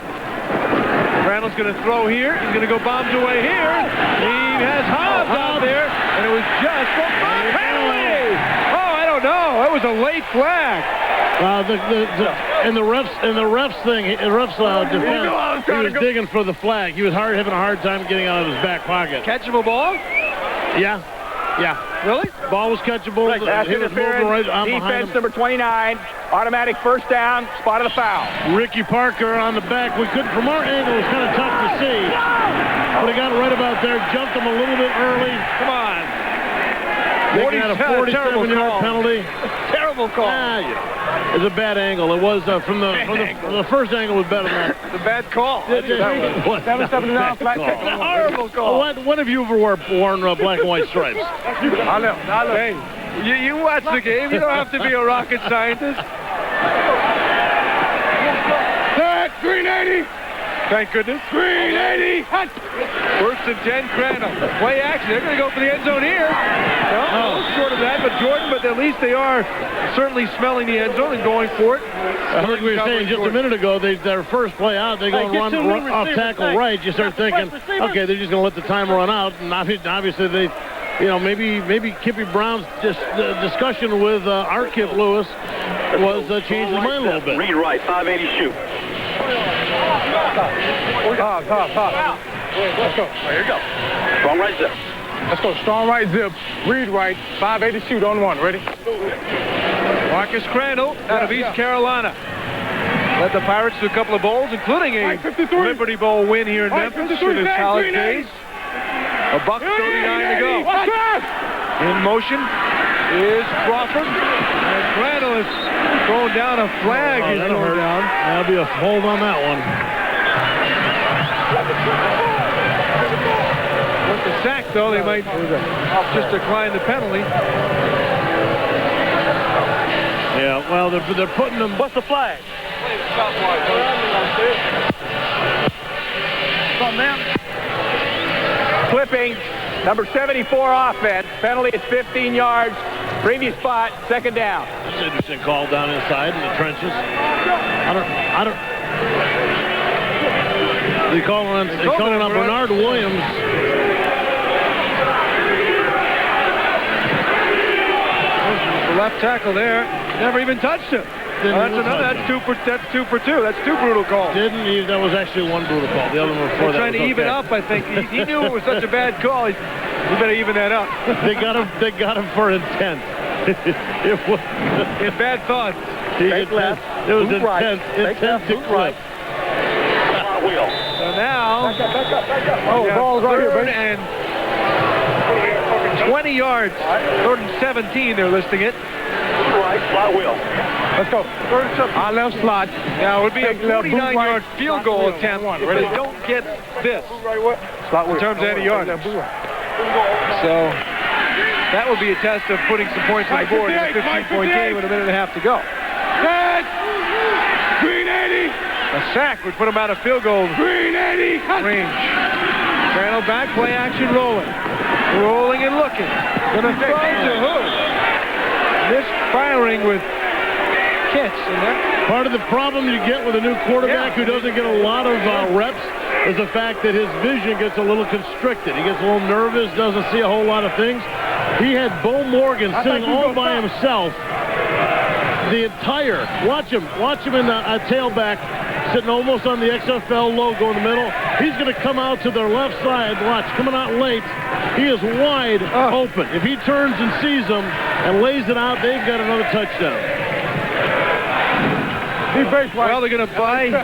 Crandall's going to throw here. He's going to go bombs away here. He has Hobbs out there, and it was just a penalty. Oh, I don't know. That was a late flag. The refs defense, he was digging for the flag. He was having a hard time getting out of his back pocket. Catchable ball? Yeah. Really? Ball was catchable. He was moving right on behind him. Defense number 29. Automatic first down. Spot of the foul. Ricky Parker on the back. We couldn't, from our angle, it was kind of tough to see. But he got it right about there. Jumped him a little bit early. Come on. Making that a 47-yard penalty. Terrible call. It was a bad angle. It was from the first angle was better than that. The bad call. 779 flat check. Horrible call. When have you ever worn black and white stripes? I know. Hey, you watch the game. You don't have to be a rocket scientist. 380. Thank goodness. 380. First and 10, Crandall. Play action. They're going to go for the end zone here. No, short of that, but Jordan, but at least they are certainly smelling the end zone and going for it. Like we were saying just a minute ago, their first play out, they go and run off tackle right. You start thinking, okay, they're just going to let the time run out. And obviously they, maybe Kippy Brown's discussion with our Kip Lewis was changed his mind a little bit. Read right, 580 shoot. Top. Let's go. Here you go. Strong right zip. Let's go. Strong right zip. Read right. 580 shoot on one. Ready? Marcus Crandall out of East Carolina. Led the Pirates to a couple of bowls, including a Liberty Bowl win here in Memphis in his college days. $1.39 to go. In motion is Crawford. And Crandall is throwing down a flag. He's throwing down. That'll be a hold on that one. With the sack, though, they might just decline the penalty. Yeah, well, they're putting them. What's the flag? Clipping. Number 74 offense. Penalty is 15 yards. Previous spot, second down. That's an interesting call down inside in the trenches. I don't. They call on Bernard Williams. The left tackle there never even touched him. That's two for two. That's 2 brutal calls. That was actually 1 brutal call. The other one before that. Trying to even up, I think. He knew it was such a bad call. You better even that up. They got him for intent. In bad thoughts. It was intent. Intent to clip. So now, Oh, the ball's right here, third baby. and 20 yards. Third and 17, they're listing it. Right, slot wheel. Let's go. On left slot. Now it would be a 49-yard field goal attempt if they don't get this in terms of any yardage. So that would be a test of putting some points on the board in a 15-point game with a minute and a half to go. Green 80. A sack would put them out of field goal Green 80. range. Crandall back, play action, rolling. Rolling and looking. Gonna throw to who? Misfiring with Kitts. Part of the problem you get with a new quarterback who doesn't get a lot of reps is the fact that his vision gets a little constricted. He gets a little nervous, doesn't see a whole lot of things. He had Bo Morgan sitting all by himself. The entire, watch him in a tailback, sitting almost on the XFL logo in the middle. He's going to come out to their left side. Watch, coming out late. He is wide open. If he turns and sees them and lays it out, they've got another touchdown. Well, they're going to buy the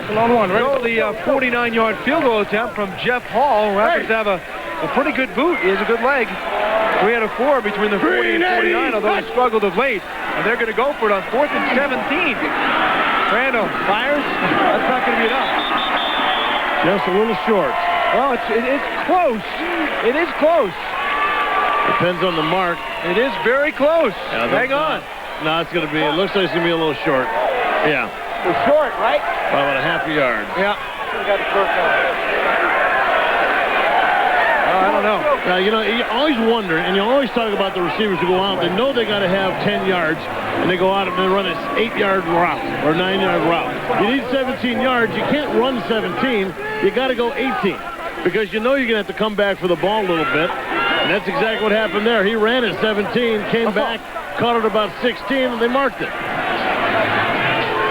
49-yard field goal attempt from Jeff Hall, who happens to have a pretty good boot. He has a good leg. 3 out of 4 between the 40 and 49, although he struggled of late. And they're going to go for it on 4th and 17. Crandall fires. That's not going to be enough. Just a little short. Well, it's close. It is close. Depends on the mark. It is very close. Yeah, hang on. No, it's going to be, it looks like it's going to be a little short. Yeah. It's short, right? By about a half a yard. Yeah. I don't know. Now, you know, you always wonder, and you always talk about the receivers who go out. They know they got to have 10 yards, and they go out and they run an 8-yard route or 9-yard route. You need 17 yards. You can't run 17. You got to go 18 because you know you're going to have to come back for the ball a little bit. And that's exactly what happened there. He ran at 17, came back, caught it about 16, and they marked it.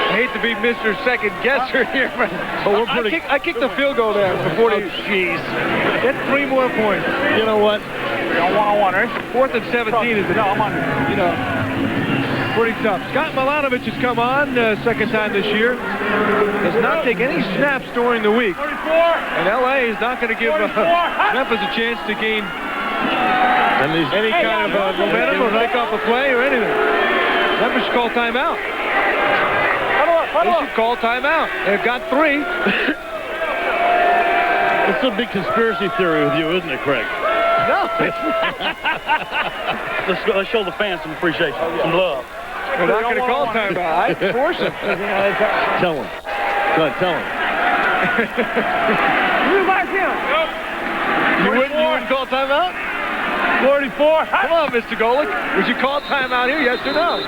I hate to be Mr. Second Guesser here, but I kicked the field goal there for 40. Oh, jeez. Get 3 more points. You know what? You're on one-on-one, right? 4th and 17 is, pretty tough. Scott Milanovic has come on second time this year. Does not take any snaps during the week. And LA is not going to give Memphis a chance to gain any kind of momentum or make off a play or anything. Memphis should call timeout. They should call timeout. They've got 3. It's a big conspiracy theory with you, isn't it, Craig? No. Let's show the fans some appreciation, some love. We're not going to call timeout. I force him. Tell him. Go ahead, tell him. You like him? You wouldn't call timeout? 44. Come on, Mr. Golick. Would you call timeout here, yes or no?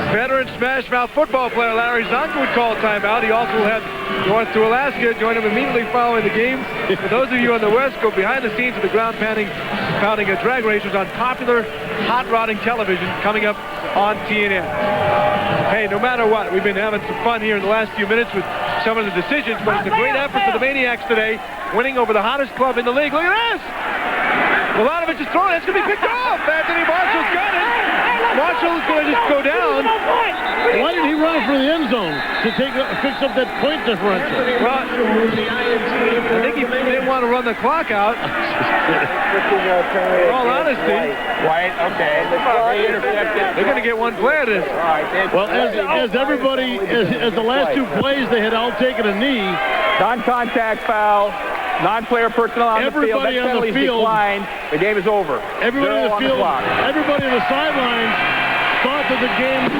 Veteran Smash Mouth football player Larry Zonka would call timeout. He also had North to Alaska join him immediately following the game. For those of you on the West, go behind the scenes of the ground pounding drag racers on popular hot rodding television coming up on TNN. Hey, no matter what, we've been having some fun here in the last few minutes with some of the decisions, but it's a great effort for the Maniacs today, winning over the hottest club in the league. Look at this! Milanovic is throwing. It's going to be picked off. Anthony Marshall's got it. Marshall's going to just go down. Why did he run for the end zone to fix up that point differential? Well, I think he didn't want to run the clock out. In all honesty. White, okay. They're going to get one play at this. Well, as everybody, as the last 2 plays, they had all taken a knee. Non-contact foul. Non-player personnel on the field. Everybody on the field. Declined. The game is over. Everybody on the field. Everybody on the sidelines thought that the game was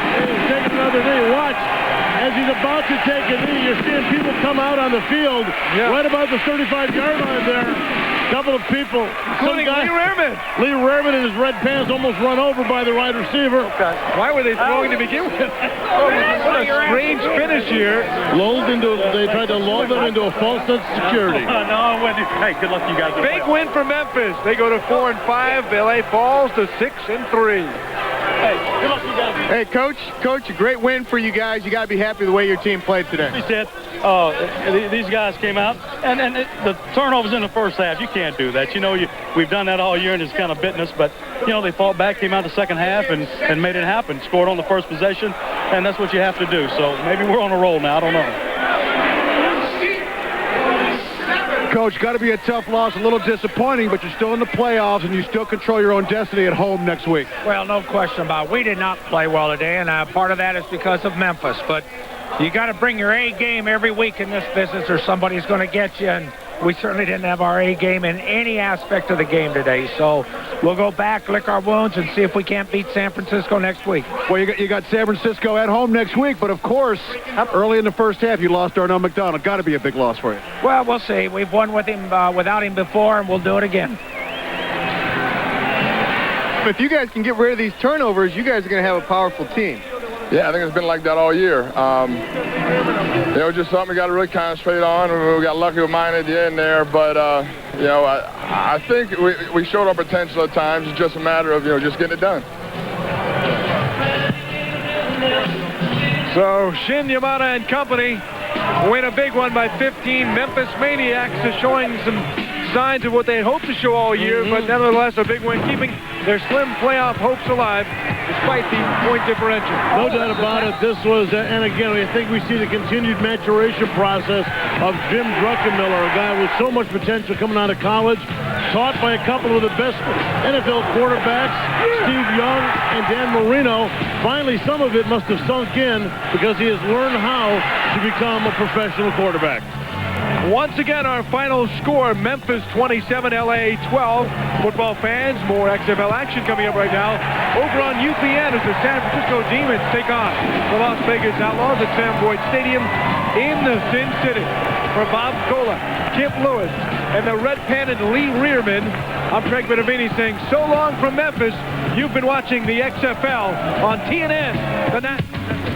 taking another knee. Watch. As he's about to take a knee, you're seeing people come out on the field right about the 35-yard line there. A couple of people. Including Lee Rehrman. Lee Rehrman in his red pants almost run over by the wide receiver. Why were they throwing to begin with? What a strange finish here. They tried to lull them into a false sense of security. Hey, good luck to you guys. Big win for Memphis. They go to 4-5. LA falls to 6-3. Hey, good luck, you guys. Hey, Coach, a great win for you guys. You got to be happy the way your team played today. He said these guys came out, and the turnovers in the first half, you can't do that. You know, we've done that all year, and it's kind of bitten us, but, you know, they fought back, came out the second half, and made it happen. Scored on the first possession, and that's what you have to do. So maybe we're on a roll now. I don't know. Coach, got to be a tough loss, a little disappointing, but you're still in the playoffs, and you still control your own destiny at home next week. Well, no question about it. We did not play well today, and part of that is because of Memphis. But you got to bring your A game every week in this business, or somebody's going to get you. And we certainly didn't have our A game in any aspect of the game today. So we'll go back, lick our wounds, and see if we can't beat San Francisco next week. Well, you got San Francisco at home next week, but of course, early in the first half, you lost Darnell McDonald. Got to be a big loss for you. Well, we'll see. We've won with him without him before, and we'll do it again. If you guys can get rid of these turnovers, you guys are going to have a powerful team. Yeah, I think it's been like that all year. You know, just something we got to really concentrate on. We got lucky with mine at the end there, but, you know, I think we showed our potential at times. It's just a matter of, you know, just getting it done. So Shin Yamada and company win a big one by 15. Memphis Maniax is showing some signs of what they had hoped to show all year, but nevertheless a big win, keeping their slim playoff hopes alive despite the point differential. No doubt about it. This was, and again, I think we see the continued maturation process of Jim Druckenmiller, a guy with so much potential coming out of college, taught by a couple of the best NFL quarterbacks, Steve Young and Dan Marino. Finally, some of it must have sunk in because he has learned how to become a professional quarterback. Once again, our final score, Memphis 27, LA 12. Football fans, more XFL action coming up right now. Over on UPN as the San Francisco Demons take on the Las Vegas Outlaws at Sam Boyd Stadium in the Sin City. For Bob Cola, Kip Lewis, and the Red Pennant Lee Rearman, I'm Craig Benavini saying so long from Memphis. You've been watching the XFL on TNN, the National.